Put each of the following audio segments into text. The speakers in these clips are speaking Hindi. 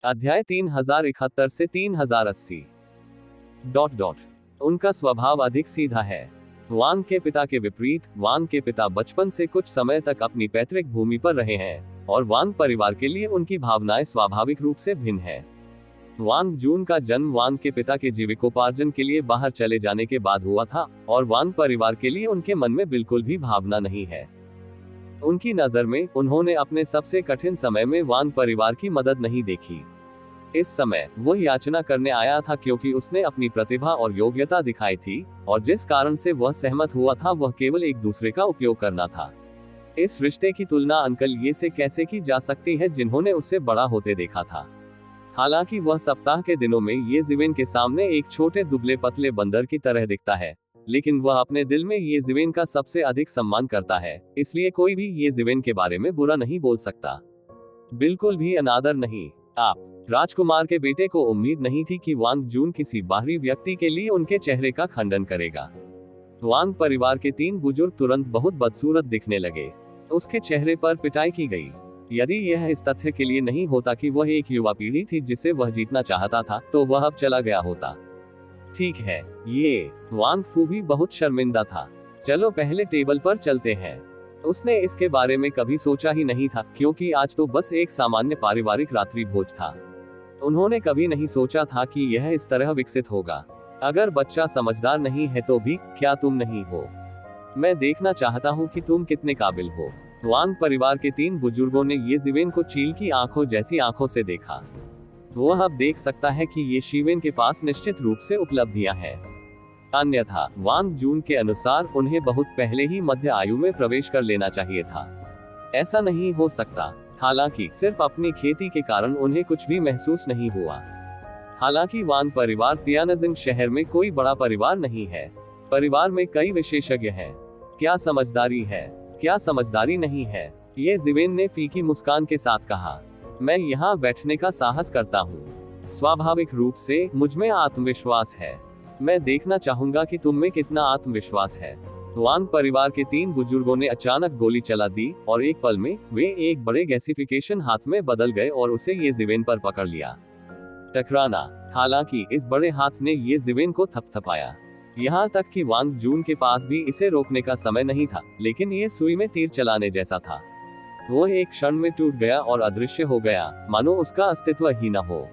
अध्याय 3071 से 3080। उनका स्वभाव अधिक सीधा है। वांग के पिता के विपरीत, वांग के पिता बचपन से कुछ समय तक अपनी पैतृक भूमि पर रहे हैं और वांग परिवार के लिए उनकी भावनाएं स्वाभाविक रूप से भिन्न है। वांग जून का जन्म वांग के पिता के जीविकोपार्जन के लिए बाहर चले जाने के बाद हुआ था और वांग परिवार के लिए उनके मन में बिल्कुल भी भावना नहीं है। उनकी नजर में उन्होंने अपने सबसे कठिन समय में वांग परिवार की मदद नहीं देखी। इस समय वह याचना करने आया था क्योंकि उसने अपनी प्रतिभा और योग्यता दिखाई थी और जिस कारण से वह सहमत हुआ था वह केवल एक दूसरे का उपयोग करना था। इस रिश्ते की तुलना अंकल ये से कैसे की जा सकती है जिन्होंने उसे बड़ा होते देखा था। हालांकि वह सप्ताह के दिनों में ये जीवेन के सामने एक छोटे दुबले पतले बंदर की तरह दिखता है, लेकिन वह अपने दिल में ये जीवेन का सबसे अधिक सम्मान करता है, इसलिए कोई भी ये जीवेन के बारे में बुरा नहीं बोल सकता, बिल्कुल भी अनादर नहीं। आप राजकुमार के बेटे को उम्मीद नहीं थी कि वांग जून किसी बाहरी व्यक्ति के लिए उनके चेहरे का खंडन करेगा। वांग परिवार के 3 बुजुर्ग तुरंत बहुत बदसूरत दिखने लगे। उसके चेहरे पर पिटाई की गई। यदि यह इस तथ्य के लिए नहीं होता कि वह एक युवा पीढ़ी थी जिसे वह जीतना चाहता था, तो वह अब चला गया होता। ठीक है, ये वांग फू भी बहुत शर्मिंदा था। चलो पहले टेबल पर चलते हैं। उसने इसके बारे में कभी सोचा ही नहीं था क्योंकि आज तो बस एक सामान्य पारिवारिक रात्रि भोज था। उन्होंने कभी नहीं सोचा था कि यह इस तरह विकसित होगा। अगर बच्चा समझदार नहीं है तो भी क्या तुम नहीं हो? मैं देखना चाहता हूँ कि तुम कितने काबिल हो। वांग परिवार के 3 बुजुर्गों ने ये जीवेन को चील की आंखों जैसी आंखों से देखा। वह अब देख सकता है कि ये शीवेन के पास निश्चित रूप से उपलब्धियां हैं। अन्यथा वांग जून के अनुसार उन्हें बहुत पहले ही मध्य आयु में प्रवेश कर लेना चाहिए था। ऐसा नहीं हो सकता। हालांकि सिर्फ अपनी खेती के कारण उन्हें कुछ भी महसूस नहीं हुआ। हालांकि वांग परिवार तियानजिन शहर में कोई बड़ा परिवार नहीं है। परिवार में कई विशेषज्ञ हैं। क्या समझदारी है, क्या समझदारी नहीं है? ये जीवेन ने फीकी मुस्कान के साथ कहा। मैं यहाँ बैठने का साहस करता हूँ। स्वाभाविक रूप से मुझ में आत्मविश्वास है। मैं देखना चाहूंगा कि तुम में कितना आत्मविश्वास है। वांग परिवार के 3 बुजुर्गों ने अचानक गोली चला दी और एक पल में वे एक बड़े गैसिफिकेशन हाथ में बदल गए और उसे ये जीवेन पर पकड़ लिया। टकराना। हालांकि इस बड़े हाथ ने ये जीवेन को थपथपाया। यहाँ तक कि वांग जून के पास भी इसे रोकने का समय नहीं था, लेकिन ये सुई में तीर चलाने जैसा था। वो एक क्षण में टूट गया और अदृश्य हो गया, मानो उसका अस्तित्व ही न हो।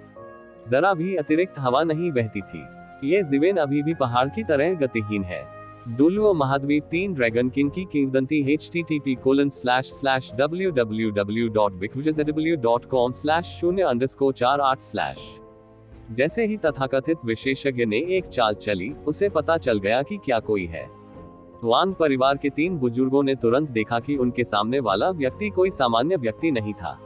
जरा भी अतिरिक्त हवा नहीं बहती थी। ये जीवेन अभी भी पहाड़ की तरह गतिहीन है। डुलुओ महाद्वीप 3 ड्रैगन किंग की किंवदंती http://www.bigfuturesw.com/0_48/। जैसे ही तथाकथित विशेषज्ञ ने एक चाल चली, उसे पता चल गया कि क्या कोई है। वांग परिवार के 3 बुजुर्गों ने तुरंत देखा कि उनके सामने वाला व्यक्ति कोई सामान्य व्यक्ति नहीं था।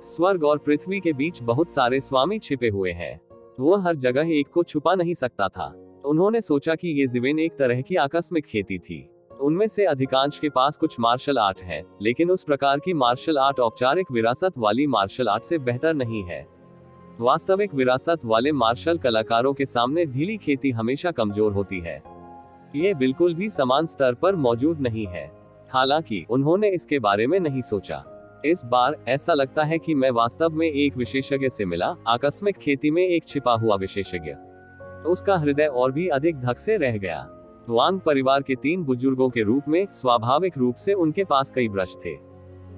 स्वर्ग और पृथ्वी के बीच बहुत सारे स्वामी छिपे हुए हैं। वो हर जगह एक को छुपा नहीं सकता था। उन्होंने सोचा कि ये जीवेन एक तरह की आकस्मिक खेती थी। उनमें से अधिकांश के पास कुछ मार्शल आर्ट है, लेकिन उस प्रकार की मार्शल आर्ट औपचारिक विरासत वाली मार्शल आर्ट से बेहतर नहीं है। वास्तविक विरासत वाले मार्शल कलाकारों के सामने ढीली खेती हमेशा कमजोर होती है। ये बिल्कुल भी समान स्तर पर मौजूद नहीं है। हालांकि उन्होंने इसके बारे में नहीं सोचा। इस बार ऐसा लगता है कि मैं वास्तव में एक विशेषज्ञ से मिला, आकस्मिक खेती में एक छिपा हुआ विशेषज्ञ। उसका हृदय और भी अधिक धक से रह गया। वांग परिवार के 3 बुजुर्गों के रूप में स्वाभाविक रूप से उनके पास कई ब्रश थे।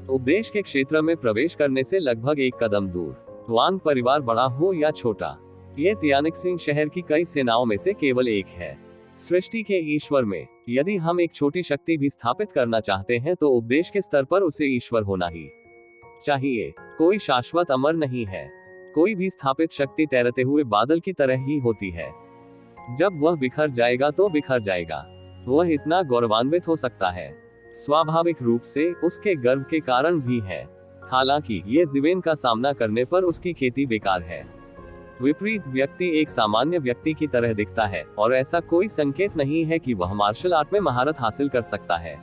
उपदेश के क्षेत्र में प्रवेश करने से लगभग एक कदम दूर। वांग परिवार बड़ा हो या छोटा, ये तियानजिन शहर की कई सेनाओं में से केवल एक है। सृष्टि के ईश्वर में यदि हम एक छोटी शक्ति भी स्थापित करना चाहते हैं तो उपदेश के स्तर पर उसे ईश्वर होना ही चाहिए। कोई शाश्वत अमर नहीं है। कोई भी स्थापित शक्ति तैरते हुए बादल की तरह ही होती है। जब वह बिखर जाएगा तो बिखर जाएगा। वह इतना गौरवान्वित हो सकता है, स्वाभाविक रूप से उसके गर्व के कारण भी है। हालांकि ये जीवेन का सामना करने पर उसकी खेती बेकार है। विपरीत व्यक्ति एक सामान्य व्यक्ति की तरह दिखता है और ऐसा कोई संकेत नहीं है कि वह मार्शल आर्ट में महारत हासिल कर सकता है।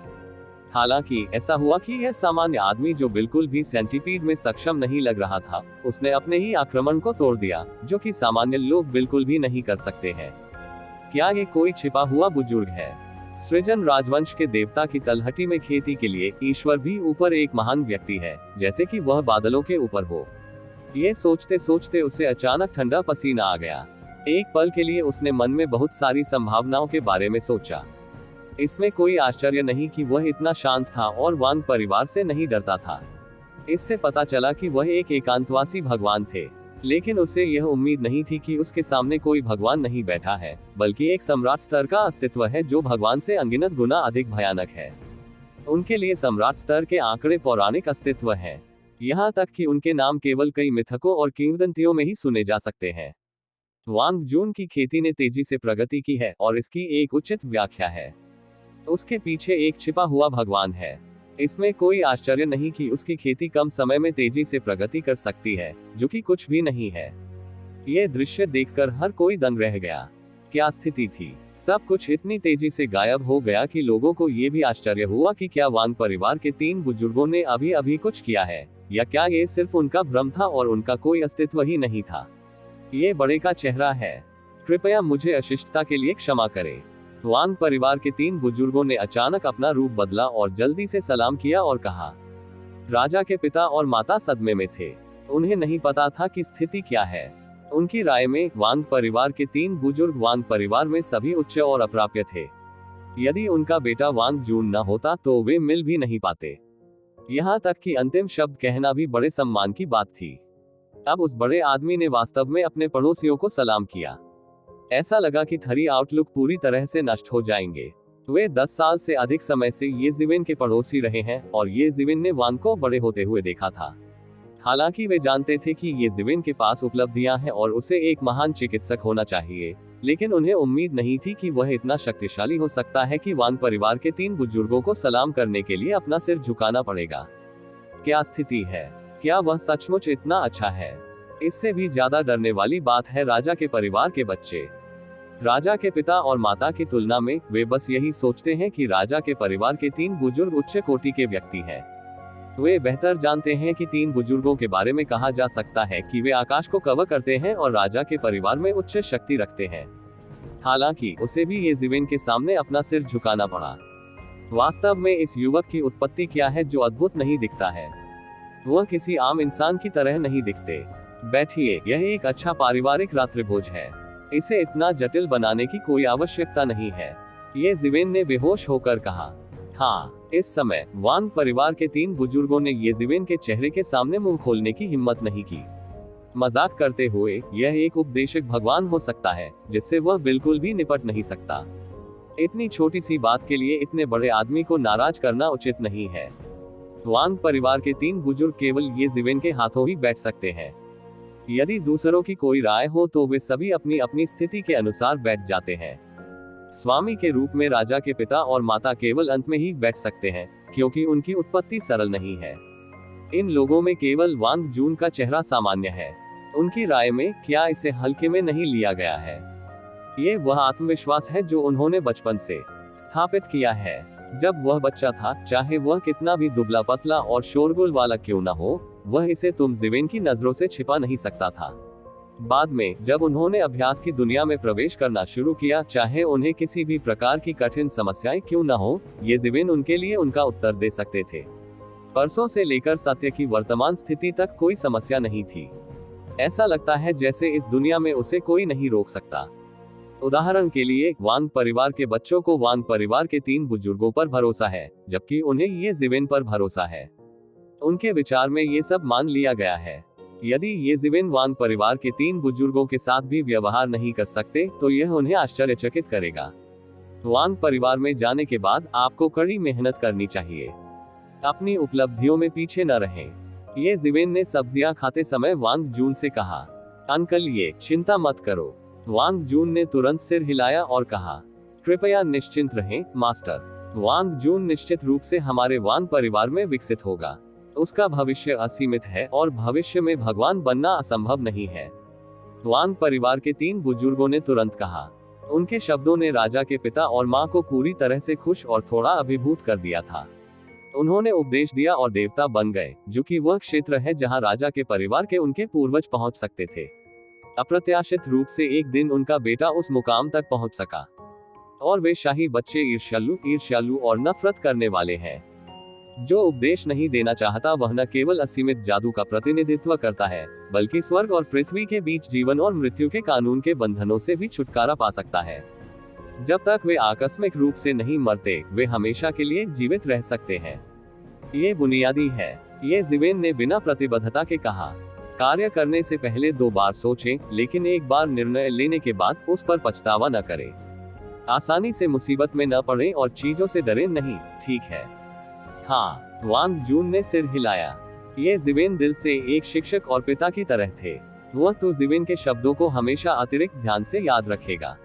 हालांकि ऐसा हुआ कि यह सामान्य आदमी जो बिल्कुल भी सेंटीपीड में सक्षम नहीं लग रहा था, उसने अपने ही आक्रमण को तोड़ दिया, जो कि सामान्य लोग बिल्कुल भी नहीं कर सकते हैं। क्या ये कोई छिपा हुआ बुजुर्ग है? सृजन राजवंश के देवता की तलहटी में खेती के लिए ईश्वर भी ऊपर एक महान व्यक्ति है, जैसे कि वह बादलों के ऊपर हो। ये सोचते सोचते उसे अचानक ठंडा पसीना आ गया। एक पल के लिए उसने मन में बहुत सारी संभावनाओं के बारे में सोचा। इसमें कोई आश्चर्य नहीं कि वह इतना शांत था और वांग परिवार से नहीं डरता था। इससे पता चला कि वह एक एकांतवासी भगवान थे, लेकिन उसे यह उम्मीद नहीं थी कि उसके सामने कोई भगवान नहीं बैठा है, बल्कि एक सम्राट स्तर का अस्तित्व है जो भगवान से अनगिनत गुना अधिक भयानक है। उनके लिए सम्राट स्तर के आंकड़े पौराणिक अस्तित्व हैं, यहाँ तक कि उनके नाम केवल कई मिथकों और किंवदंतियों में ही सुने जा सकते हैं। वांग जून की खेती ने तेजी से प्रगति की है और इसकी एक उचित व्याख्या है। उसके पीछे एक छिपा हुआ भगवान है। इसमें कोई आश्चर्य नहीं कि उसकी खेती कम समय में तेजी से प्रगति कर सकती है, जो कि कुछ भी नहीं है। यह दृश्य देखकर हर कोई दंग रह गया। क्या स्थिति थी! सब कुछ इतनी तेजी से गायब हो गया कि लोगों को यह भी आश्चर्य हुआ कि क्या वांग परिवार के 3 बुजुर्गों ने अभी अभी कुछ किया है, या क्या ये सिर्फ उनका भ्रम था और उनका कोई अस्तित्व ही नहीं था। ये बड़े का चेहरा है, कृपया मुझे अशिष्टता के लिए क्षमा करें। वांग परिवार के 3 बुजुर्गों ने अचानक अपना रूप बदला और जल्दी से सलाम किया और कहा। राजा के पिता और माता सदमे में थे। उन्हें नहीं पता था कि स्थिति क्या है। उनकी राय में वांग परिवार के 3 बुजुर्ग वांग परिवार में सभी उच्च और अप्राप्य थे। यदि उनका बेटा वांग जून न होता तो वे मिल भी नहीं पाते। यहाँ तक कि अंतिम शब्द कहना भी बड़े सम्मान की बात थी। अब उस बड़े आदमी ने वास्तव में अपने पड़ोसियों को सलाम किया। ऐसा लगा कि थरी आउटलुक पूरी तरह से नष्ट हो जाएंगे। वे 10 साल से अधिक समय से ये जीवन के पड़ोसी रहे हैं और ये जीवन ने वांग को बड़े होते हुए देखा था। हालांकि वे जानते थे कि ये जीवन के पास उपलब्धियां हैं और उसे एक महान चिकित्सक होना चाहिए, लेकिन उन्हें उम्मीद नहीं थी कि वह इतना शक्तिशाली हो सकता है कि वांग परिवार के 3 बुजुर्गों को सलाम करने के लिए अपना सिर झुकाना पड़ेगा। क्या स्थिति है! क्या वह सचमुच इतना अच्छा है? इससे भी ज्यादा डरने वाली बात है राजा के परिवार के बच्चे। राजा के पिता और माता की तुलना में वे बस यही सोचते हैं कि राजा के परिवार के 3 बुजुर्ग उच्च कोटि के व्यक्ति हैं। वे बेहतर जानते हैं कि 3 बुजुर्गों के बारे में कहा जा सकता है कि वे आकाश को कवर करते हैं और राजा के परिवार में उच्च शक्ति रखते हैं। हालांकि उसे भी ये जीवन के सामने अपना सिर झुकाना पड़ा। वास्तव में इस युवक की उत्पत्ति क्या है जो अद्भुत नहीं दिखता है? वह किसी आम इंसान की तरह नहीं दिखते। बैठिए, यह एक अच्छा पारिवारिक रात्रिभोज है। इसे इतना जटिल बनाने की कोई आवश्यकता नहीं है, ये जीवेन ने बेहोश होकर कहा। हाँ, इस समय वांग परिवार के 3 बुजुर्गों ने ये जीवेन के चेहरे के सामने मुंह खोलने की हिम्मत नहीं की। मजाक करते हुए, यह एक उपदेशक भगवान हो सकता है जिससे वह बिल्कुल भी निपट नहीं सकता। इतनी छोटी सी बात के लिए इतने बड़े आदमी को नाराज करना उचित नहीं है। वांग परिवार के 3 बुजुर्ग केवल ये जीवेन के हाथों ही बैठ सकते हैं। यदि दूसरों की कोई राय हो तो वे सभी अपनी अपनी स्थिति के अनुसार बैठ जाते हैं। स्वामी के रूप में राजा के पिता और माता केवल अंत में ही बैठ सकते हैं, क्योंकि उनकी उत्पत्ति सरल नहीं है। इन लोगों में केवल वांग जून का चेहरा सामान्य है। उनकी राय में क्या इसे हल्के में नहीं लिया गया है? ये वह आत्मविश्वास है जो उन्होंने बचपन से स्थापित किया है। जब वह बच्चा था, चाहे वह कितना भी दुबला पतला और शोरगुल वाला क्यों न हो, वह इसे तुम जीवेन की नजरों से छिपा नहीं सकता था। बाद में जब उन्होंने अभ्यास की दुनिया में प्रवेश करना शुरू किया, चाहे उन्हें किसी भी प्रकार की कठिन समस्याएं क्यों न हो, ये जीवेन उनके लिए उनका उत्तर दे सकते थे। परसों से लेकर सत्य की वर्तमान स्थिति तक कोई समस्या नहीं थी। ऐसा लगता है जैसे इस दुनिया में उसे कोई नहीं रोक सकता। उदाहरण के लिए, वांग परिवार के बच्चों को वांग परिवार के 3 बुजुर्गों पर भरोसा है, जबकि उन्हें ये जीवेन पर भरोसा है। उनके विचार में ये सब मान लिया गया है। यदि ये जीवेन वांग परिवार के 3 बुजुर्गों के साथ भी व्यवहार नहीं कर सकते, तो यह उन्हें आश्चर्यचकित करेगा। वांग परिवार में जाने के बाद आपको कड़ी मेहनत करनी चाहिए। अपनी उपलब्धियों में पीछे न रहें। ये जीवेन ने सब्जियां खाते समय वांग जून से कहा। अंकल, ये चिंता मत करो। वांग जून ने तुरंत सिर हिलाया और कहा, कृपया निश्चिंत रहें मास्टर। वांग जून निश्चित रूप से हमारे वांग परिवार में विकसित होगा। उसका भविष्य असीमित है और भविष्य में भगवान बनना असंभव नहीं है। वांग परिवार के 3 बुजुर्गों ने तुरंत कहा। उनके शब्दों ने राजा के पिता और मां को पूरी तरह से खुश और थोड़ा अभिभूत कर दिया था। उन्होंने उपदेश दिया और देवता बन गए, जो कि वह क्षेत्र है जहां राजा के परिवार के उनके पूर्वज पहुंच सकते थे। अप्रत्याशित रूप से एक दिन उनका बेटा उस मुकाम तक पहुंच सका। और वे शाही बच्चे ईर्ष्यालु और नफरत करने वाले हैं। जो उपदेश नहीं देना चाहता वह न केवल असीमित जादू का प्रतिनिधित्व करता है, बल्कि स्वर्ग और पृथ्वी के बीच जीवन और मृत्यु के कानून के बंधनों से भी छुटकारा पा सकता है। जब तक वे आकस्मिक रूप से नहीं मरते, वे हमेशा के लिए जीवित रह सकते हैं। ये बुनियादी है, ये ज़िवेन ने बिना प्रतिबद्धता के कहा। कार्य करने से पहले 2 बार सोचें, लेकिन एक बार निर्णय लेने के बाद उस पर पछतावा न करें। आसानी से मुसीबत में न पड़ें और चीजों से डरें नहीं, ठीक है? हाँ, वांग जून ने सिर हिलाया। ये ज़िवेन दिल से एक शिक्षक और पिता की तरह थे। वह तो ज़िवेन के शब्दों को हमेशा अतिरिक्त ध्यान से याद रखेगा।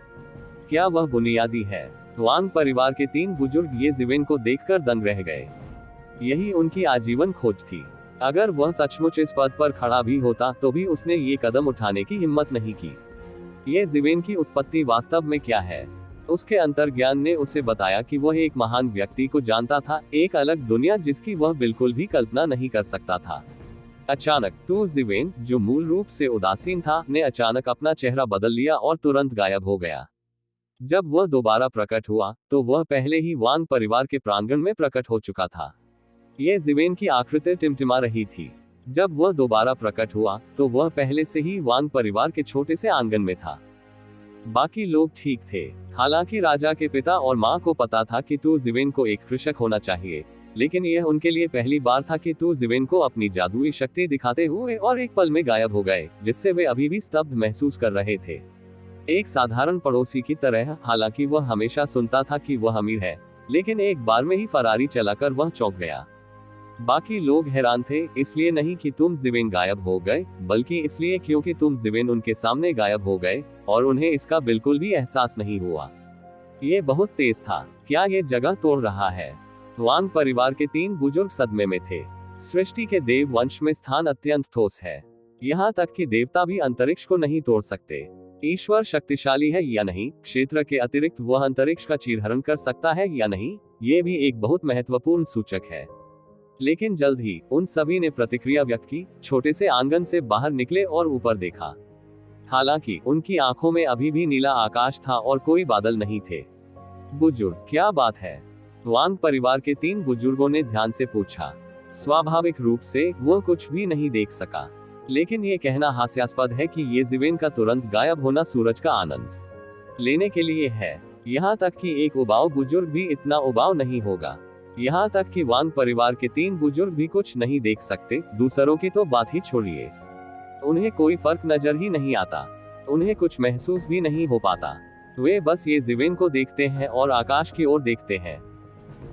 क्या वह बुनियादी है? वांग परिवार के 3 बुजुर्ग ये ज़िवेन को देखकर दंग रह गए। यही उनकी आजीवन खोज थी। अगर वह सचमुच इस पद पर खड़ा भी होता तो भी उसने ये कदम उठाने की हिम्मत नहीं की। ये ज़िवेन की उत्पत्ति वास्तव में क्या है? उसके अंतर्ज्ञान ने उसे बताया कि वह एक महान व्यक्ति को जानता था, एक अलग दुनिया जिसकी वह बिल्कुल भी कल्पना नहीं कर सकता था। अचानक तू ज़िवेन, जो मूल रूप से उदासीन था, ने अचानक अपना चेहरा बदल लिया और तुरंत गायब हो गया। जब वह दोबारा प्रकट हुआ तो वह पहले ही वांग परिवार के प्रांगण में प्रकट हो चुका था। ये ज़िवेन की आकृति टिमटिमा रही थी। जब वह दोबारा प्रकट हुआ तो वह पहले से ही वांग परिवार के छोटे से आंगन में था। बाकी लोग ठीक थे। हालांकि राजा के पिता और माँ को पता था कि तू ज़िवेन को एक कृषक होना चाहिए, लेकिन यह उनके लिए पहली बार था कि तू ज़िवेन को अपनी जादुई शक्ति दिखाते हुए और एक पल में गायब हो गए, जिससे वे अभी भी स्तब्ध महसूस कर रहे थे। एक साधारण पड़ोसी की तरह। हालांकि वह हमेशा सुनता था कि वह अमीर है, लेकिन एक बार में ही फरारी चलाकर वह चौंक गया। बाकी लोग हैरान थे, इसलिए नहीं कि तुम ज़िवेन गायब हो गए, बल्कि इसलिए क्योंकि तुम ज़िवेन उनके सामने गायब हो गए और उन्हें इसका बिल्कुल भी एहसास नहीं हुआ। ये बहुत तेज था। क्या ये जगह तोड़ रहा है? वांग परिवार के 3 बुजुर्ग सदमे में थे। सृष्टि के देव वंश में स्थान अत्यंत ठोस है। यहाँ तक कि देवता भी अंतरिक्ष को नहीं तोड़ सकते। ईश्वर शक्तिशाली है या नहीं, क्षेत्र के अतिरिक्त वह अंतरिक्ष का चीरहरण कर सकता है या नहीं, ये भी एक बहुत महत्वपूर्ण सूचक है। लेकिन जल्द ही उन सभी ने प्रतिक्रिया व्यक्त की, छोटे से आंगन से बाहर निकले और ऊपर देखा। हालांकि उनकी आंखों में अभी भी नीला आकाश था और कोई बादल नहीं थे। बुजुर्ग, क्या बात है? वांग परिवार के 3 बुजुर्गों ने ध्यान से पूछा। स्वाभाविक रूप से वो कुछ भी नहीं देख सका, लेकिन ये कहना हास्यास्पद है कि ये ज़िवेन का तुरंत गायब होना सूरज का आनंद लेने के लिए है। यहाँ तक कि एक उबाऊ बुजुर्ग भी इतना उबाऊ नहीं होगा। यहाँ तक कि वांग परिवार के 3 बुजुर्ग भी कुछ नहीं देख सकते, दूसरों की तो बात ही छोड़िए। उन्हें कोई फर्क नजर ही नहीं आता, उन्हें कुछ महसूस भी नहीं हो पाता। वे बस ये ज़िवेन को देखते हैं और आकाश की ओर देखते हैं।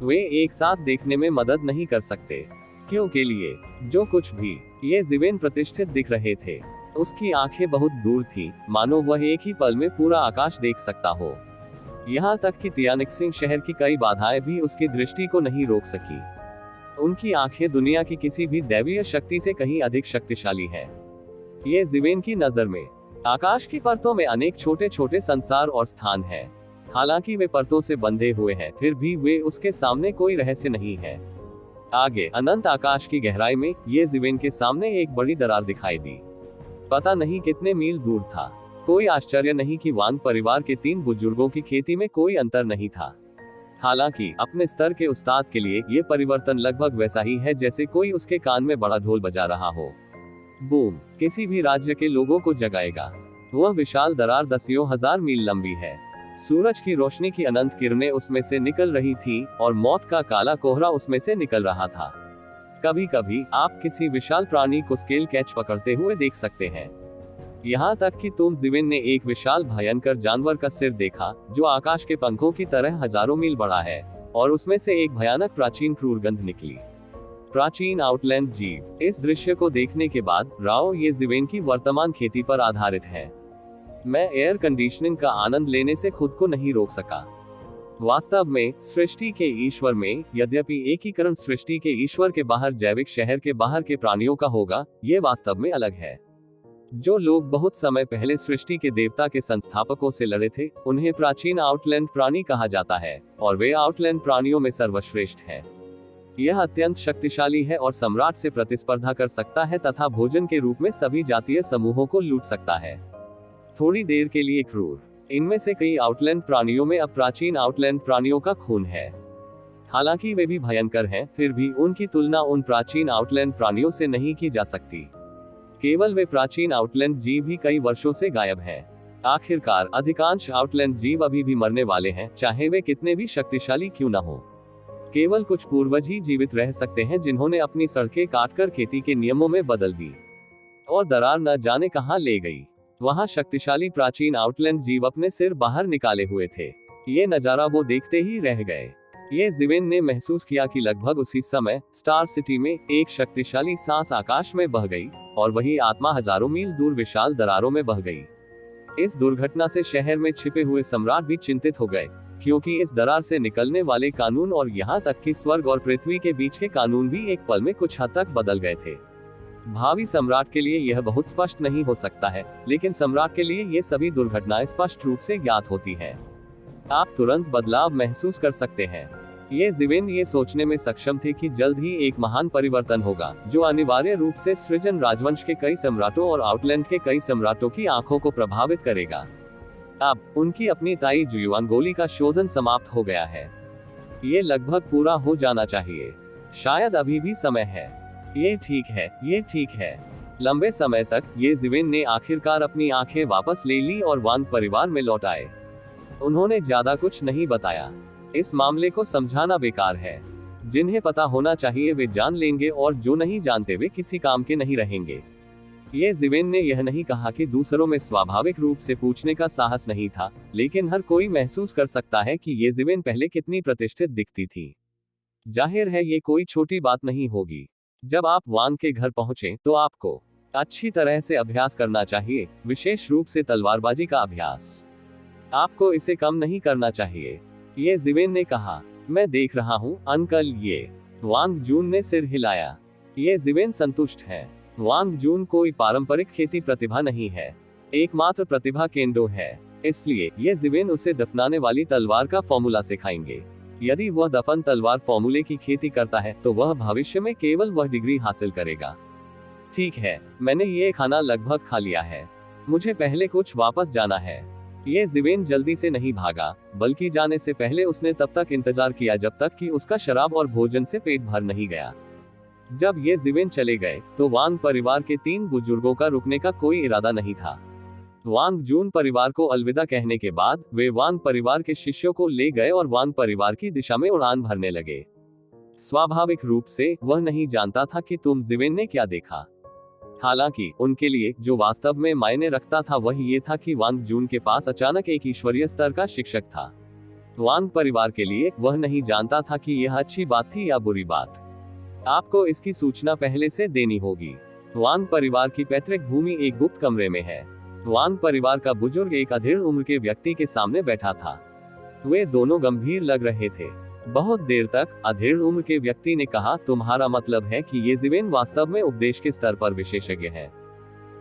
वे एक साथ देखने में मदद नहीं कर सकते। क्यों के लिए? जो कुछ भी ये ज़िवेन प्रतिष्ठित दिख रहे थे, उसकी आंखें बहुत दूर थी, मानो वह एक ही पल में पूरा आकाश देख सकता हो। यहाँ तक कि तियानिक्सिंग शहर की कई बाधाएं भी उसकी दृष्टि को नहीं रोक सकी। उनकी आंखें दुनिया की किसी भी दैवीय शक्ति से कहीं अधिक शक्तिशाली हैं। ये ज़िवेन की नजर में आकाश की परतों में अनेक छोटे छोटे संसार और स्थान हैं। हालांकि वे परतों से बंधे हुए हैं, फिर भी वे उसके सामने कोई रहस्य नहीं है। आगे अनंत आकाश की गहराई में ये ज़िवेन के सामने एक बड़ी दरार दिखाई दी। पता नहीं कितने मील दूर था। कोई आश्चर्य नहीं कि वांग परिवार के 3 बुजुर्गों की खेती में कोई अंतर नहीं था। हालांकि अपने स्तर के उस्ताद के लिए ये परिवर्तन लगभग वैसा ही है जैसे कोई उसके कान में बड़ा ढोल बजा रहा हो। बूम किसी भी राज्य के लोगों को जगाएगा। वह विशाल दरार दसियों हजार मील लंबी है। सूरज की रोशनी की अनंत किरणें उसमें से निकल रही थी और मौत का काला कोहरा उसमें से निकल रहा था। कभी कभी आप किसी विशाल प्राणी को स्केल कैच पकड़ते हुए देख सकते हैं। यहाँ तक कि तुम ज़िवेन ने एक विशाल भयंकर जानवर का सिर देखा, जो आकाश के पंखों की तरह हजारों मील बड़ा है, और उसमें से एक भयानक प्राचीन क्रूर गंध निकली। प्राचीन आउटलैंड जीव। इस दृश्य को देखने के बाद राव ये ज़िवेन की वर्तमान खेती पर आधारित है। मैं एयर कंडीशनिंग का आनंद लेने से खुद को नहीं रोक सका। वास्तव में सृष्टि के ईश्वर में, यद्यपि एकीकरण सृष्टि के ईश्वर के बाहर जैविक शहर के बाहर के प्राणियों का होगा, ये वास्तव में अलग है। जो लोग बहुत समय पहले सृष्टि के देवता के संस्थापकों से लड़े थे, उन्हें प्राचीन आउटलैंड प्राणी कहा जाता है, और वे आउटलैंड प्राणियों में सर्वश्रेष्ठ हैं। यह अत्यंत शक्तिशाली है और सम्राट से प्रतिस्पर्धा कर सकता है तथा भोजन के रूप में सभी जातीय समूहों को लूट सकता है। थोड़ी देर के लिए क्रूर। इनमें से कई आउटलैंड प्राणियों में अब प्राचीन आउटलैंड प्राणियों का खून है। हालांकि वे भी भयंकर हैं, फिर भी उनकी तुलना उन प्राचीन आउटलैंड प्राणियों से नहीं की जा सकती। केवल वे प्राचीन आउटलैंड जीव ही कई वर्षों से गायब हैं। आखिरकार अधिकांश आउटलैंड जीव अभी भी मरने वाले हैं, चाहे वे कितने भी शक्तिशाली क्यों न हो। केवल कुछ पूर्वज ही जीवित रह सकते हैं जिन्होंने अपनी सड़कें काटकर खेती के नियमों में बदल दी, और दरार न जाने कहां ले गई। वहां शक्तिशाली प्राचीन आउटलैंड जीव अपने सिर बाहर निकाले हुए थे। ये नजारा वो देखते ही रह गए। ये जिवेन ने महसूस किया कि लगभग उसी समय स्टार सिटी में एक शक्तिशाली सांस आकाश में बह गई, और वही आत्मा हजारों मील दूर विशाल दरारों में बह गई। इस दुर्घटना से शहर में छिपे हुए सम्राट भी चिंतित हो गए, क्योंकि इस दरार से निकलने वाले कानून और यहाँ तक कि स्वर्ग और पृथ्वी के बीच के कानून भी एक पल में कुछ हद तक बदल गए थे। भावी सम्राट के लिए यह बहुत स्पष्ट नहीं हो सकता है, लेकिन सम्राट के लिए ये सभी दुर्घटनाएं स्पष्ट रूप से ज्ञात होती हैं। आप तुरंत बदलाव महसूस कर सकते हैं। ये जिवेन ये सोचने में सक्षम थे कि जल्द ही एक महान परिवर्तन होगा, जो अनिवार्य रूप से सृजन राजवंश के कई सम्राटों और आउटलैंड के कई सम्राटों की आंखों को प्रभावित करेगा। अब उनकी अपनी ताई जुयुआनगोली का शोधन समाप्त हो गया है। ये लगभग पूरा हो जाना चाहिए। शायद अभी भी समय है। ये ठीक है, ये ठीक है। लंबे समय तक ये जिवेन ने आखिरकार अपनी आंखें वापस ले ली और वांग परिवार में लौट आए। उन्होंने ज्यादा कुछ नहीं बताया। इस मामले को समझाना बेकार है। जिन्हें पता होना चाहिए वे जान लेंगे, और जो नहीं जानते वे किसी काम के नहीं रहेंगे। ये जिवेन ने यह नहीं कहा कि दूसरों में स्वाभाविक रूप से पूछने का साहस नहीं था, लेकिन हर कोई महसूस कर सकता है कि ये जिवेन पहले कितनी प्रतिष्ठित दिखती थी। जाहिर है ये कोई छोटी बात नहीं होगी। जब आप वांग के घर पहुंचे तो आपको अच्छी तरह से अभ्यास करना चाहिए, विशेष रूप से तलवारबाजी का अभ्यास। आपको इसे कम नहीं करना चाहिए, ये जिवेन ने कहा। मैं देख रहा हूँ अंकल, ये वांग जून ने सिर हिलाया। ये जिवेन संतुष्ट है। वांग जून कोई पारंपरिक खेती प्रतिभा नहीं है, एकमात्र प्रतिभा केंडो है। इसलिए ये जिवेन उसे दफनाने वाली तलवार का फॉर्मूला सिखाएंगे। यदि वह दफन तलवार फॉर्मूले की खेती करता है तो वह भविष्य में केवल वह डिग्री हासिल करेगा। ठीक है, मैंने ये खाना लगभग खा लिया है। मुझे पहले कुछ वापस जाना है। ये जिवेन जल्दी से नहीं भागा, बल्कि जाने से पहले उसने तब तक इंतजार किया जब तक कि उसका शराब और भोजन से पेट भर नहीं गया। जब ये जिवेन चले गए तो वांग परिवार के 3 बुजुर्गों का रुकने का कोई इरादा नहीं था। वांग जून परिवार को अलविदा कहने के बाद वे वांग परिवार के शिष्यों को ले गए और वांग परिवार की दिशा में उड़ान भरने लगे। स्वाभाविक रूप से वह नहीं जानता था कि तुम जिवेन ने क्या देखा। हालांकि उनके लिए जो वास्तव में मायने रखता था वह ये था कि वांग जून के पास अचानक एक ईश्वरीय स्तर का शिक्षक था। वांग परिवार के लिए वह नहीं जानता था कि यह अच्छी बात थी या बुरी बात। आपको इसकी सूचना पहले से देनी होगी। वांग परिवार की पैतृक भूमि एक गुप्त कमरे में है। वांग परिवार का बुजुर्ग एक अधेड़ उम्र के व्यक्ति के सामने बैठा था। वे दोनों गंभीर लग रहे थे। बहुत देर तक अधेड़ उम्र के व्यक्ति ने कहा, तुम्हारा मतलब है कि ये जिवेन वास्तव में उपदेश के स्तर पर विशेषज्ञ है।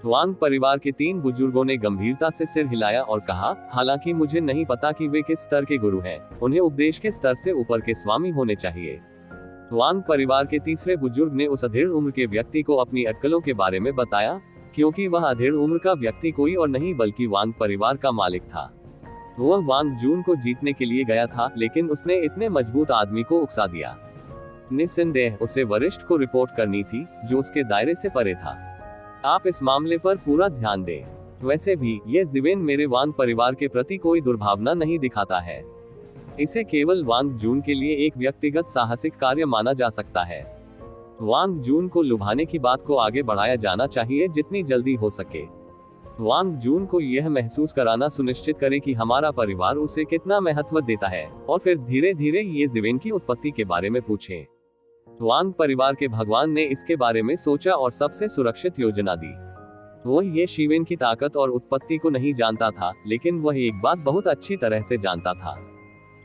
वांग परिवार के 3 बुजुर्गों ने गंभीरता से सिर हिलाया और कहा, हालांकि मुझे नहीं पता कि वे किस स्तर के गुरु हैं, उन्हें उपदेश के स्तर से ऊपर के स्वामी होने चाहिए। वांग परिवार के तीसरे बुजुर्ग ने उस अधेड़ उम्र के व्यक्ति को अपनी अटकलों के बारे में बताया, क्योंकि वह अधेड़ उम्र का व्यक्ति कोई और नहीं बल्कि वांग परिवार का मालिक था। वह वांग जून को जीतने के लिए गया था, लेकिन उसने इतने मजबूत आदमी को उकसा दिया। निस्संदेह उसे वरिष्ठ को रिपोर्ट करनी थी, जो उसके दायरे से परे था। आप इस मामले पर पूरा ध्यान दें। वैसे भी ये जिवेन मेरे वांग परिवार के प्रति कोई दुर्भावना नहीं दिखाता है। इसे केवल वांग जून के लिए एक व्यक्तिगत साहसिक कार्य माना जा सकता है। वांग जून को लुभाने की बात को आगे बढ़ाया जाना चाहिए जितनी जल्दी हो सके। वांग जून को यह महसूस कराना सुनिश्चित करें कि हमारा परिवार उसे कितना महत्व देता है, और फिर धीरे धीरे ये जिवेन की उत्पत्ति के बारे में पूछें। वांग परिवार के भगवान ने इसके बारे में सोचा और सबसे सुरक्षित योजना दी। वह ये शिवेन की ताकत और उत्पत्ति को नहीं जानता था, लेकिन वह एक बात बहुत अच्छी तरह से जानता था।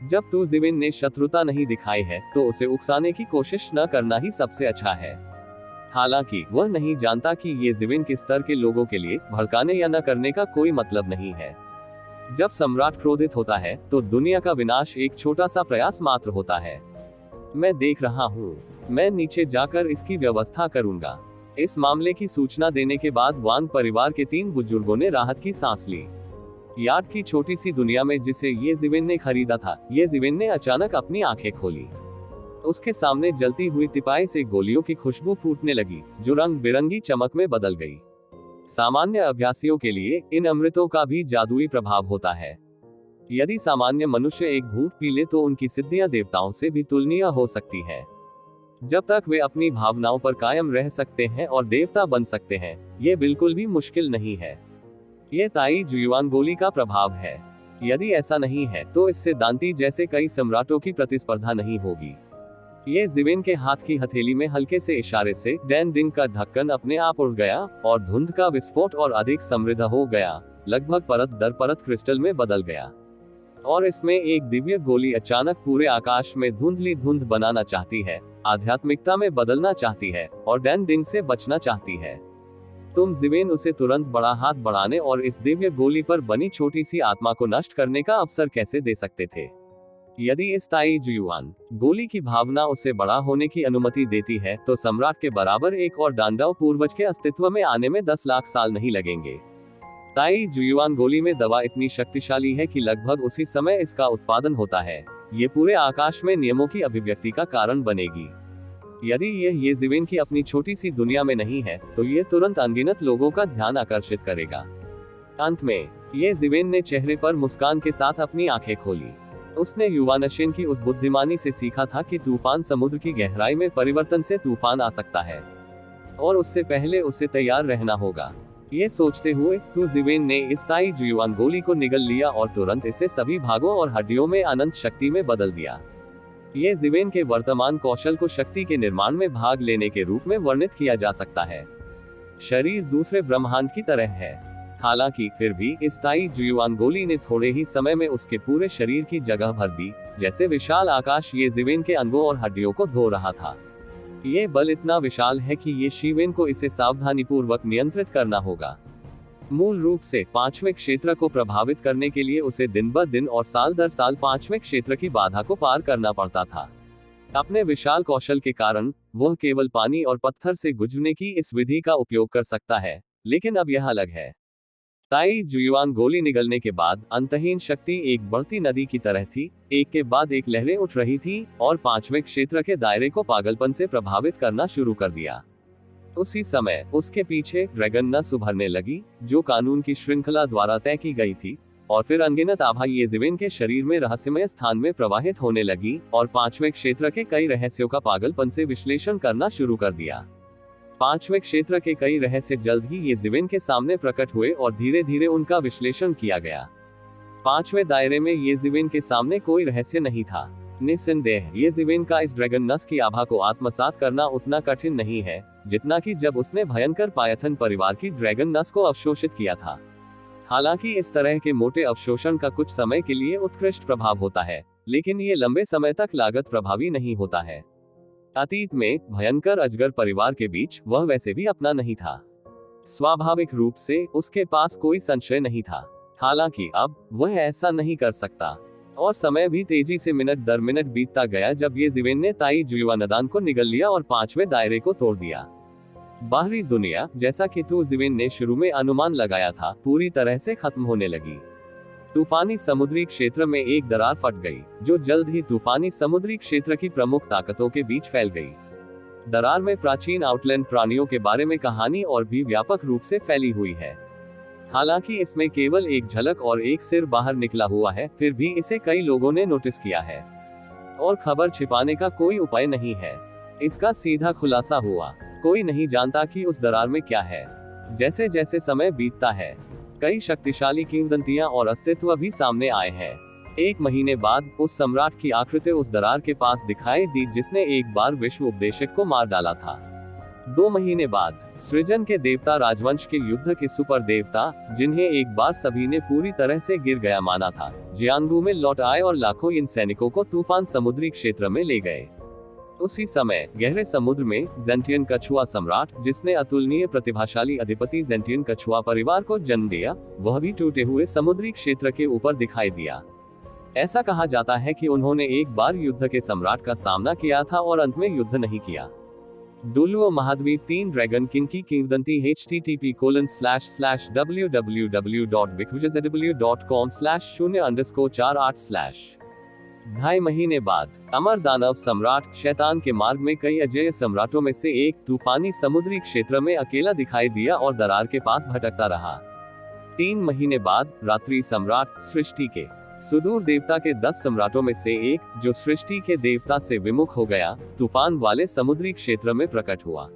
जब तू जिवेन ने शत्रुता नहीं दिखाई है तो उसे उकसाने की कोशिश न करना ही सबसे अच्छा है। हालांकि वह नहीं जानता कि ये जिवेन किस स्तर के लोगों के लिए भड़काने या न करने का कोई मतलब नहीं है। जब सम्राट क्रोधित होता है तो दुनिया का विनाश एक छोटा सा प्रयास मात्र होता है। मैं देख रहा हूँ, मैं नीचे जाकर इसकी व्यवस्था करूंगा। इस मामले की सूचना देने के बाद वांग परिवार के 3 बुजुर्गों ने राहत की सांस ली। यार्ड की छोटी सी दुनिया में जिसे ये जिवेन ने खरीदा था, ये जिवेन ने अचानक अपनी आंखें खोली। उसके सामने जलती हुई तिपाई से गोलियों की खुशबू फूटने लगी, जो रंग बिरंगी चमक में बदल गई। सामान्य अभ्यासियों के लिए इन अमृतों का भी जादुई प्रभाव होता है। यदि सामान्य मनुष्य एक घूंट पी ले तो उनकी सिद्धियां देवताओं से भी तुलनीय हो सकती है। जब तक वे अपनी भावनाओं पर कायम रह सकते हैं और देवता बन सकते हैं, ये बिल्कुल भी मुश्किल नहीं है। ये ताई जुयुआन गोली का प्रभाव है। यदि ऐसा नहीं है तो इससे दांती जैसे कई सम्राटों की प्रतिस्पर्धा नहीं होगी। ये जिवेन के हाथ की हथेली में हल्के से इशारे से डैन डिंग का ढक्कन अपने आप उड़ गया और धुंध का विस्फोट और अधिक समृद्ध हो गया, लगभग परत दर परत क्रिस्टल में बदल गया। और इसमें एक दिव्य गोली अचानक पूरे आकाश में धुंधली धुंध बनाना चाहती है, आध्यात्मिकता में बदलना चाहती है और डैन डिंग से बचना चाहती है। तुम जिवेन उसे तुरंत बड़ा हाथ बढ़ाने और इस दिव्य गोली पर बनी छोटी सी आत्मा को नष्ट करने का अवसर कैसे दे सकते थे? यदि इस ताई जुयुआन गोली की भावना उसे बड़ा होने की अनुमति देती है तो सम्राट के बराबर एक और दानव पूर्वज के अस्तित्व में आने में 10 लाख साल नहीं लगेंगे। ताई जुयुआन गोली में दवा इतनी शक्तिशाली है कि लगभग उसी समय इसका उत्पादन होता है। ये पूरे आकाश में नियमों की अभिव्यक्ति का कारण बनेगी। यदि ये जिवेन की अपनी छोटी सी दुनिया में नहीं है तो ये तुरंत अनगिनत लोगों का ध्यान आकर्षित करेगा। अंत में ये जिवेन ने चेहरे पर मुस्कान के साथ अपनी आंखें खोली। उसने युवानशेन की उस बुद्धिमानी से सीखा था कि तूफान समुद्र की गहराई में परिवर्तन से तूफान आ सकता है और उससे पहले उसे तैयार रहना होगा। ये सोचते हुए तू जिवेन ने इस ताई जुयुआन गोली को निगल लिया और तुरंत इसे सभी भागों और हड्डियों में अनंत शक्ति में बदल दिया। ये जिवेन के वर्तमान कौशल को शक्ति के निर्माण में भाग लेने के रूप में वर्णित किया जा सकता है। शरीर दूसरे ब्रह्मांड की तरह है। हालांकि फिर भी इस ताई जुयुआन गोली ने थोड़े ही समय में उसके पूरे शरीर की जगह भर दी, जैसे विशाल आकाश ये जिवेन के अंगों और हड्डियों को धो रहा था। ये बल इतना विशाल है कि ये शिवेन को इसे सावधानीपूर्वक नियंत्रित करना होगा। मूल रूप से 5वें क्षेत्र को प्रभावित करने के लिए उसे दिन ब दिन और साल दर साल 5वें क्षेत्र की बाधा को पार करना पड़ता था। अपने विशाल कौशल के कारण वह केवल पानी और पत्थर से गुजरने की इस विधि का उपयोग कर सकता है, लेकिन अब यह अलग है। ताई जुयुआन गोली निगलने के बाद अंतहीन शक्ति एक बढ़ती नदी की तरह थी, एक के बाद एक लहरें उठ रही थी और 5वें क्षेत्र के दायरे को पागलपन से प्रभावित करना शुरू कर दिया। उसी समय उसके पीछे ड्रैगन नस उभरने लगी, जो कानून की श्रृंखला द्वारा तय की गई थी, और फिर अनगिनत आभा ये जिवेन के शरीर में रहस्यमय स्थान में प्रवाहित होने लगी और 5वें क्षेत्र के कई रहस्यों का पागलपन से विश्लेषण करना शुरू कर दिया। 5वें क्षेत्र के कई रहस्य जल्द ही ये जिवेन के सामने प्रकट हुए और धीरे धीरे उनका विश्लेषण किया गया। 5वें दायरे में ये जिवेन के सामने कोई रहस्य नहीं था। निस्संदेह ये जिवेन का इस ड्रैगन नस की आभा को आत्मसात करना उतना कठिन नहीं है जितना कि जब उसने भयंकर पायथन परिवार की ड्रैगन नस को अवशोषित किया था। हालांकि इस तरह के मोटे अवशोषण का कुछ समय के लिए उत्कृष्ट प्रभाव होता है, लेकिन ये लंबे समय तक लागत प्रभावी नहीं होता है। अतीत में भयंकर अजगर परिवार के बीच वह वैसे भी अपना नहीं था। स्वाभाविक रूप से उसके पास कोई संशय नहीं था। हालांकि अब वह ऐसा नहीं कर सकता और समय भी तेजी से मिनट दर मिनट बीतता गया जब ये जिवेन ने ताई जुयुआन को निगल लिया और 5वें दायरे को तोड़ दिया। बाहरी दुनिया, जैसा कि तू जिवेन ने शुरू में अनुमान लगाया था, पूरी तरह से खत्म होने लगी। तूफानी समुद्री क्षेत्र में एक दरार फट गई, जो जल्द ही तूफानी समुद्री क्षेत्र की प्रमुख ताकतों के बीच फैल गई। दरार में प्राचीन आउटलैंड प्राणियों के बारे में कहानी और भी व्यापक रूप से फैली हुई है। हालांकि इसमें केवल एक झलक और एक सिर बाहर निकला हुआ है, फिर भी इसे कई लोगों ने नोटिस किया है और खबर छिपाने का कोई उपाय नहीं है। इसका सीधा खुलासा हुआ, कोई नहीं जानता कि उस दरार में क्या है। जैसे जैसे समय बीतता है, कई शक्तिशाली किंवदंतियां और अस्तित्व भी सामने आए हैं। 1 महीने बाद उस सम्राट की आकृति उस दरार के पास दिखाई दी जिसने एक बार विश्व उपदेशक को मार डाला था। 2 महीने बाद सृजन के देवता, राजवंश के युद्ध के सुपर देवता, जिन्हें एक बार सभी ने पूरी तरह से गिर गया माना था, जियांगू में लौट आए और लाखों इन सैनिकों को तूफान समुद्री क्षेत्र में ले गए। उसी समय गहरे समुद्र में जेंटियन कछुआ सम्राट, जिसने अतुलनीय प्रतिभाशाली अधिपति जेंटियन कछुआ परिवार को जन्म दिया, वह भी टूटे हुए समुद्री क्षेत्र के ऊपर दिखाई दिया। ऐसा कहा जाता है कि उन्होंने एक बार युद्ध के सम्राट का सामना किया था और अंत में युद्ध नहीं किया। डुलुओ महाद्वीप 3 ड्रैगन किंग की किंवदंती http://www.bigvijayzw.com/0_48/ 2.5 महीने बाद अमर दानव सम्राट शैतान के मार्ग में कई अजेय सम्राटों में से एक तूफानी समुद्री क्षेत्र में अकेला दिखाई दिया और दरार के पास भटकता रहा। 3 महीने बाद रात्रि सम्राट सृष्टि के सुदूर देवता के 10 सम्राटों में से एक, जो सृष्टि के देवता से विमुख हो गया, तूफान वाले समुद्री क्षेत्र में प्रकट हुआ।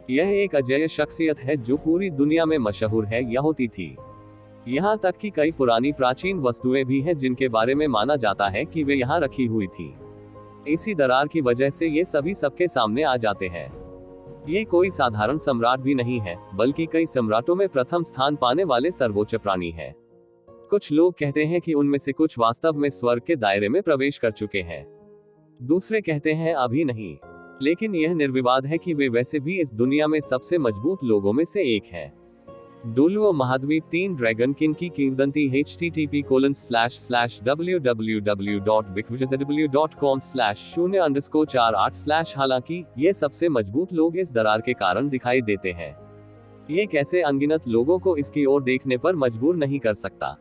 यह एक अजेय शख्सियत है जो पूरी दुनिया में मशहूर है या होती थी। यहाँ तक कि कई पुरानी प्राचीन वस्तुएं भी हैं जिनके बारे में माना जाता है कि वे यहाँ रखी हुई थी। इसी दरार की वजह से ये सभी सबके सामने आ जाते हैं। ये कोई साधारण सम्राट भी नहीं है, बल्कि कई सम्राटों में प्रथम स्थान पाने वाले सर्वोच्च प्राणी है। कुछ लोग कहते हैं कि उनमें से कुछ वास्तव में स्वर्ग के दायरे में प्रवेश कर चुके हैं, दूसरे कहते हैं अभी नहीं। लेकिन यह निर्विवाद है कि वे वैसे भी इस दुनिया में सबसे मजबूत लोगों में से एक हैं। डोलुओ महाद्वीप 3 ड्रैगन किंग की किंवदंती http://www.wikwikiww.com/0_48/ हालांकि ये सबसे मजबूत लोग इस दरार के कारण दिखाई देते हैं, ये कैसे अनगिनत लोगों को इसकी ओर देखने पर मजबूर नहीं कर सकता।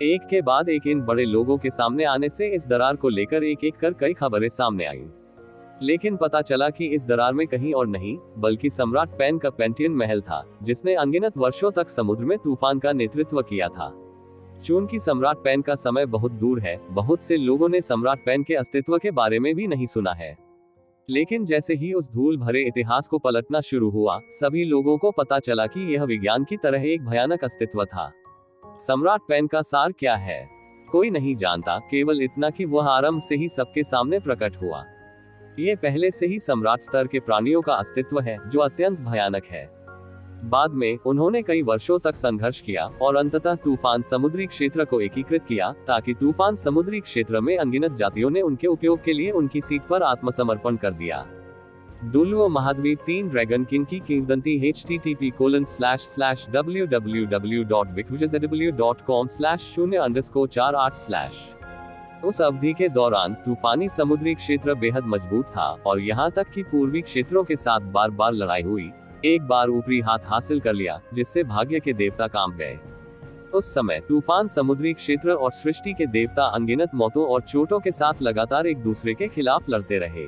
एक के बाद एक इन बड़े लोगों के सामने आने से इस दरार को लेकर एक एक कर कई खबरें सामने आईं। लेकिन पता चला कि इस दरार में कहीं और नहीं, बल्कि सम्राट पेन का पेंटियन महल था, जिसने अनगिनत वर्षों तक समुद्र में तूफान का नेतृत्व किया था। चूंकि सम्राट पेन का समय बहुत दूर है, बहुत से लोगों ने सम्राट पेन के अस्तित्व के बारे में भी नहीं सुना है। लेकिन जैसे ही उस धूल भरे इतिहास को पलटना शुरू हुआ, सभी लोगों को पता चला कि यह विज्ञान की तरह एक भयानक अस्तित्व था। सम्राट पेन का सार क्या है, कोई नहीं जानता, केवल इतना कि वह आरंभ से ही सबके सामने प्रकट हुआ। ये पहले से ही सम्राट स्तर के प्राणियों का अस्तित्व है, जो अत्यंत भयानक है। बाद में उन्होंने कई वर्षों तक संघर्ष किया और अंततः तूफान समुद्री क्षेत्र को एकीकृत किया, ताकि तूफान समुद्री क्षेत्र में अनगिनत जातियों ने उनके उपयोग के लिए उनकी सीट पर आत्मसमर्पण कर दिया। डोलुओ महाद्वीप 3 ड्रैगन किंग की किंवदंती http://www.wikwikiww.com/0_48/ उस अवधि के दौरान तूफानी समुद्री क्षेत्र बेहद मजबूत था, और यहाँ तक कि पूर्वी क्षेत्रों के साथ बार बार लड़ाई हुई। एक बार ऊपरी हाथ हासिल कर लिया, जिससे भाग्य के देवता कांप गए। उस समय तूफान समुद्री क्षेत्र और सृष्टि के देवता अनगिनत मौतों और चोटों के साथ लगातार एक दूसरे के खिलाफ लड़ते रहे।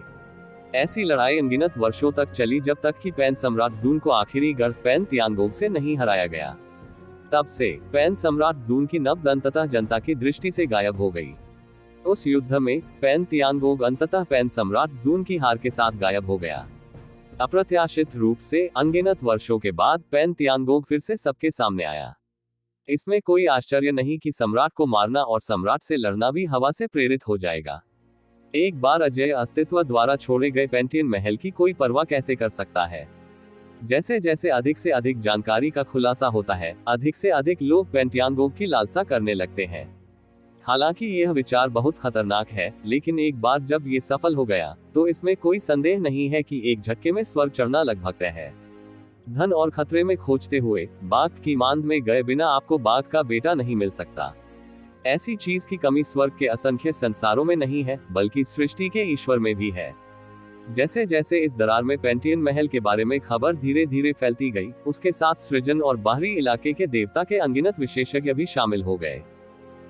ऐसी लड़ाई अनगिनत वर्षों तक चली, जब तक कि पेन सम्राट जून को आखिरी गढ़ पेन तियांगोंग से नहीं हराया गया। तब से पेन सम्राट जून की नब्ज अंततः जनता की दृष्टि से गायब हो गई। उस युद्ध में पेन तियांगोंग अंततः पेन सम्राट जून की हार के साथ गायब हो गया। अप्रत्याशित रूप से अनगिनत वर्षों के बाद पेन तियांगोंग फिर से सबके सामने आया। इसमें कोई आश्चर्य नहीं कि सम्राट को मारना और सम्राट से लड़ना भी हवा से प्रेरित हो जाएगा। एक बार अजेय अस्तित्व द्वारा छोड़े गए पेंटियन महल की कोई परवाह कैसे कर सकता है। जैसे जैसे अधिक से अधिक जानकारी का खुलासा होता है, अधिक से अधिक लोग पेन तियांगोंग की लालसा करने लगते हैं। हालांकि यह विचार बहुत खतरनाक है, लेकिन एक बार जब ये सफल हो गया, तो इसमें कोई संदेह नहीं है कि एक झटके में स्वर्ग चढ़ना लगभग तय है। धन और खतरे में खोजते हुए बाघ की मांद में गए बिना आपको बाघ का बेटा नहीं मिल सकता। ऐसी चीज की कमी स्वर्ग के असंख्य संसारों में नहीं है, बल्कि सृष्टि के ईश्वर में भी है। जैसे जैसे इस दरार में पेंटियन महल के बारे में खबर धीरे धीरे फैलती गई, उसके साथ सृजन और बाहरी इलाके के देवता के अनगिनत विशेषज्ञ भी शामिल हो गए।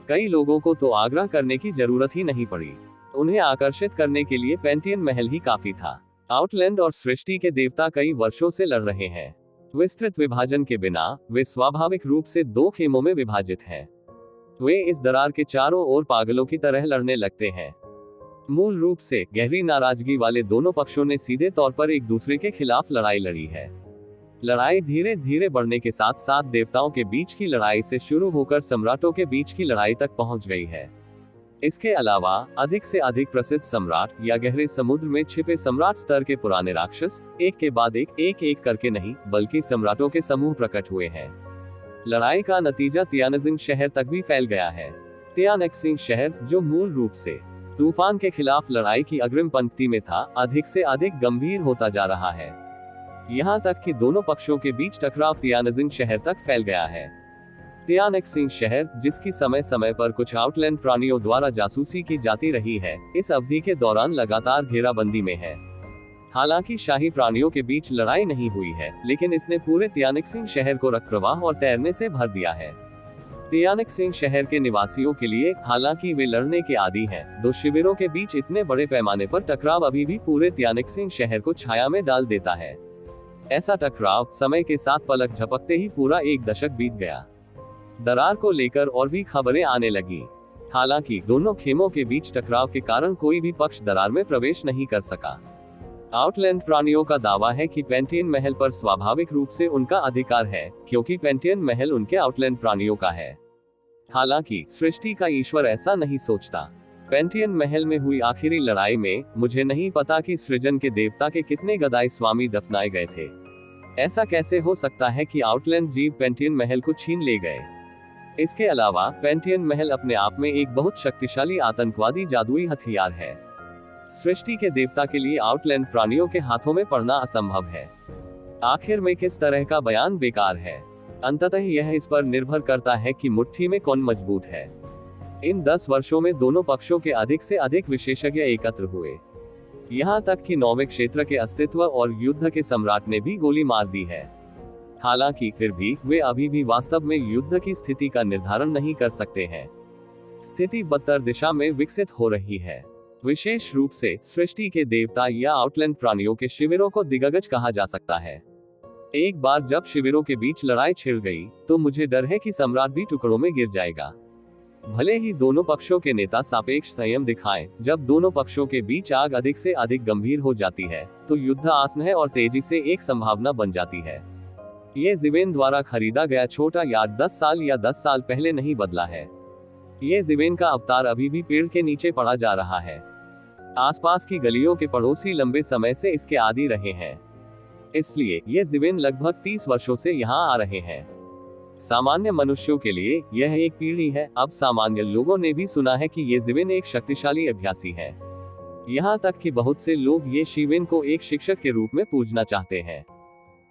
कई लोगों को तो आग्रह करने की जरूरत ही नहीं पड़ी, उन्हें आकर्षित करने के लिए पेंटियन महल ही काफी था। आउटलैंड और सृष्टि के देवता कई वर्षों से लड़ रहे हैं। विस्तृत विभाजन के बिना वे स्वाभाविक रूप से 2 खेमों में विभाजित हैं। वे इस दरार के चारों ओर पागलों की तरह लड़ने लगते हैं। मूल रूप से गहरी नाराजगी वाले दोनों पक्षों ने सीधे तौर पर एक दूसरे के खिलाफ लड़ाई लड़ी है। लड़ाई धीरे धीरे बढ़ने के साथ साथ देवताओं के बीच की लड़ाई से शुरू होकर सम्राटों के बीच की लड़ाई तक पहुंच गई है। इसके अलावा अधिक से अधिक प्रसिद्ध सम्राट या गहरे समुद्र में छिपे सम्राट स्तर के पुराने राक्षस एक के बाद एक करके नहीं, बल्कि सम्राटों के समूह प्रकट हुए हैं। लड़ाई का नतीजा तियानजिंग शहर तक भी फैल गया है। तियानक्सिंग शहर, जो मूल रूप से तूफान के खिलाफ लड़ाई की अग्रिम पंक्ति में था, अधिक से अधिक गंभीर होता जा रहा है। यहाँ तक कि दोनों पक्षों के बीच टकराव तियानजिंग शहर तक फैल गया है। तियानक्सिंग शहर, जिसकी समय समय पर कुछ आउटलैंड प्राणियों द्वारा जासूसी की जाती रही है, इस अवधि के दौरान लगातार घेराबंदी में है। हालांकि शाही प्राणियों के बीच लड़ाई नहीं हुई है, लेकिन इसने पूरे तियानक्सिंग शहर को रक्त प्रवाह और तैरने से भर दिया है। तियानक्सिंग शहर के निवासियों के लिए, हालांकि वे लड़ने के आदी हैं, दो शिविरों के बीच इतने बड़े पैमाने पर टकराव अभी भी पूरे तियानक्सिंग शहर को छाया में डाल देता है। ऐसा टकराव समय के साथ पलक झपकते ही पूरा एक दशक बीत गया। दरार को लेकर और भी खबरें आने लगी। हालांकि दोनों खेमों के बीच टकराव के कारण कोई भी पक्ष दरार में प्रवेश नहीं कर सका। आउटलैंड प्राणियों का दावा है कि पेंटियन महल पर स्वाभाविक रूप से उनका अधिकार है, क्योंकि पेंटियन महल उनके आउटलैंड प्राणियों का है। हालांकि सृष्टि का ईश्वर ऐसा नहीं सोचता। पेंटियन महल में हुई आखिरी लड़ाई में मुझे नहीं पता कि सृजन के देवता के कितने गदाई स्वामी दफनाए गए थे। ऐसा कैसे हो सकता है कि आउटलैंड जीव पेंटियन महल को छीन ले गए। इसके अलावा पेंटियन महल अपने आप में एक बहुत शक्तिशाली आतंकवादी जादुई हथियार है। सृष्टि के देवता के लिए आउटलैंड प्राणियों के हाथों में पड़ना असंभव है। आखिर में किस तरह का बयान बेकार है। अंततः यह इस पर निर्भर करता है कि मुट्ठी में कौन मजबूत है। इन 10 वर्षों में दोनों पक्षों के अधिक से अधिक विशेषज्ञ एकत्र हुए। यहाँ तक कि नौवे क्षेत्र के अस्तित्व और युद्ध के सम्राट ने भी गोली मार दी है। हालांकि फिर भी वे अभी भी वास्तव में युद्ध की स्थिति का निर्धारण नहीं कर सकते हैं। स्थिति बदतर दिशा में विकसित हो रही है। विशेष रूप से सृष्टि के देवता या आउटलैंड प्राणियों के शिविरों को दिग्गज कहा जा सकता है। एक बार जब शिविरों के बीच लड़ाई छिड़ गई, तो मुझे डर है कि सम्राट भी टुकड़ों में गिर जाएगा। भले ही दोनों पक्षों के नेता सापेक्ष संयम दिखाएं, जब दोनों पक्षों के बीच आग अधिक से अधिक गंभीर हो जाती है, तो युद्ध आसन है और तेजी से एक संभावना बन जाती है। ये जिवेन द्वारा खरीदा गया छोटा यार्ड 10 साल या 10 साल पहले नहीं बदला है। ये जिवेन का अवतार अभी भी पेड़ के नीचे पड़ा जा रहा है। आसपास की गलियों के पड़ोसी लंबे समय से इसके आदी रहे हैं, इसलिए ये जिवेन लगभग 30 वर्षों से यहाँ आ रहे हैं। सामान्य मनुष्यों के लिए यह एक पीढ़ी है। अब सामान्य लोगों ने भी सुना है कि ये जिवेन एक शक्तिशाली अभ्यासी है। यहाँ तक कि बहुत से लोग ये शिवेन को एक शिक्षक के रूप में पूजना चाहते हैं।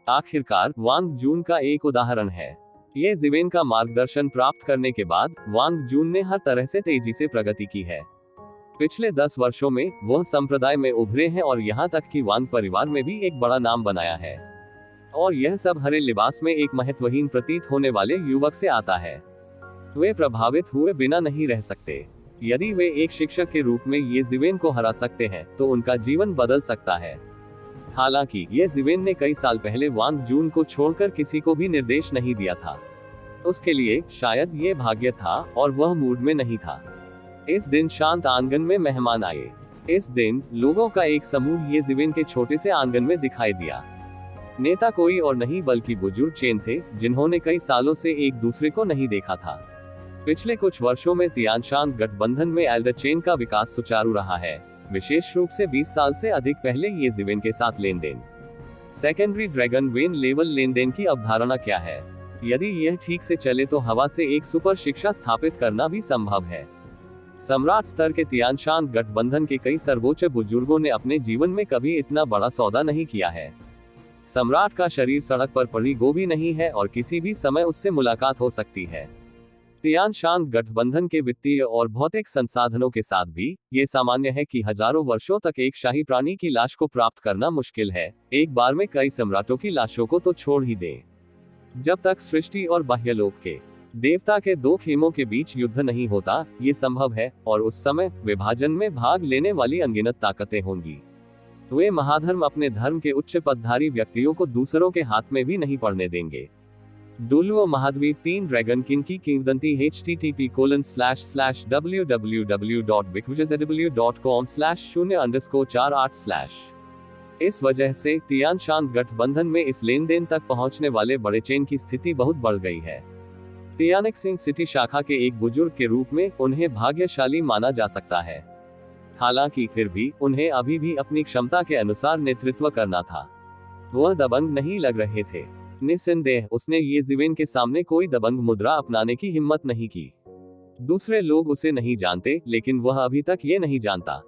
आखिरकार वांग जून का एक उदाहरण है। ये जिवेन का मार्गदर्शन प्राप्त करने के बाद वांग जून ने हर तरह से तेजी से प्रगति की है। पिछले 10 वर्षों में वह संप्रदाय में उभरे हैं और यहाँ तक कि वांग परिवार में भी एक बड़ा नाम बनाया है। और यह सब हरे लिबास में एक महत्वहीन प्रतीत होने वाले युवक से आता है। वे प्रभावित हुए बिना नहीं रह सकते। यदि वे एक शिक्षक के रूप में ये जिवेन को हरा सकते हैं, तो उनका जीवन बदल सकता है। हालांकि ये जिवेन ने कई साल पहले वांग जून को छोड़कर किसी को भी निर्देश नहीं दिया था। उसके लिए शायद ये भाग्य था और वह मूड में नहीं था। इस दिन शांत आंगन में मेहमान आए। इस दिन लोगों का एक समूह ये जिवेन के छोटे से आंगन में दिखाई दिया। नेता कोई और नहीं बल्कि बुजुर्ग चेन थे, जिन्होंने कई सालों से एक दूसरे को नहीं देखा था। पिछले कुछ वर्षों में तियानशान गठबंधन में एल्डर चेन का विकास सुचारू रहा है, विशेष रूप से 20 साल से अधिक पहले ये जिवेन के साथ लेन देन। सेकेंडरी ड्रैगन वेन लेवल लेन देन की अवधारणा क्या है? यदि यह ठीक से चले तो हवा से एक सुपर शिक्षा स्थापित करना भी संभव है। सम्राट स्तर के तियानशान गठबंधन के कई सर्वोच्च बुजुर्गों ने अपने जीवन में कभी इतना बड़ा सौदा नहीं किया है। सम्राट का शरीर सड़क पर पड़ी गोभी नहीं है और किसी भी समय उससे मुलाकात हो सकती है। तियानशान गठबंधन के वित्तीय और भौतिक संसाधनों के साथ भी ये सामान्य है कि हजारों वर्षों तक एक शाही प्राणी की लाश को प्राप्त करना मुश्किल है, एक बार में कई सम्राटों की लाशों को तो छोड़ ही दें। जब तक सृष्टि और बाह्यलोक के देवता के दो खेमों के बीच युद्ध नहीं होता, ये संभव है, और उस समय विभाजन में भाग लेने वाली अनगिनत ताकतें होंगी। वे महाधर्म अपने धर्म के उच्च पदधारी व्यक्तियों को दूसरों के हाथ में भी नहीं पड़ने देंगे। डुलुओ महाद्वीप 3 ड्रैगन किंग की किंवदंती http://www.bigwizardw.com/0_48/। इस वजह से तियानशान गठबंधन में इस लेन देन तक पहुंचने वाले बड़े चेन की स्थिति बहुत बढ़ गई है। तियानक्सिंग सिटी शाखा के एक बुजुर्ग के रूप में उन्हें भाग्यशाली माना जा सकता है। हालांकि फिर भी उन्हें अभी भी अपनी क्षमता के अनुसार नेतृत्व करना था। वह दबंग नहीं लग रहे थे। निस्संदेह उसने ये जिवेन के सामने कोई दबंग मुद्रा अपनाने की हिम्मत नहीं की। दूसरे लोग उसे नहीं जानते, लेकिन वह अभी तक ये नहीं जानता।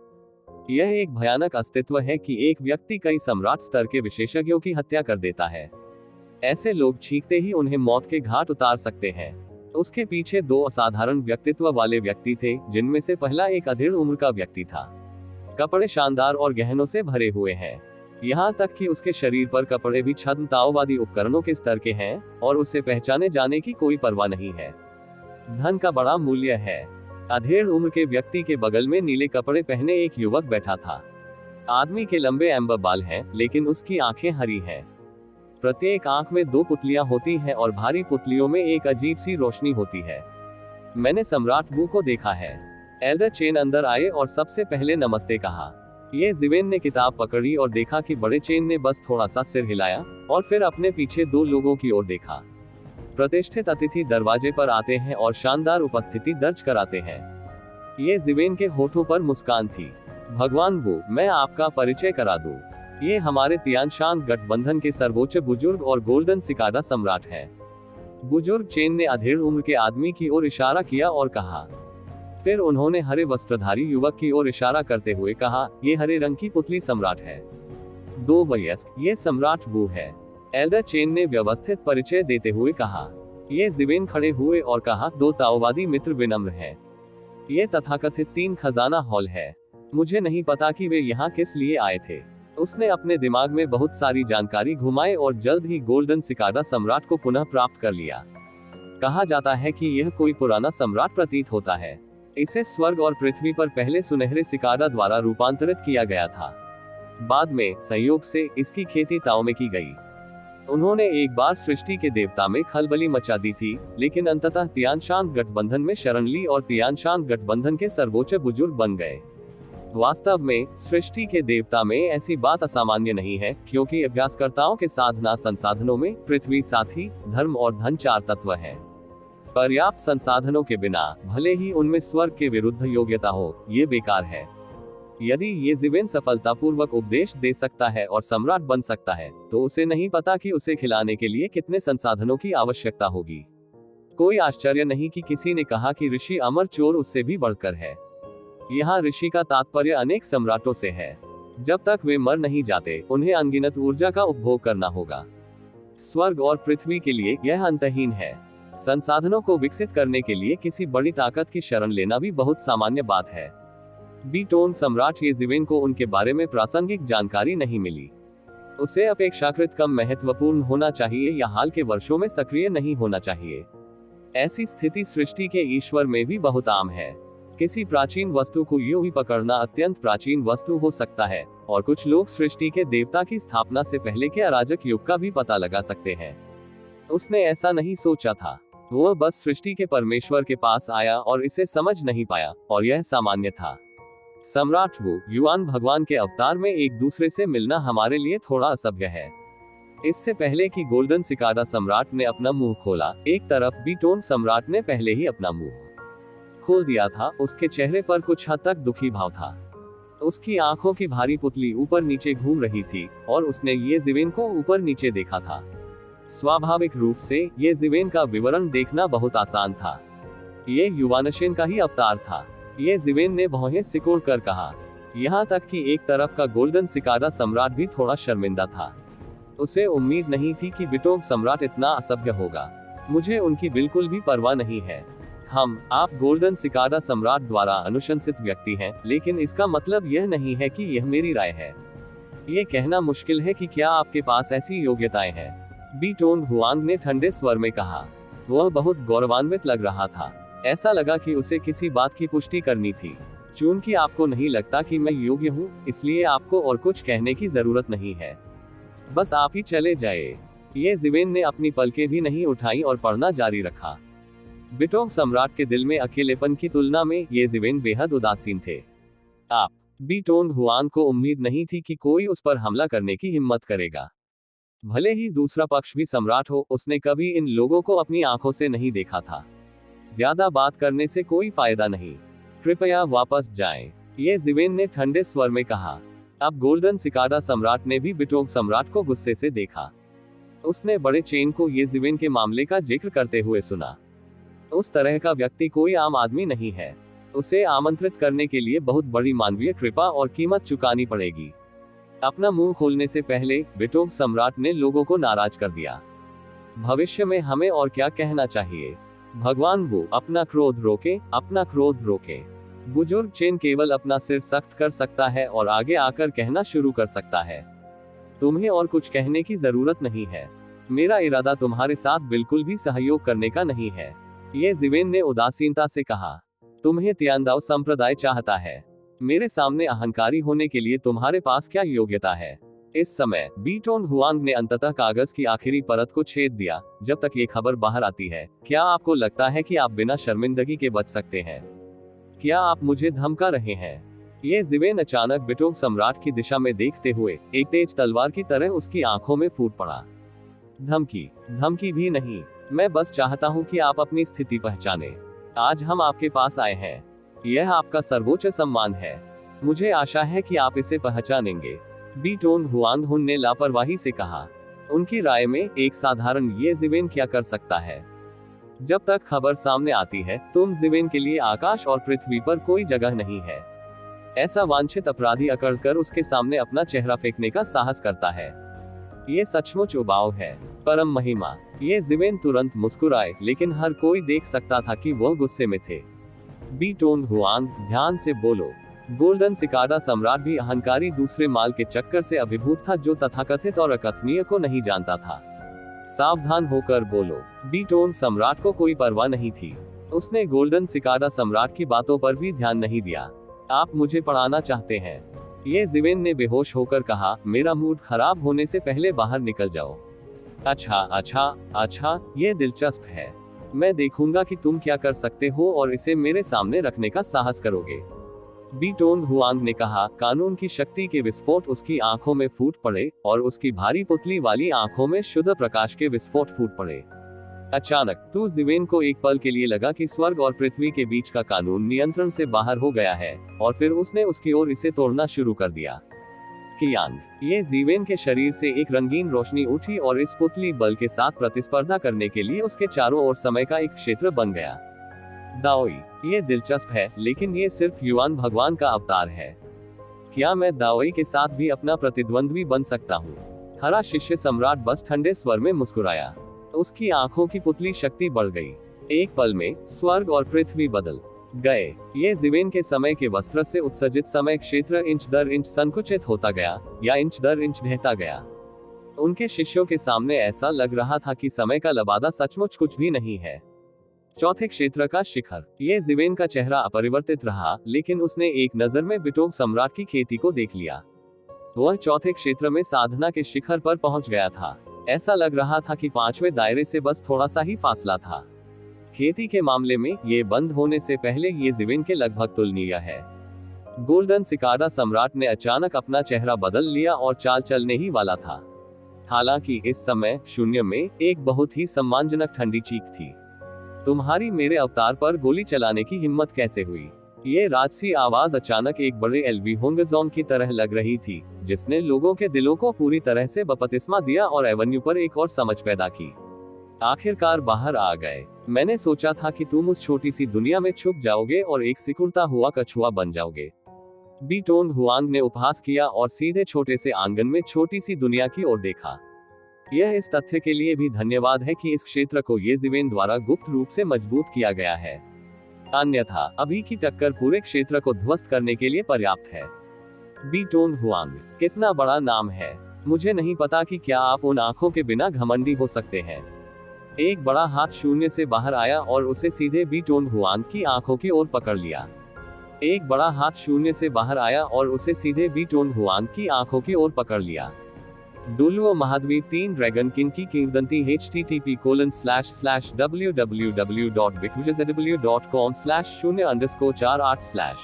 यह एक भयानक अस्तित्व है कि एक व्यक्ति कई सम्राट स्तर के विशेषज्ञों की हत्या कर देता है। ऐसे लोग चीखते ही उन्हें मौत के घाट उतार सकते हैं। उसके पीछे 2 असाधारण व्यक्तित्व वाले व्यक्ति थे, जिनमें से पहला एक अधेड़ उम्र का व्यक्ति था। कपड़े शानदार और गहनों से भरे हुए हैं, यहाँ तक कि उसके शरीर पर कपड़े भी छद्म ताओवादी उपकरणों के स्तर के हैं, और उसे पहचाने जाने की कोई परवाह नहीं है। धन का बड़ा मूल्य है। अधेड़ उम्र के व्यक्ति के बगल में नीले कपड़े पहने एक युवक बैठा था। आदमी के लंबे एम्बर बाल हैं, लेकिन उसकी आंखें हरी हैं। प्रत्येक आंख में 2 पुतलियां होती हैं और भारी पुतलियों में एक अजीब सी रोशनी होती है। मैंने सम्राट वू को देखा है। एल्डर चेन अंदर आए और सबसे पहले नमस्ते कहा। ये जिवेन ने किताब पकड़ी और देखा कि बड़े चेन ने बस थोड़ा सा सिर हिलाया और फिर अपने पीछे 2 लोगों की ओर देखा। प्रतिष्ठित अतिथि दरवाजे पर आते हैं और शानदार उपस्थिति दर्ज कराते हैं। ये जिवेन के होठों पर मुस्कान थी। भगवान वो, मैं आपका परिचय करा दूं। ये हमारे तियानशान गठबंधन के सर्वोच्च बुजुर्ग और गोल्डन सिकाडा सम्राट हैं। बुजुर्ग चेन ने अधेड़ उम्र के आदमी की ओर इशारा किया और कहा। फिर उन्होंने हरे वस्त्रधारी युवक की ओर इशारा करते हुए कहा, ये हरे रंग की पुतली सम्राट है। 2 वयस्क, ये सम्राट वो है। एल्डर चेन ने व्यवस्थित परिचय देते हुए कहा। ये जिवेन खड़े हुए और कहा, 2 ताओवादी मित्र विनम्र हैं। ये तथाकथित 3 खजाना हॉल है। मुझे नहीं पता कि वे यहाँ किस लिए आए थे। उसने अपने दिमाग में बहुत सारी जानकारी घुमाई और जल्द ही गोल्डन सिकाडा सम्राट को पुनः प्राप्त कर लिया। कहा जाता है कि यह कोई पुराना सम्राट प्रतीत होता है। इसे स्वर्ग और पृथ्वी पर पहले सुनहरे सिकाडा द्वारा रूपांतरित किया गया था। बाद में संयोग से इसकी खेती ताओ में की गई। उन्होंने एक बार सृष्टि के देवता में खलबली मचा दी थी, लेकिन अंततः तियानशान गठबंधन में शरण ली और तियानशान गठबंधन के सर्वोच्च बुजुर्ग बन गए। वास्तव में सृष्टि के देवता में ऐसी बात असामान्य नहीं है, क्योंकि अभ्यासकर्ताओं के साधना संसाधनों में पृथ्वी, साथी, धर्म और धन 4 तत्व हैं। पर्याप्त संसाधनों के बिना भले ही उनमें स्वर्ग के विरुद्ध योग्यता हो, ये बेकार है। यदि ये जिवेन सफलतापूर्वक उपदेश दे सकता है और सम्राट बन सकता है, तो उसे नहीं पता कि उसे खिलाने के लिए कितने संसाधनों की आवश्यकता होगी। कोई आश्चर्य नहीं कि किसी ने कहा कि ऋषि अमर चोर उससे भी बढ़कर है। यहाँ ऋषि का तात्पर्य अनेक सम्राटों से है। जब तक वे मर नहीं जाते, उन्हें अनगिनत ऊर्जा का उपभोग करना होगा। स्वर्ग और पृथ्वी के लिए यह अंतहीन है। संसाधनों को विकसित करने के लिए किसी बड़ी ताकत की शरण लेना भी बहुत सामान्य बात है। बीटोन सम्राट ये जिवेन को उनके बारे में प्रासंगिक जानकारी नहीं मिली। उसे अपेक्षाकृत कम महत्वपूर्ण होना चाहिए या हाल के वर्षों में सक्रिय नहीं होना चाहिए। ऐसी स्थिति सृष्टि के ईश्वर में भी बहुत आम है। किसी प्राचीन वस्तु को यूं ही पकड़ना अत्यंत प्राचीन वस्तु हो सकता है, और कुछ लोग सृष्टि के देवता की स्थापना से पहले के अराजक युग का भी पता लगा सकते हैं। उसने ऐसा नहीं सोचा था। वह बस सृष्टि के परमेश्वर के पास आया और इसे समझ नहीं पाया, और यह सामान्य था। सम्राट वू, युआन भगवान के अवतार में एक दूसरे से मिलना हमारे लिए थोड़ा असभ्य है। इससे पहले कि गोल्डन सिकाडा सम्राट ने अपना मुंह खोला, एक तरफ बीटोन सम्राट ने पहले ही अपना मुंह खोल दिया था। उसके चेहरे पर कुछ हद तक दुखी भाव था। उसकी आंखों की भारी पुतली ऊपर नीचे घूम रही थी, और उसने ये जिवेन को ऊपर नीचे देखा था। स्वाभाविक रूप से ये जिवेन का विवरण देखना बहुत आसान था। ये युवानशेन का ही अवतार था। ये जिवेन ने भौहें सिकोड़ कर कहा। यहाँ तक कि एक तरफ का गोल्डन सिकाडा सम्राट भी थोड़ा शर्मिंदा था। उसे उम्मीद नहीं थी कि बिटोग सम्राट इतना असभ्य होगा। मुझे उनकी बिल्कुल भी परवाह नहीं है। आप गोल्डन सिकाडा सम्राट द्वारा अनुशंसित व्यक्ति हैं, लेकिन इसका मतलब यह नहीं है कि यह मेरी राय है। ये कहना मुश्किल है कि क्या आपके पास ऐसी योग्यताएं हैं, बीटोन हुआंग ने ठंडे स्वर में कहा। वह बहुत गौरवान्वित लग रहा था। ऐसा लगा कि उसे किसी बात की पुष्टि करनी थी। चूंकि आपको नहीं लगता कि मैं योग्य हूँ, इसलिए आपको और कुछ कहने की जरूरत नहीं है। बस आप ही चले जाए। ये जिवेन ने अपनी पलकें भी नहीं उठाई और पढ़ना जारी रखा। बिटोग सम्राट के दिल में अकेलेपन की तुलना में ये जिवेन बेहद उदासीन थे। बीटोन हुआंग को उम्मीद नहीं थी कि कोई उस पर हमला करने की हिम्मत करेगा। भले ही दूसरा पक्ष भी सम्राट हो, उसने कभी इन लोगों को अपनी आंखों से नहीं देखा था। ज्यादा बात करने से कोई फायदा नहीं। कृपया वापस जाएं, ये जिवेन ने ठंडे स्वर में कहा। अब गोल्डन सिकाडा सम्राट ने भी बिटोग सम्राट को गुस्से से देखा। उसने बड़े चेन को ये जिवेन के मामले का जिक्र करते हुए सुना। उस तरह का व्यक्ति कोई आम आदमी नहीं है। उसे आमंत्रित करने के लिए बहुत बड़ी मानवीय कृपा और कीमत चुकानी पड़ेगी। अपना मुंह खोलने से पहले बिटोग सम्राट ने लोगों को नाराज कर दिया। भविष्य में हमें और क्या कहना चाहिए? भगवान वो, अपना क्रोध रोके, अपना क्रोध रोके। बुजुर्ग चेन केवल अपना सिर सख्त कर सकता है और आगे आकर कहना शुरू कर सकता है। तुम्हें और कुछ कहने की जरूरत नहीं है। मेरा इरादा तुम्हारे साथ बिल्कुल भी सहयोग करने का नहीं है। ये जिवेन ने उदासीनता से कहा। तुम्हें तियांदाओ संप्रदाय चाहता है। मेरे सामने अहंकारी होने के लिए तुम्हारे पास क्या योग्यता है? इस समय बीटोन हुआंग ने अंततः कागज की आखिरी परत को छेद दिया। जब तक ये खबर बाहर आती है, क्या आपको लगता है कि आप बिना शर्मिंदगी के बच सकते हैं? क्या आप मुझे धमका रहे हैं? ये जिवेन अचानक बिटोग सम्राट की दिशा में देखते हुए एक तेज तलवार की तरह उसकी आंखों में फूट पड़ा। धमकी भी नहीं, मैं बस चाहता हूँ कि आप अपनी स्थिति पहचाने। आज हम आपके पास आए हैं, यह आपका सर्वोच्च सम्मान है। मुझे आशा है कि आप इसे पहचानेंगे। बीटोन हुआंग हुन ने लापरवाही से कहा। उनकी राय में एक साधारण ये जिवेन क्या कर सकता है? जब तक खबर सामने आती है, तुम जिवेन के लिए आकाश और पृथ्वी पर कोई जगह नहीं है। ऐसा वांछित अपराधी अकड़कर उसके सामने अपना चेहरा फेंकने का साहस करता है। ये सचमुच उबाऊ है, परम महिमा। ये जिवेन तुरंत मुस्कुराए, लेकिन हर कोई देख सकता था कि वह गुस्से में थे। बीटोन हुआंग, ध्यान से बोलो। गोल्डन सिकाडा सम्राट भी अहंकारी दूसरे माल के चक्कर से अभिभूत था, जो तथाकथित और अकथनीय को नहीं जानता था। सावधान होकर बोलो। बीटोन सम्राट को कोई परवाह नहीं थी। उसने गोल्डन सिकाडा सम्राट की बातों पर भी ध्यान नहीं दिया। आप मुझे पढ़ाना चाहते हैं? ये जिवेन ने बेहोश होकर कहा। मेरा मूड खराब होने से पहले बाहर निकल जाओ। अच्छा, ये दिलचस्प है। मैं देखूंगा कि तुम क्या कर सकते हो और इसे मेरे सामने रखने का साहस करोगे। बीटोन हुआंग ने कहा। कानून की शक्ति के विस्फोट उसकी आंखों में फूट पड़े और उसकी भारी पुतली वाली आंखों में शुद्ध प्रकाश के विस्फोट फूट पड़े। अचानक तू जिवेन को एक पल के लिए लगा कि स्वर्ग और पृथ्वी के बीच का कानून नियंत्रण से बाहर हो गया है, और फिर उसने उसकी ओर इसे तोड़ना शुरू कर दिया। कियांग, ये जिवेन के शरीर से एक रंगीन रोशनी उठी और इस पुतली बल के साथ प्रतिस्पर्धा करने के लिए उसके चारों ओर समय का एक क्षेत्र बन गया। दाओई, ये दिलचस्प है, लेकिन ये सिर्फ युआन भगवान का अवतार है। क्या मैं दाओई के साथ भी अपना प्रतिद्वंद्वी बन सकता हूँ? हरा शिष्य सम्राट बस ठंडे स्वर में मुस्कुराया। उसकी आंखों की पुतली शक्ति बढ़ गई। एक पल में स्वर्ग और पृथ्वी बदल गए। ये जिवेन के समय के वस्त्र से उत्सर्जित समय क्षेत्र इंच दर इंच संकुचित होता गया, या इंच दर इंच ढहता गया। उनके शिष्यों के सामने ऐसा लग रहा था कि समय का लबादा सचमुच कुछ भी नहीं है। चौथे क्षेत्र का शिखर। ये जिवेन का चेहरा अपरिवर्तित रहा, लेकिन उसने एक नजर में बिटोग सम्राट की खेती को देख लिया। वह चौथे क्षेत्र में साधना के शिखर पर पहुंच गया था। ऐसा लग रहा था कि पांचवें दायरे से बस थोड़ा सा ही फासला था। खेती के मामले में ये बंद होने से पहले ये जिवेन के लगभग तुलनीय है। गोल्डन सिकाडा सम्राट ने अचानक अपना चेहरा बदल लिया और चाल चलने ही वाला था। हालांकि इस समय शून्य में एक बहुत ही सम्मानजनक ठंडी चीख थी। तुम्हारी मेरे अवतार पर गोली चलाने की हिम्मत कैसे हुई? ये राजसी आवाज अचानक एक बड़े एल्वी होंगजोंग की तरह लग रही थी, जिसने लोगों के दिलों को पूरी तरह से बपतिस्मा दिया और एवेन्यू पर एक और समझ पैदा की। आखिरकार बाहर आ गए। मैंने सोचा था कि तुम उस छोटी सी दुनिया में छुप जाओगे और एक सिकुड़ता हुआ कछुआ बन जाओगे। बीटोन हुआंग ने उपहास किया और सीधे छोटे से आंगन में छोटी सी दुनिया की ओर देखा। यह इस तथ्य के लिए भी धन्यवाद है कि इस क्षेत्र को ये जिवेन द्वारा गुप्त रूप से मजबूत किया गया है, अन्यथा अभी की टक्कर पूरे क्षेत्र को ध्वस्त करने के लिए पर्याप्त है। बीटोन हुआंग, कितना बड़ा नाम है। मुझे नहीं पता कि क्या आप उन आंखों के बिना घमंडी हो सकते हैं। एक बड़ा हाथ शून्य से बाहर आया और उसे सीधे बीटोन हुआंग की आंखों की ओर पकड़ लिया। एक बड़ा हाथ शून्य से बाहर आया और उसे सीधे बीटोन हुआंग की आंखों की ओर पकड़ लिया। डुलुओ महाद्वीप 3 ड्रैगन किंग की किंवदंती http://www.bikujazw.com/0_48/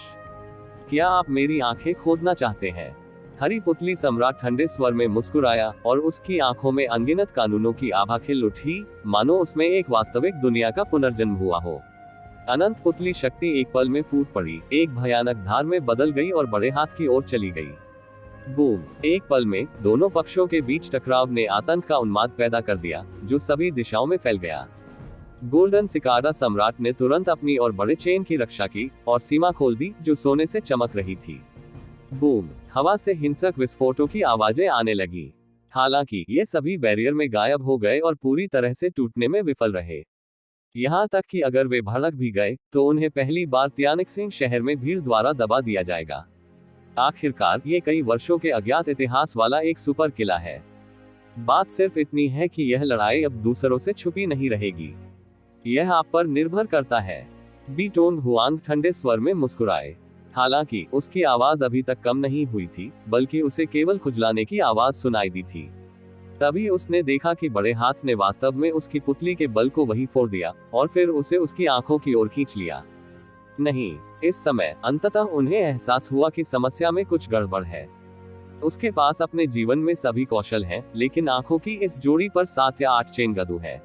क्या आप मेरी आंखें खोदना चाहते हैं? हरी पुतली सम्राट ठंडे स्वर में मुस्कुराया और उसकी आंखों में अनगिनत कानूनों की आभा खिल उठी, मानो उसमें एक वास्तविक दुनिया का पुनर्जन्म हुआ हो। अनंत पुतली शक्ति एक पल में फूट पड़ी, एक भयानक धार में बदल गई और बड़े हाथ की ओर चली गई। बूम! एक पल में दोनों पक्षों के बीच टकराव ने आतंक का उन्माद पैदा कर दिया, जो सभी दिशाओं में फैल गया। गोल्डन सिकाडा सम्राट ने तुरंत अपनी और बड़े चेन की रक्षा की और सीमा खोल दी, जो सोने से चमक रही थी। बूम! हवा से हिंसक विस्फोटों की आवाजें आने लगी। हालांकि ये सभी बैरियर में गायब हो गए और पूरी तरह से टूटने में विफल रहे। यहाँ तक कि अगर वे भड़क भी गए, तो उन्हें पहली बार तियानक्सिंग शहर में भीड़ द्वारा दबा दिया जाएगा। आखिरकार ये कई वर्षों के अज्ञात इतिहास वाला एक सुपर किला है। बात सिर्फ इतनी है कि यह लड़ाई अब दूसरों से छुपी नहीं रहेगी। यह आप पर निर्भर करता है। बीटोंग हुआंग ठंडे स्वर में मुस्कुराए। हालांकि उसकी आवाज अभी तक कम नहीं हुई थी, बल्कि उसे केवल खुजलाने की आवाज सुनाई दी थी। तभी उसने देखा कि बड़े हाथ ने वास्तव में उसकी पुतली के बल को वही फोड़ दिया और फिर उसे उसकी आंखों की ओर खींच लिया। नहीं, इस समय अंततः उन्हें एहसास हुआ कि समस्या में कुछ गड़बड़ है। उसके पास अपने जीवन में सभी कौशल हैं, लेकिन आंखों की इस जोड़ी पर 7 या 8 चेन गदू है।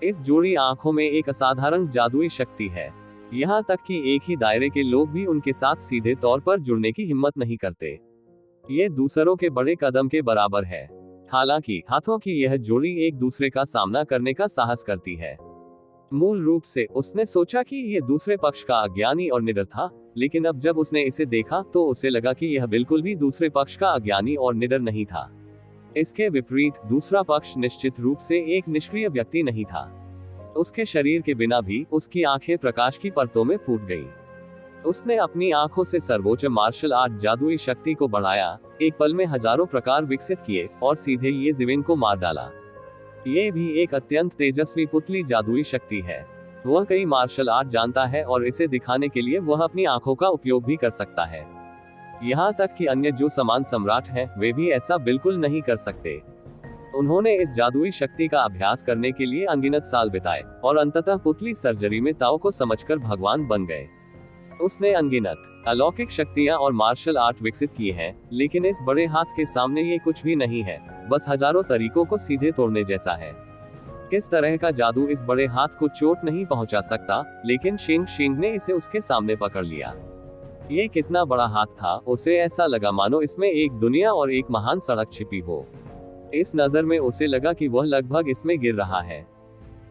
इस जोड़ी आंखों में एक असाधारण जादुई शक्ति है। यहाँ तक कि एक ही दायरे के लोग भी उनके साथ सीधे तौर पर जुड़ने की हिम्मत नहीं करते। ये दूसरों के बड़े कदम के बराबर है। हालांकि हाथों की यह जोड़ी एक दूसरे का सामना करने का साहस करती है। मूल रूप से उसने सोचा कि यह दूसरे पक्ष का अज्ञानी और निडर था, लेकिन अब जब उसने इसे देखा तो उसे लगा कि यह बिल्कुल भी दूसरे पक्ष का अज्ञानी और निडर नहीं था। इसके विपरीत दूसरा पक्ष निश्चित रूप से एक निष्क्रिय व्यक्ति नहीं था। उसके शरीर के बिना भी उसकी आंखें प्रकाश की परतों में फूट गईं। उसने अपनी आंखों से सर्वोच्च मार्शल आर्ट जादुई शक्ति को बढ़ाया, एक पल में हजारों प्रकार विकसित किए और सीधे ये जिवेन को मार डाला। ये भी एक अत्यंत तेजस्वी पुतली जादुई शक्ति है। वह कई मार्शल आर्ट जानता है और इसे दिखाने के लिए वह अपनी आंखों का उपयोग भी कर सकता है। यहाँ तक कि अन्य जो समान सम्राट हैं, वे भी ऐसा बिल्कुल नहीं कर सकते। उन्होंने इस जादुई शक्ति का अभ्यास करने के लिए अनगिनत साल बिताए और अंततः पुतली सर्जरी में ताओ को समझकर भगवान बन गए। उसने अनगिनत अलौकिक शक्तियां और मार्शल आर्ट विकसित किए हैं, लेकिन इस बड़े हाथ के सामने ये कुछ भी नहीं है, बस हजारों तरीकों को सीधे तोड़ने जैसा है। किस तरह का जादू इस बड़े हाथ को चोट नहीं पहुंचा सकता, लेकिन शिंग शिंग ने इसे उसके सामने पकड़ लिया। ये कितना बड़ा हाथ था, उसे ऐसा लगा मानो इसमें एक दुनिया और एक महान सड़क छिपी हो। इस नजर में उसे लगा कि वह लगभग इसमें गिर रहा है।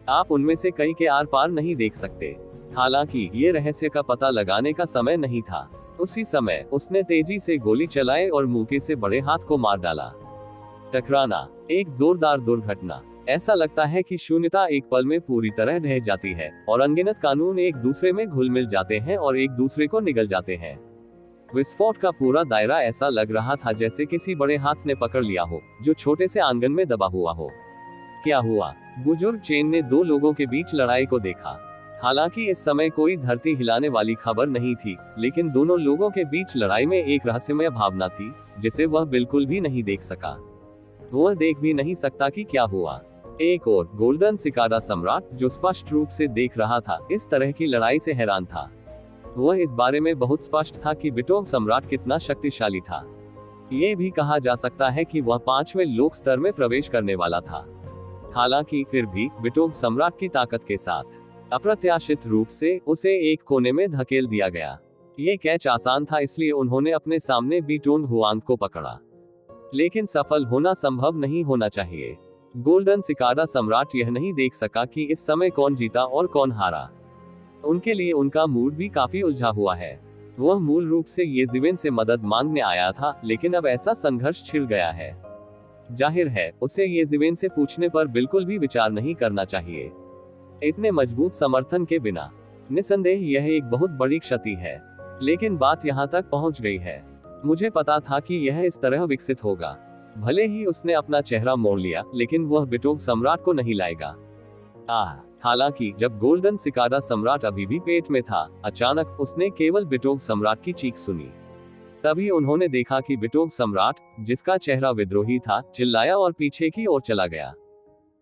आप उनमें से कई के आर पार नहीं देख सकते। हालांकि ये रहस्य का पता लगाने का समय नहीं था। उसी समय उसने तेजी से गोली चलाई और मुक्के से बड़े हाथ को मार डाला। टकराना, एक जोरदार दुर्घटना। ऐसा लगता है कि शून्यता एक पल में पूरी तरह ढह जाती है और अनगिनत कानून एक दूसरे में घुल मिल जाते हैं और एक दूसरे को निगल जाते हैं। विस्फोट का पूरा दायरा ऐसा लग रहा था जैसे किसी बड़े हाथ ने पकड़ लिया हो, जो छोटे से आंगन में दबा हुआ हो। क्या हुआ? बुजुर्ग चेन ने दो लोगों के बीच लड़ाई को देखा। हालांकि इस समय कोई धरती हिलाने वाली खबर नहीं थी, लेकिन दोनों लोगों के बीच लड़ाई में एक रहस्यमय भावना थी, जिसे वह बिल्कुल भी नहीं देख सका। वह देख भी नहीं सकता कि क्या हुआ। एक और गोल्डन सिकारा सम्राट, जो स्पष्ट रूप से देख रहा था, इस तरह की लड़ाई से हैरान था। वह इस बारे में बहुत स्पष्ट था कि बीटोंग सम्राट कितना शक्तिशाली था। ये भी कहा जा सकता है कि वह 5वें लोक स्तर में प्रवेश करने वाला था। हालांकि फिर भी बीटोंग सम्राट की ताकत के साथ अप्रत्याशित रूप से उसे एक कोने में धकेल दिया गया। ये कैच आसान था, इसलिए उन्होंने अपने सामने बीटोंग हुआंग को पकड़ा, लेकिन सफल होना संभव नहीं होना चाहिए। गोल्डन सिकारा सम्राट यह नहीं देख सका कि इस समय कौन जीता और कौन हारा। उनके लिए उनका मूड भी काफी उलझा हुआ है। वह मूल रूप से ये जिवेन से मदद मांगने आया था, लेकिन अब ऐसा संघर्ष छिड़ गया है। जाहिर है उसे ये जिवेन से पूछने पर बिल्कुल भी विचार नहीं करना चाहिए। इतने मजबूत समर्थन के बिना निसंदेह यह एक बहुत बड़ी क्षति है, लेकिन बात यहाँ तक पहुँच गई है। मुझे पता था कि यह इस तरह विकसित होगा। भले ही उसने अपना चेहरा मोड़ लिया, लेकिन वह बीटोंग सम्राट को नहीं लाएगा। हालांकि जब गोल्डन सिकारा सम्राट अभी भी पेट में था, अचानक उसने केवल बीटोंग सम्राट की चीख सुनी। तभी उन्होंने देखा कि बीटोंग सम्राट, जिसका चेहरा विद्रोही था, चिल्लाया और पीछे की ओर चला गया।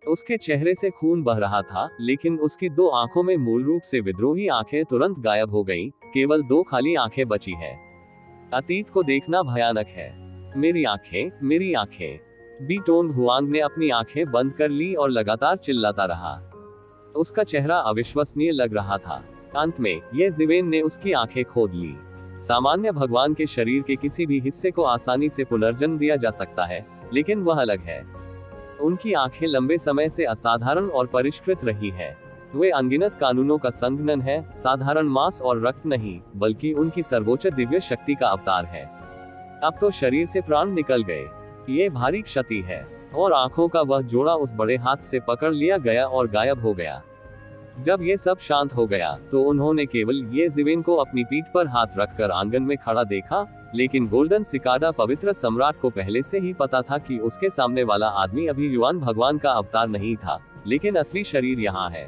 उसके चेहरे से खून बह रहा था, लेकिन उसकी दो आंखों में मूल रूप से विद्रोही आंखें तुरंत गायब हो गईं, केवल दो खाली आंखें बची हैं। अतीत को देखना भयानक है। मेरी आंखें, मेरी आंखें। बीटोंग हुआंग ने अपनी आंखें बंद कर ली और लगातार चिल्लाता रहा। उसका चेहरा अविश्वसनीय लग रहा था। अंत में ये जिवेन ने उसकी आंखें खोद ली। सामान्य भगवान के शरीर के किसी भी हिस्से को आसानी से पुनर्जन्म दिया जा सकता है, लेकिन वह अलग है। उनकी आंखें लंबे समय से असाधारण और परिष्कृत रही है। वे अनगिनत कानूनों का संघनन है, साधारण मांस और रक्त नहीं, बल्कि उनकी सर्वोच्च दिव्य शक्ति का अवतार है। अब तो शरीर से प्राण निकल गए। ये भारी क्षति है। और आंखों का वह जोड़ा उस बड़े हाथ से पकड़ लिया गया और गायब हो गया। जब ये सब शांत हो गया, तो उन्होंने केवल ये जिवेन को अपनी पीठ पर हाथ रखकर आंगन में खड़ा देखा, लेकिन गोल्डन सिकारा पवित्र सम्राट को पहले से ही पता था कि उसके सामने वाला आदमी अभी युवान भगवान का अवतार नहीं था, लेकिन असली शरीर यहाँ है।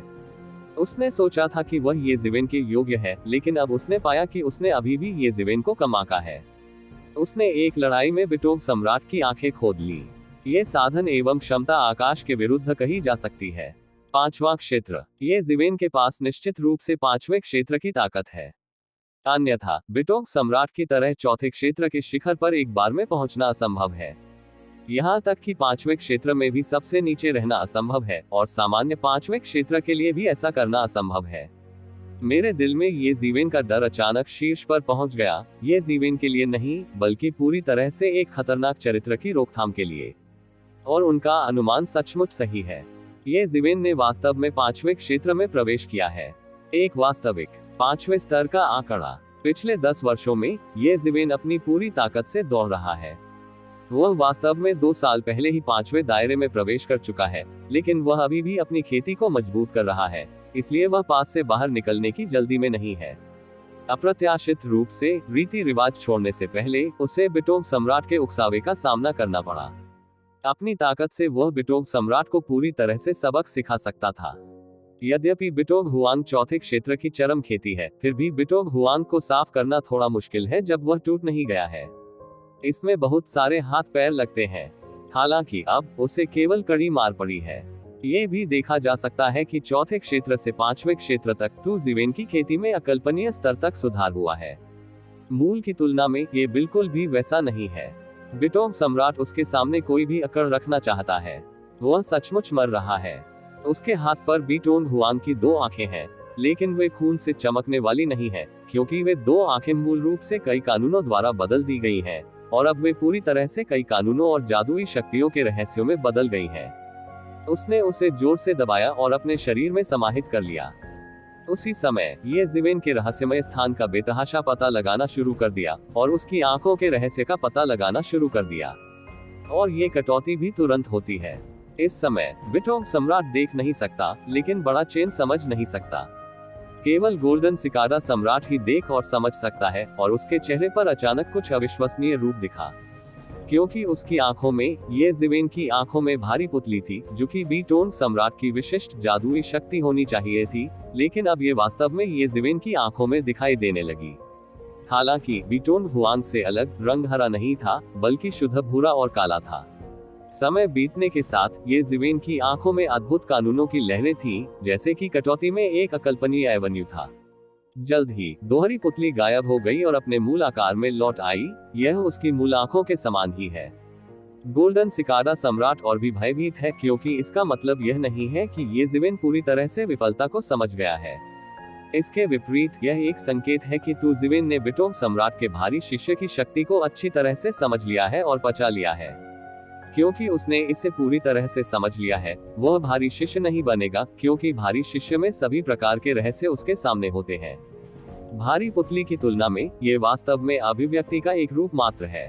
उसने सोचा था कि वह ये जीवन के योग्य है, लेकिन अब उसने पाया कि उसने अभी भी ये जीवन को कम आंका है। उसने एक लड़ाई में बिटोग सम्राट की आंखें खोद ली। ये साधन एवं क्षमता आकाश के विरुद्ध कही जा सकती है। पांचवा क्षेत्र, ये जीवन के पास निश्चित रूप से पांचवें क्षेत्र की ताकत है। अन्यथा बिटोग सम्राट की तरह चौथे क्षेत्र के शिखर पर एक बार में पहुंचना असंभव है। यहाँ तक कि पांचवें क्षेत्र में भी सबसे नीचे रहना असंभव है, और सामान्य पांचवें क्षेत्र के लिए भी ऐसा करना असंभव है। मेरे दिल में ये जीवन का डर अचानक शीर्ष पर पहुंच गया। ये जीवन के लिए नहीं, बल्कि पूरी तरह से एक खतरनाक चरित्र की रोकथाम के लिए। और उनका अनुमान सचमुच सही है। ये जीवन ने वास्तव में पांचवें क्षेत्र में प्रवेश किया है। एक वास्तविक पांचवें स्तर का आंकड़ा। पिछले 10 वर्षों में ये जीवन अपनी पूरी ताकत से दौड़ रहा है। वह वास्तव में 2 साल पहले ही पांचवें दायरे में प्रवेश कर चुका है, लेकिन वह अभी भी अपनी खेती को मजबूत कर रहा है, इसलिए वह पास से बाहर निकलने की जल्दी में नहीं है। अप्रत्याशित रूप से रीति रिवाज छोड़ने से पहले उसे बिटोग सम्राट के उकसावे का सामना करना पड़ा। अपनी ताकत से वह बिटोग सम्राट को पूरी तरह से सबक सिखा सकता था। यद्यपि बिटोग हुआंग चौथे क्षेत्र की चरम खेती है, फिर भी बिटोग हुआंग को साफ करना थोड़ा मुश्किल है जब वह टूट नहीं गया है। इसमें बहुत सारे हाथ पैर लगते हैं। हालांकि अब उसे केवल कड़ी मार पड़ी है। ये भी देखा जा सकता है कि चौथे क्षेत्र से पांचवें क्षेत्र तक तू जीवन की खेती में अकल्पनीय स्तर तक सुधार हुआ है। मूल की तुलना में ये बिल्कुल भी वैसा नहीं है। बिटोग सम्राट उसके सामने कोई भी अकड़ रखना चाहता है। वह सचमुच मर रहा है। उसके हाथ पर बिटोग हुआंग की 2 आंखें हैं, लेकिन वे खून से चमकने वाली नहीं है, क्योंकि वे 2 आंखें मूल रूप से कई कानूनों द्वारा बदल दी गई हैं, और अब वे पूरी तरह से कई कानूनों और जादुई शक्तियों के रहस्यों में बदल गई हैं। उसने उसे जोर से दबाया और अपने शरीर में समाहित कर लिया। उसी समय ये जीवन के रहस्यमय स्थान का बेतहाशा पता लगाना शुरू कर दिया, और उसकी आंखों के रहस्य का पता लगाना शुरू कर दिया। और ये कटौती भी तुरंत होती है। इस समय बिटोग सम्राट देख नहीं सकता, लेकिन बड़ा चेन समझ नहीं सकता। केवल गोल्डन सिकारा सम्राट ही देख और समझ सकता है, और उसके चेहरे पर अचानक कुछ अविश्वसनीय रूप दिखा, क्योंकि उसकी आंखों में, ये जीवन की आंखों में भारी पुतली थी, जो कि बिटोग सम्राट की विशिष्ट जादुई शक्ति होनी चाहिए थी, लेकिन अब ये वास्तव में ये जीवन की आंखों में दिखाई देने लगी। हालांकि बिटोग हुआंग से अलग रंग हरा नहीं था, बल्कि शुद्ध भूरा और काला था। समय बीतने के साथ ये जीवन की आंखों में अद्भुत कानूनों की लहरें थीं, जैसे कि कटौती में एक अकल्पनीय एवेन्यू था। जल्द ही दोहरी पुतली गायब हो गई और अपने मूल आकार में लौट आई। यह उसकी मूल आंखों के समान ही है। गोल्डन सिकारा सम्राट और भी भयभीत है, क्योंकि इसका मतलब यह नहीं है कि ये जीवन पूरी तरह से विफलता को समझ गया है। इसके विपरीत यह एक संकेत है कि तू जीवन ने बिटोग सम्राट के भारी शिष्य की शक्ति को अच्छी तरह से समझ लिया है और पचा लिया है। क्योंकि उसने इसे पूरी तरह से समझ लिया है, वह भारी शिष्य नहीं बनेगा, क्योंकि भारी शिष्य में सभी प्रकार के रहस्य उसके सामने होते हैं। भारी पुतली की तुलना में ये वास्तव में अभिव्यक्ति का एक रूप मात्र है।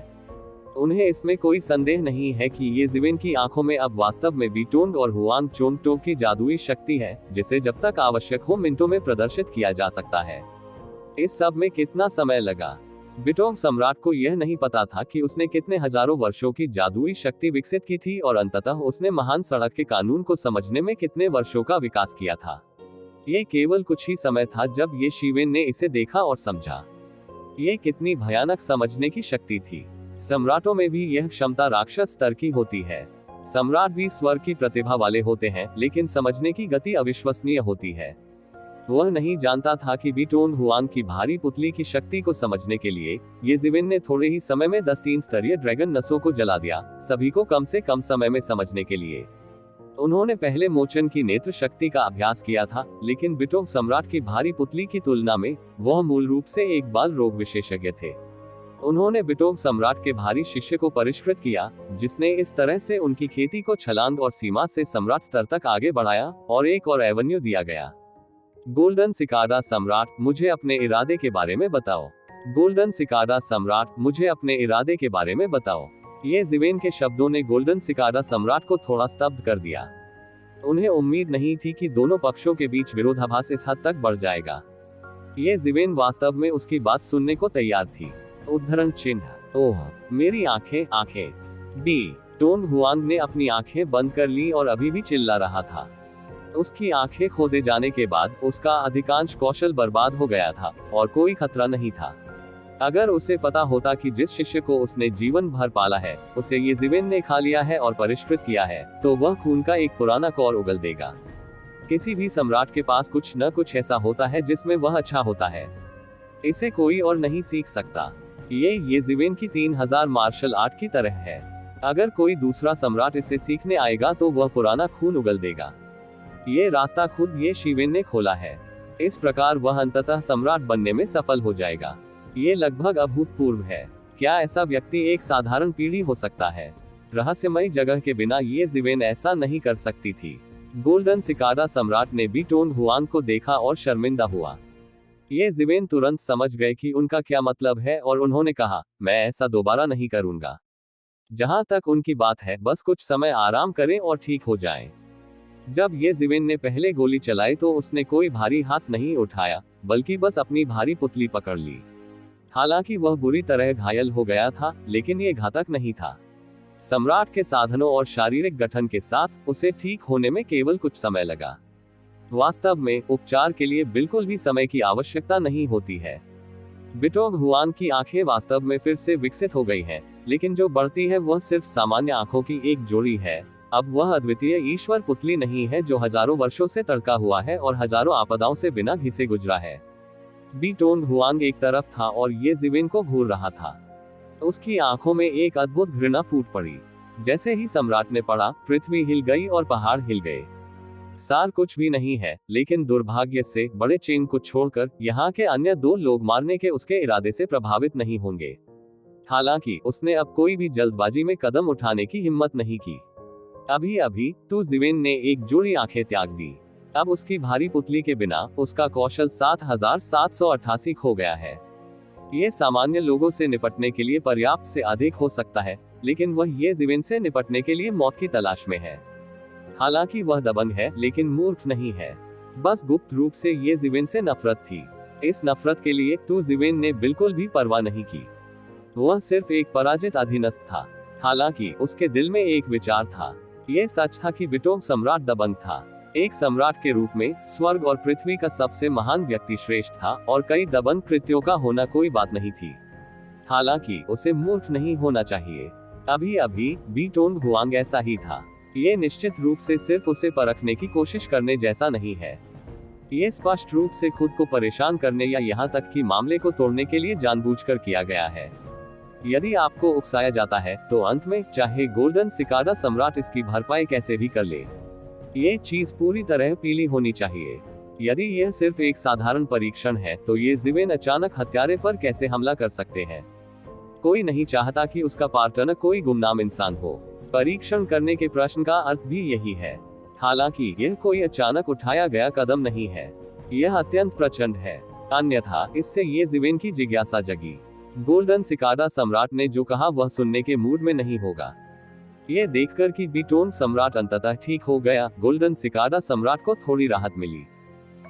उन्हें इसमें कोई संदेह नहीं है कि ये जीवन की आंखों में अब वास्तव में बिटोग और हुआंग चोंगटोग की जादुई शक्ति है, जिसे जब तक आवश्यक हो मिनटों में प्रदर्शित किया जा सकता है। इस सब में कितना समय लगा? बिटोग सम्राट को यह नहीं पता था कि उसने कितने हजारों वर्षों की जादुई शक्ति विकसित की थी, और अंततः उसने महान सड़क के कानून को समझने में कितने वर्षों का विकास किया था। ये केवल कुछ ही समय था जब ये शिवेन ने इसे देखा और समझा। ये कितनी भयानक समझने की शक्ति थी। सम्राटों में भी यह क्षमता राक्षस स्तर की होती है। सम्राट भी स्वर की प्रतिभा वाले होते हैं, लेकिन समझने की गति अविश्वसनीय होती है। वह नहीं जानता था कि बिटोग हुआंग की भारी पुतली की शक्ति को समझने के लिए ये जीवन ने थोड़े ही समय में 10 3 स्तरीय ड्रैगन नसों को जला दिया, सभी को कम से कम समय में समझने के लिए। उन्होंने पहले मोचन की नेत्र शक्ति का अभ्यास किया था, लेकिन बिटोग सम्राट की भारी पुतली की तुलना में वह मूल रूप से एक बाल रोग विशेषज्ञ थे। उन्होंने बिटोग सम्राट के भारी शिष्य को परिष्कृत किया, जिसने इस तरह से उनकी खेती को छलांग और सीमा से सम्राट स्तर तक आगे बढ़ाया, और एक और एवेन्यू दिया गया। गोल्डन सिकारा सम्राट, मुझे अपने इरादे के बारे में बताओ। गोल्डन सिकारा सम्राट, मुझे अपने इरादे के बारे में बताओ। ये जीवन के शब्दों ने गोल्डन सिकारा सम्राट को थोड़ा स्तब्ध कर दिया। उन्हें उम्मीद नहीं थी कि दोनों पक्षों के बीच विरोधाभास इस हद तक बढ़ जाएगा। ये जीवन वास्तव में उसकी बात सुनने को तैयार थी। उद्धरण चिन्ह, ओह मेरी आंखें आंखें। बिटोग हुआंग ने अपनी आंखें बंद कर ली और अभी भी चिल्ला रहा था। उसकी आंखें खोदे जाने के बाद उसका अधिकांश कौशल बर्बाद हो गया था और कोई खतरा नहीं था। अगर उसे पता होता कि जिस शिष्य को उसने जीवन भर पाला है उसे येज़िवेन ने खा लिया है और परिष्कृत किया है, तो वह खून का एक पुराना कौर उगल देगा। किसी भी सम्राट के पास कुछ न कुछ ऐसा होता है जिसमें वह अच्छा होता है। इसे कोई और नहीं सीख सकता। ये येज़िवेन की 3000 मार्शल आर्ट की तरह है। अगर कोई दूसरा सम्राट इसे सीखने आएगा तो वह पुराना खून उगल देगा। ये रास्ता खुद येज़िवेन ने खोला है। इस प्रकार वह अंततः सम्राट बनने में सफल हो जाएगा। ये लगभग अभूतपूर्व है। क्या ऐसा व्यक्ति एक साधारण पीढ़ी हो सकता है? रहस्यमयी जगह के बिना येज़िवेन ऐसा नहीं कर सकती थी। गोल्डन सिकाडा सम्राट ने बी टोंग हुआंग को देखा और शर्मिंदा हुआ। येज़िवेन तुरंत समझ गए कि उनका क्या मतलब है और उन्होंने कहा, मैं ऐसा दोबारा नहीं करूंगा। जहां तक उनकी बात है, बस कुछ समय आराम करें और ठीक हो जाएं। जब येज़िवेन ने पहले गोली चलाई तो उसने कोई भारी हाथ नहीं उठाया, बल्कि बस अपनी भारी पुतली पकड़ ली। हालांकि वह बुरी तरह घायल हो गया था, लेकिन ये घातक नहीं था। सम्राट के साधनों और शारीरिक गठन के साथ उसे ठीक होने में केवल कुछ समय लगा। वास्तव में उपचार के लिए बिल्कुल भी समय की आवश्यकता नहीं होती है। बिटोंग हुआंग की आंखें वास्तव में फिर से विकसित हो गई हैं, लेकिन जो बढ़ती है वह सिर्फ सामान्य आंखों की एक जोड़ी है। अब वह अद्वितीय ईश्वर पुतली नहीं है जो हजारों वर्षों से तड़का हुआ है और हजारों आपदाओं से बिना घिसे गुजरा है। बी टोंग हुआंग एक तरफ था और येज़िवेन को घूर रहा था। उसकी आंखों में एक अद्भुत घृणा फूट पड़ी। जैसे ही सम्राट ने पढ़ा, पृथ्वी हिल गई और पहाड़ हिल गए। सार कुछ भी नहीं है, लेकिन दुर्भाग्य से बड़े चेन को छोड़कर यहाँ के अन्य 2 लोग मारने के उसके इरादे से प्रभावित नहीं होंगे। हालांकि उसने अब कोई भी जल्दबाजी में कदम उठाने की हिम्मत नहीं की। अभी अभी येज़िवेन ने एक जोड़ी आंखें त्याग दी। अब उसकी भारी पुतली के बिना उसका कौशल 7788 खो गया है। ये सामान्य लोगों से निपटने के लिए पर्याप्त से अधिक हो सकता है, लेकिन वह येज़िवेन से निपटने के लिए मौत की तलाश में है। हालांकि वह दबंग है, लेकिन मूर्ख नहीं है। बस गुप्त रूप से येज़िवेन से नफरत थी। इस नफरत के लिए येज़िवेन ने बिल्कुल भी परवाह नहीं की। वह सिर्फ एक पराजित अधीनस्थ था। हालांकि उसके दिल में एक विचार था। यह सच था कि बिटोंग सम्राट दबंग था। एक सम्राट के रूप में स्वर्ग और पृथ्वी का सबसे महान व्यक्ति श्रेष्ठ था और कई दबंग कृत्यों का होना कोई बात नहीं थी। हालांकि उसे मूर्ख नहीं होना चाहिए। अभी अभी बी टोंग हुआंग ऐसा ही था। ये निश्चित रूप से सिर्फ उसे परखने की कोशिश करने जैसा नहीं है। ये स्पष्ट रूप से खुद को परेशान करने या यहाँ तक कि मामले को तोड़ने के लिए जानबूझकर किया गया है। यदि आपको उकसाया जाता है तो अंत में चाहे गोल्डन सिकाडा सम्राट इसकी भरपाई कैसे भी कर ले, ये चीज पूरी तरह पीली होनी चाहिए। यदि यह सिर्फ एक साधारण परीक्षण है तो येज़िवेन अचानक हत्यारे पर कैसे हमला कर सकते हैं? कोई नहीं चाहता कि उसका पार्टनर कोई गुमनाम इंसान हो। परीक्षण करने के प्रश्न का अर्थ भी यही है। हालांकि यह कोई अचानक उठाया गया कदम नहीं है। यह अत्यंत प्रचंड है, अन्यथा इससे येज़िवेन की जिज्ञासा जगी। गोल्डन सिकाडा सम्राट ने जो कहा वह सुनने के मूड में नहीं होगा। ये देखकर कि बी टोंग सम्राट अंततः ठीक हो गया, गोल्डन सिकाडा सम्राट को थोड़ी राहत मिली।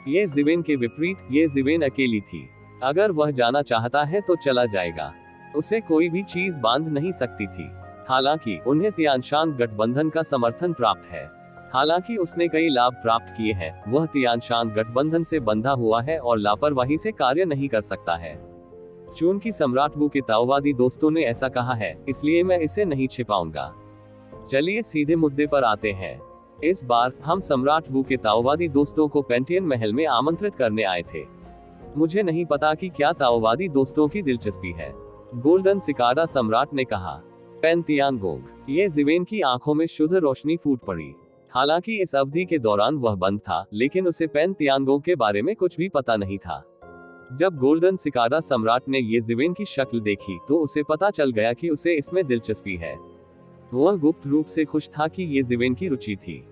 येज़िवेन के विपरीत येज़िवेन अकेली थी। अगर वह जाना चाहता है तो चला जाएगा। उसे कोई भी चीज बांध नहीं सकती थी। हालांकि उन्हें तियानशान गठबंधन का समर्थन प्राप्त है। हालांकि उसने कई लाभ प्राप्त किए हैं, वह तियानशान गठबंधन से बंधा हुआ है और लापरवाही से कार्य नहीं कर सकता है। चूंकि सम्राट वू के ताओवादी दोस्तों ने ऐसा कहा है, इसलिए मैं इसे नहीं छिपाऊंगा। चलिए सीधे मुद्दे पर आते हैं। इस बार हम सम्राट वू के ताओवादी दोस्तों को पेंटियन महल में आमंत्रित करने आए थे। मुझे नहीं पता कि क्या ताओवादी दोस्तों की दिलचस्पी है, गोल्डन सिकाडा सम्राट ने कहा। Pen Tiangong. येज़िवेन की आंखों में शुद्ध रोशनी फूट पड़ी। हालांकि इस अवधि के दौरान वह बंद था, लेकिन उसे पेन तियांगोंग के बारे में कुछ भी पता नहीं था। जब गोल्डन सिकाडा सम्राट ने येज़िवेन की शक्ल देखी तो उसे पता चल गया कि उसे इसमें दिलचस्पी है। वह गुप्त रूप से खुश था कि येज़िवेन की रुचि थी।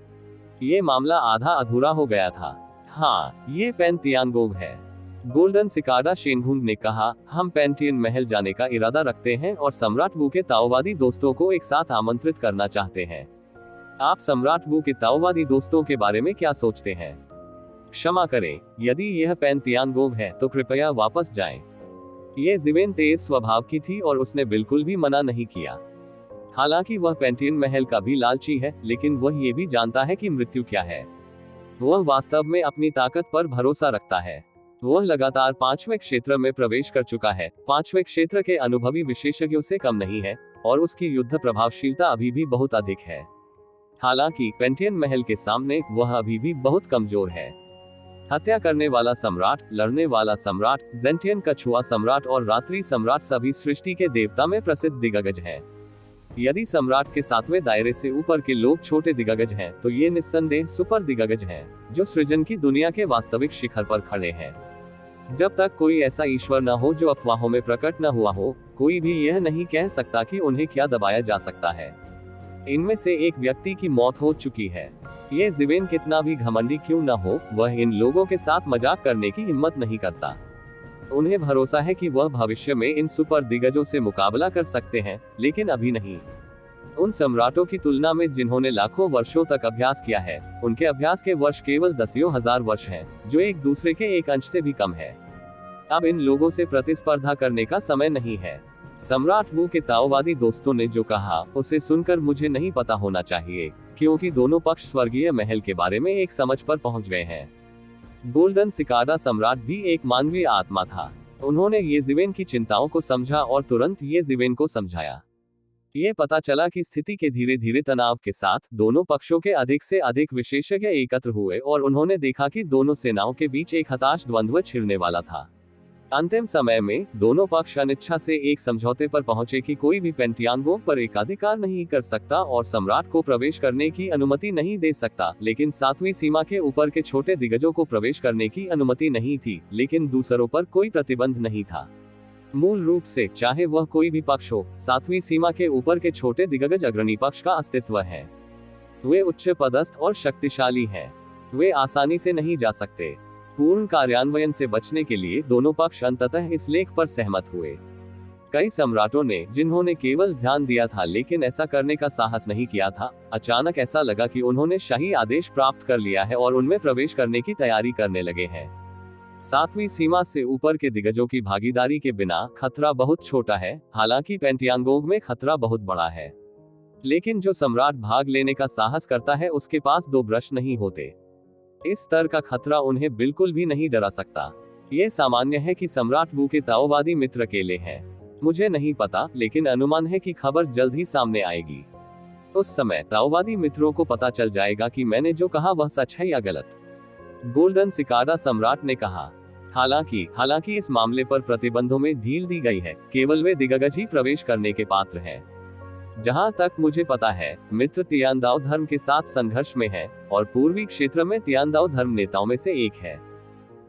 ये मामला आधा अधूरा हो गया था। हाँ, ये पेन तियांगोंग है, गोल्डन सिकाडा शेनहुंग ने कहा। हम पेंटियन महल जाने का इरादा रखते हैं और सम्राट वू के ताओवादी दोस्तों को एक साथ आमंत्रित करना चाहते हैं। आप सम्राट वू के ताओवादी दोस्तों के बारे में क्या सोचते हैं? क्षमा करें, यदि यह पेन तियांगोंग है तो कृपया वापस जाएं। येज़िवेन तेज स्वभाव की थी और उसने बिल्कुल भी मना नहीं किया। हालांकि वह पेंटियन महल का भी लालची है, लेकिन वह ये भी जानता है कि मृत्यु क्या है। वह वास्तव में अपनी ताकत पर भरोसा रखता है। वह लगातार 5वें क्षेत्र में प्रवेश कर चुका है। 5वें क्षेत्र के अनुभवी विशेषज्ञों से कम नहीं है और उसकी युद्ध प्रभावशीलता अभी भी बहुत अधिक है। हालांकि पेंटियन महल के सामने वह अभी भी बहुत कमजोर है। हत्या करने वाला सम्राट, लड़ने वाला सम्राट, जेंटियन कछुआ सम्राट और रात्रि सम्राट सभी सृष्टि के देवता में प्रसिद्ध दिग्गज हैं। यदि सम्राट के 7वें दायरे से ऊपर के लोग छोटे दिग्गज हैं, तो ये निस्संदेह सुपर दिग्गज हैं, जो सृजन की दुनिया के वास्तविक शिखर पर खड़े हैं। जब तक कोई ऐसा ईश्वर न हो जो अफवाहों में प्रकट न हुआ हो, कोई भी यह नहीं कह सकता कि उन्हें क्या दबाया जा सकता है। इनमें से एक व्यक्ति की मौत हो चुकी है। ये ज़िवेन कितना भी घमंडी क्यों न हो, वह इन लोगों के साथ मजाक करने की हिम्मत नहीं करता। उन्हें भरोसा है कि वह भविष्य में इन सुपर दिग्गजों से मुकाबला कर सकते हैं, लेकिन अभी नहीं। उन सम्राटों की तुलना में जिन्होंने लाखों वर्षों तक अभ्यास किया है, उनके अभ्यास के वर्ष केवल दसियों हजार वर्ष हैं, जो एक दूसरे के एक अंश से भी कम है। अब इन लोगों से प्रतिस्पर्धा करने का समय नहीं है। सम्राट वू के ताओवादी दोस्तों ने जो कहा, उसे सुनकर मुझे नहीं पता होना चाहिए, क्योंकि दोनों पक्ष स्वर्गीय महल के बारे में एक समझ पर पहुंच गए हैं। गोल्डन सिकाडा सम्राट भी एक मानवीय आत्मा था। उन्होंने ये ज़िवेन की चिंताओं को समझा और तुरंत ये ज़िवेन को समझाया। ये पता चला कि स्थिति के धीरे धीरे तनाव के साथ दोनों पक्षों के अधिक से अधिक विशेषज्ञ एकत्र हुए और उन्होंने देखा कि दोनों सेनाओं के बीच एक हताश द्वंद्व छिड़ने वाला था। अंतिम समय में दोनों पक्ष अनिच्छा से एक समझौते पर पहुंचे कि कोई भी पेंटियानगो पर एकाधिकार नहीं कर सकता और सम्राट को प्रवेश करने की अनुमति नहीं दे सकता, लेकिन 7वीं सीमा के ऊपर के छोटे दिग्गजों को प्रवेश करने की अनुमति नहीं थी, लेकिन दूसरों पर कोई प्रतिबंध नहीं था। मूल रूप से चाहे वह कोई भी पक्ष हो, 7वीं सीमा के ऊपर के छोटे दिग्गज अग्रणी पक्ष का अस्तित्व है। वे उच्च पदस्थ और शक्तिशाली हैं। वे आसानी से नहीं जा सकते। पूर्ण कार्यान्वयन से बचने के लिए दोनों पक्ष अंततः इस लेख पर सहमत हुए। कई सम्राटों ने, जिन्होंने केवल ध्यान दिया था लेकिन ऐसा करने का साहस नहीं किया था, अचानक ऐसा लगा कि उन्होंने शाही आदेश प्राप्त कर लिया है और उनमें प्रवेश करने की तैयारी करने लगे हैं। 7वीं सीमा से ऊपर के दिग्गजों की भागीदारी के बिना खतरा बहुत छोटा है, हालांकि पेंटियानगोंग में खतरा बहुत बड़ा है। लेकिन जो सम्राट भाग लेने का साहस करता है, उसके पास 2 ब्रश नहीं होते। इस स्तर का खतरा उन्हें बिल्कुल भी नहीं डरा सकता। यह सामान्य है कि सम्राट वू के ताओवादी मित्र अकेले हैं। मुझे नहीं पता, लेकिन अनुमान है कि खबर जल्द ही सामने आएगी। उस समय ताओवादी मित्रों को पता चल जाएगा कि मैंने जो कहा वह सच है या गलत। गोल्डन सिकाडा सम्राट ने कहा। हालांकि इस मामले पर प्रतिबंधों में ढील दी गई है। केवल वे दिग्गज ही प्रवेश करने के पात्र हैं। जहां तक मुझे पता है, मित्र तियानदाओ धर्म के साथ संघर्ष में है और पूर्वी क्षेत्र में तियानदाओ धर्म नेताओं में से एक है।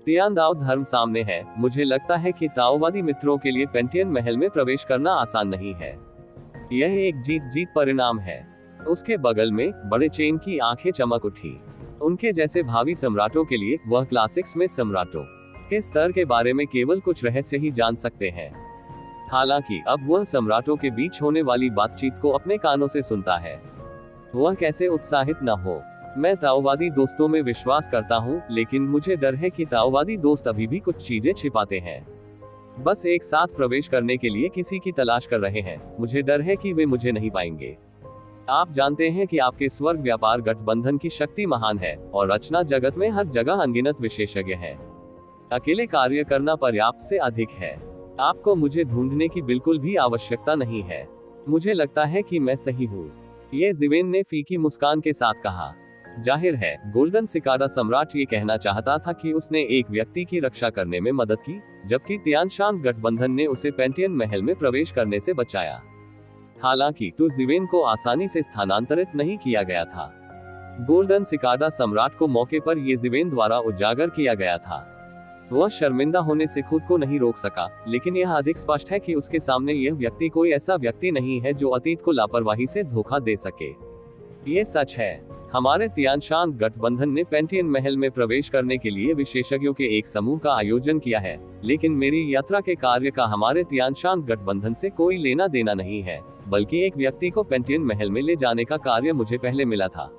तियानदाओ धर्म सामने है। मुझे लगता है कि ताओवादी मित्रों के लिए पेंटियन महल में प्रवेश करना आसान नहीं है। यह एक जीत परिणाम है। उसके बगल में बड़े चेन की आंखें चमक उठी। उनके जैसे भावी सम्राटों के लिए वह क्लासिक्स में सम्राटों के स्तर के बारे में केवल कुछ रहस्य ही जान सकते हैं। हालांकि अब वह सम्राटों के बीच होने वाली बातचीत को अपने कानों से सुनता है। वह कैसे उत्साहित न हो। मैं ताओवादी दोस्तों में विश्वास करता हूं, लेकिन मुझे डर है कि ताओवादी दोस्त अभी भी कुछ चीजें छिपाते हैं। बस एक साथ प्रवेश करने के लिए किसी की तलाश कर रहे हैं। मुझे डर है कि वे मुझे नहीं पाएंगे। आप जानते हैं कि आपके स्वर्ग व्यापार गठबंधन की शक्ति महान है और रचना जगत में हर जगह अनगिनत विशेषज्ञ हैं। अकेले कार्य करना पर्याप्त से अधिक है। आपको मुझे ढूंढने की बिल्कुल भी आवश्यकता नहीं है। मुझे लगता है कि मैं सही हूँ। ये ज़िवेन ने फीकी मुस्कान के साथ कहा। जाहिर है, गोल्डन सिकाडा सम्राट ये कहना चाहता था कि उसने एक व्यक्ति की रक्षा करने में मदद की, जबकि तियानशान गठबंधन ने उसे पेंटियन महल में प्रवेश करने से बचाया। हालांकि टू ज़िवेन को आसानी से स्थानांतरित नहीं किया गया था। गोल्डन सिकाडा सम्राट को मौके पर ये ज़िवेन द्वारा उजागर किया गया था। वह शर्मिंदा होने से खुद को नहीं रोक सका, लेकिन यह अधिक स्पष्ट है कि उसके सामने यह व्यक्ति कोई ऐसा व्यक्ति नहीं है जो अतीत को लापरवाही से धोखा दे सके। ये सच है। हमारे तियानशान गठबंधन ने पेंटियन महल में प्रवेश करने के लिए विशेषज्ञों के एक समूह का आयोजन किया है, लेकिन मेरी यात्रा के कार्य का हमारे तियानशान गठबंधन से कोई लेना देना नहीं है, बल्कि एक व्यक्ति को पेंटियन महल में ले जाने का कार्य मुझे पहले मिला था।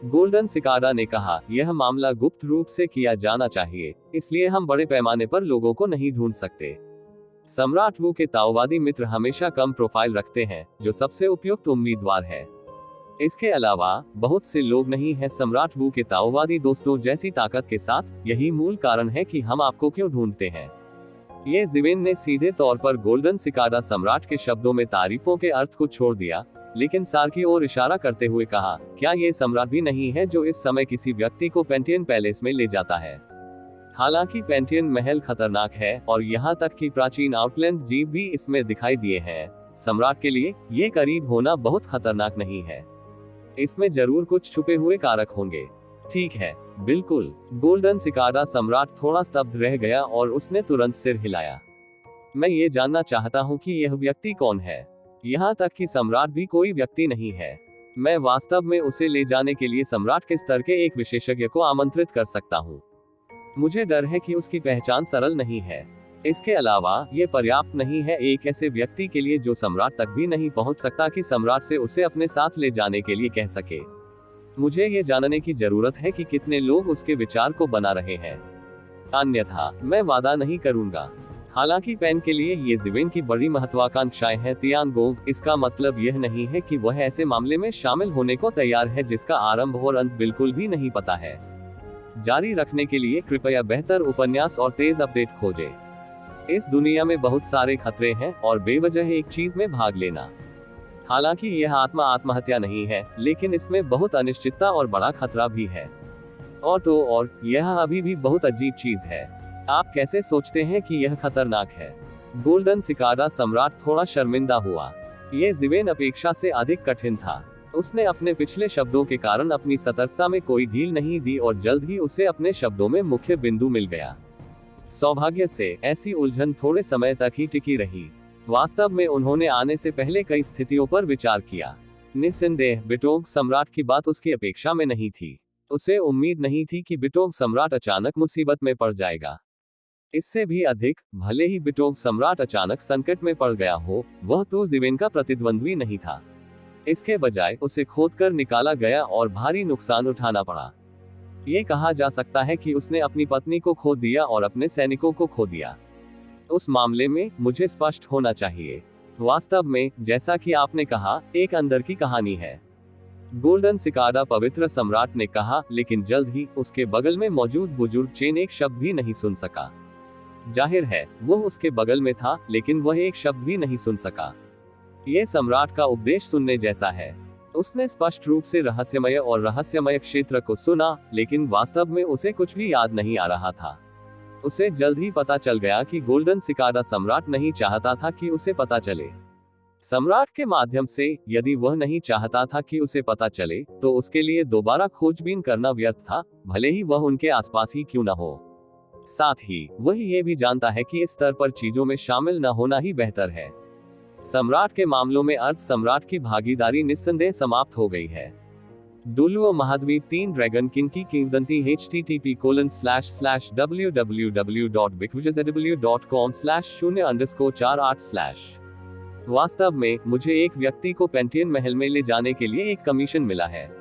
गोल्डन सिकाडा ने कहा, यह मामला गुप्त रूप से किया जाना चाहिए, इसलिए हम बड़े पैमाने पर लोगों को नहीं ढूंढ सकते। सम्राट वू के ताओवादी मित्र हमेशा कम प्रोफाइल रखते हैं, जो सबसे उपयुक्त उम्मीदवार है। इसके अलावा बहुत से लोग नहीं हैं सम्राट वू के ताओवादी दोस्तों जैसी ताकत के साथ, यही मूल कारण है कि हम आपको क्यों ढूंढते हैं। ये जिवेन ने सीधे तौर पर गोल्डन सिकाडा सम्राट के शब्दों में तारीफों के अर्थ को छोड़ दिया, लेकिन सार की ओर इशारा करते हुए कहा, क्या ये सम्राट भी नहीं है जो इस समय किसी व्यक्ति को पेंटियन पैलेस में ले जाता है। हालांकि पेंटियन महल खतरनाक है और यहाँ तक कि प्राचीन आउटलैंड जीव भी इसमें दिखाई दिए हैं, सम्राट के लिए ये करीब होना बहुत खतरनाक नहीं है। इसमें जरूर कुछ छुपे हुए कारक होंगे। ठीक है, बिल्कुल। गोल्डन सिकाडा सम्राट थोड़ा स्तब्ध रह गया और उसने तुरंत सिर हिलाया। मैं ये जानना चाहता हूँ कि यह व्यक्ति कौन है। यहाँ तक कि सम्राट भी कोई व्यक्ति नहीं है। मैं वास्तव में उसे ले जाने के लिए सम्राट के स्तर के एक विशेषज्ञ को आमंत्रित कर सकता हूँ। मुझे डर है कि उसकी पहचान सरल नहीं है। इसके अलावा ये पर्याप्त नहीं है एक ऐसे व्यक्ति के लिए जो सम्राट तक भी नहीं पहुंच सकता कि सम्राट से उसे अपने साथ ले जाने के लिए कह सके। मुझे ये जानने की जरूरत है कि कितने लोग उसके विचार को बना रहे हैं, अन्यथा मैं वादा नहीं करूंगा। हालांकि पेन के लिए ये जिवेन की बड़ी महत्वाकांक्षाएं हैं तियानगोंग, इसका मतलब यह नहीं है कि वह ऐसे मामले में शामिल होने को तैयार है जिसका आरंभ और अंत बिल्कुल भी नहीं पता है। जारी रखने के लिए कृपया बेहतर उपन्यास और तेज अपडेट खोजें। इस दुनिया में बहुत सारे खतरे हैं और बेवजह एक चीज में भाग लेना, हालांकि यह आत्महत्या नहीं है, लेकिन इसमें बहुत अनिश्चितता और बड़ा खतरा भी है। और यह अभी भी बहुत अजीब चीज है। आप कैसे सोचते हैं कि यह खतरनाक है? गोल्डन सिकाडा सम्राट थोड़ा शर्मिंदा हुआ। यह जिवेन अपेक्षा से अधिक कठिन था। उसने अपने पिछले शब्दों के कारण अपनी सतर्कता में कोई ढील नहीं दी और जल्द ही उसे अपने शब्दों में मुख्य बिंदु मिल गया। सौभाग्य से ऐसी उलझन थोड़े समय तक ही टिकी रही। वास्तव में उन्होंने आने से पहले कई स्थितियों पर विचार किया। निस्संदेह बिटोग सम्राट की बात उसकी अपेक्षा में नहीं थी। उसे उम्मीद नहीं थी कि बिटोग सम्राट अचानक मुसीबत में पड़ जाएगा। इससे भी अधिक, भले ही बिटोग सम्राट अचानक संकट में पड़ गया हो, वह तो जिवेन का प्रतिद्वंद्वी नहीं था। इसके बजाय उसे खोदकर निकाला गया और भारी नुकसान उठाना पड़ा। ये कहा जा सकता है कि उसने अपनी पत्नी को खो दिया और अपने सैनिकों को खो दिया। उस मामले में मुझे स्पष्ट होना चाहिए। वास्तव में, जैसा कि आपने कहा, एक अंदर की कहानी है। गोल्डन सिकाडा पवित्र सम्राट ने कहा, लेकिन जल्द ही उसके बगल में मौजूद बुजुर्ग चेन एक शब्द भी नहीं सुन सका। जाहिर है, वह उसके बगल में था, लेकिन वह एक शब्द भी नहीं सुन सका। यह सम्राट का उपदेश सुनने जैसा है। उसने स्पष्ट रूप से रहस्यमय क्षेत्र को सुना, लेकिन वास्तव में उसे कुछ भी याद नहीं आ रहा था। उसे जल्द ही पता चल गया कि गोल्डन सिकाडा सम्राट नहीं चाहता था कि उसे पता चले। सम्राट के माध्यम से, यदि वह नहीं चाहता था कि उसे पता चले, तो उसके लिए दोबारा खोजबीन करना व्यर्थ था, भले ही वह उनके आसपास ही क्यों न हो। साथ ही वह ये भी जानता है कि इस स्तर पर चीजों में शामिल न होना ही बेहतर है। सम्राट के मामलों में अर्ध सम्राट की भागीदारी निस्संदेह समाप्त हो गई है। डुलुओ महाद्वीप 3 ड्रैगन किंग की किंवदंती http://www.bigwizardw.com/0_48/। वास्तव में, मुझे एक व्यक्ति को पेंटियन महल में ले जाने के लिए एक कमीशन मिला है।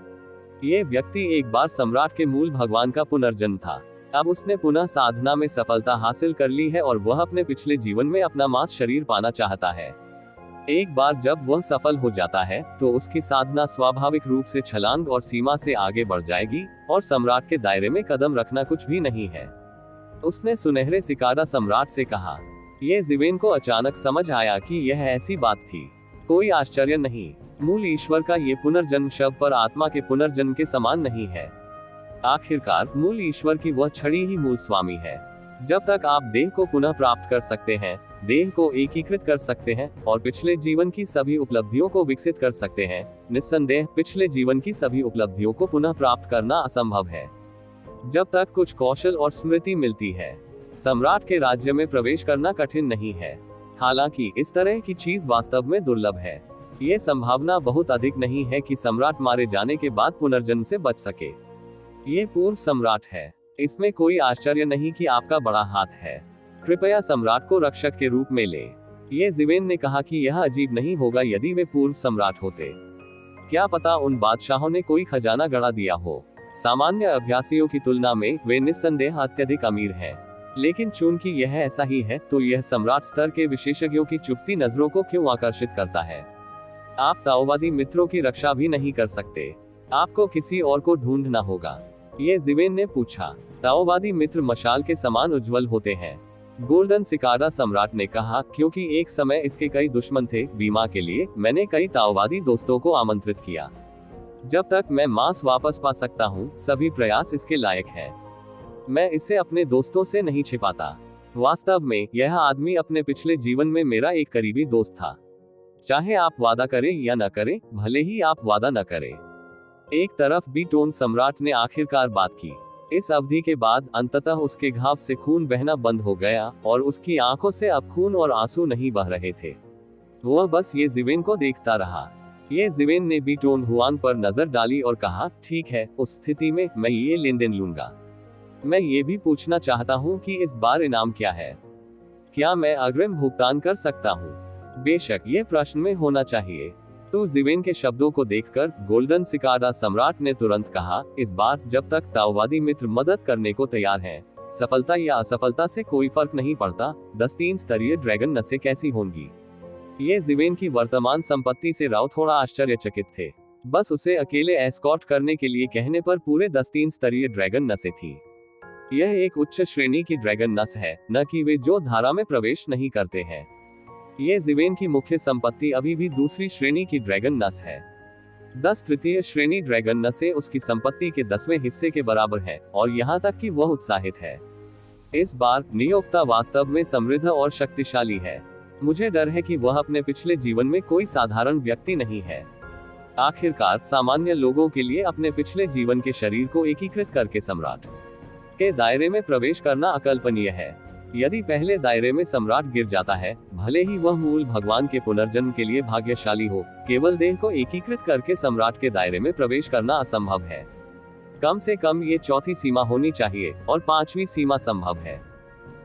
ये व्यक्ति एक बार सम्राट के मूल भगवान का पुनर्जन्म था। अब उसने पुनः साधना में सफलता हासिल कर ली है और वह अपने पिछले जीवन में अपना मांस शरीर पाना चाहता है। एक बार जब वह सफल हो जाता है, तो उसकी साधना स्वाभाविक रूप से छलांग और सीमा से आगे बढ़ जाएगी, और सम्राट के दायरे में कदम रखना कुछ भी नहीं है। उसने सुनहरे सिकाडा सम्राट से कहा। ये जिवेन को अचानक समझ आया कि यह ऐसी बात थी। कोई आश्चर्य नहीं, मूल ईश्वर का ये पुनर्जन्म शव पर आत्मा के पुनर्जन्म के समान नहीं है। आखिरकार मूल ईश्वर की वह छड़ी ही मूल स्वामी है। जब तक आप देह को पुनः प्राप्त कर सकते हैं, देह को एकीकृत कर सकते हैं और पिछले जीवन की सभी उपलब्धियों को विकसित कर सकते हैं, निस्संदेह पिछले जीवन की सभी उपलब्धियों को पुनः प्राप्त करना असंभव है। जब तक कुछ कौशल और स्मृति मिलती है, सम्राट के राज्य में प्रवेश करना कठिन नहीं है। हालांकि इस तरह की चीज वास्तव में दुर्लभ है। ये संभावना बहुत अधिक नहीं है कि सम्राट मारे जाने के बाद पुनर्जन्म से बच सके। ये पूर्व सम्राट है। इसमें कोई आश्चर्य नहीं कि आपका बड़ा हाथ है। कृपया सम्राट को रक्षक के रूप में ले। ये जिवेन ने कहा कि यह अजीब नहीं होगा यदि वे पूर्व सम्राट होते। क्या पता उन बादशाहों ने कोई खजाना गड़ा दिया हो। सामान्य अभ्यासियों की तुलना में वे निस्संदेह अत्यधिक अमीर हैं। लेकिन चूंकि यह ऐसा ही है, तो यह सम्राट स्तर के विशेषज्ञों की चुपती नजरों को क्यों आकर्षित करता है? आप ताओवादी मित्रों की रक्षा भी नहीं कर सकते। आपको किसी और को ढूंढना होगा। ये जिवेन ने पूछा। ताओवादी मित्र मशाल के समान उज्जवल होते हैं, गोल्डन सिकाडा सम्राट ने कहा, क्योंकि एक समय इसके कई दुश्मन थे। बीमा के लिए मैंने कई ताओवादी दोस्तों को आमंत्रित किया। जब तक मैं मांस वापस पा सकता हूँ, सभी प्रयास इसके लायक है। मैं इसे अपने दोस्तों से नहीं छिपाता। वास्तव में यह आदमी अपने पिछले जीवन में मेरा एक करीबी दोस्त था। चाहे आप वादा करें या न करें, भले ही आप वादा न करें। एक तरफ बीटोन सम्राट ने आखिरकार बात की। इस अवधि के बाद अंततः उसके घाव से खून बहना बंद हो गया और उसकी आंखों से अब खून और आंसू नहीं बह रहे थे। वह बस ये जिवेन को देखता रहा। ये जिवेन ने बीटोन हुआन पर नजर डाली और कहा, ठीक है, उस स्थिति में मैं ये लेनदेन लूंगा। मैं ये भी पूछना चाहता हूँ कि इस बार इनाम क्या है? क्या मैं अग्रिम भुगतान कर सकता हूँ? बेशक ये प्रश्न में होना चाहिए। तो जिवेन के शब्दों को देखकर गोल्डन सिकाडा सम्राट ने तुरंत कहा, इस बार जब तक ताओवादी मित्र मदद करने को तैयार हैं, सफलता या असफलता से कोई फर्क नहीं पड़ता। 10 स्तरीय ड्रैगन नसें कैसी होंगी? ये जिवेन की वर्तमान संपत्ति से राव थोड़ा आश्चर्यचकित थे। बस उसे अकेले एस्कॉर्ट करने के लिए कहने पर पूरे 10 स्तरीय ड्रैगन नसें थी। यह एक उच्च श्रेणी की ड्रैगन नस है, न कि वे जो धारा में प्रवेश नहीं करते हैं। ये जिवेन की मुख्य संपत्ति अभी भी दूसरी श्रेणी की ड्रैगन नस है। 10 तृतीय श्रेणी ड्रैगन नसें उसकी संपत्ति के 10वें हिस्से के बराबर है, और यहाँ तक कि वह उत्साहित है। इस बार नियोक्ता वास्तव में समृद्ध और शक्तिशाली है। मुझे डर है कि वह अपने पिछले जीवन में कोई साधारण व्यक्ति नहीं है। आखिरकार सामान्य लोगों के लिए अपने पिछले जीवन के शरीर को एकीकृत करके सम्राट के दायरे में प्रवेश करना अकल्पनीय है। यदि पहले दायरे में सम्राट गिर जाता है, भले ही वह मूल भगवान के पुनर्जन्म के लिए भाग्यशाली हो, केवल देह को एकीकृत करके सम्राट के दायरे में प्रवेश करना असंभव है। कम से कम ये चौथी सीमा होनी चाहिए, और 5वीं सीमा संभव है।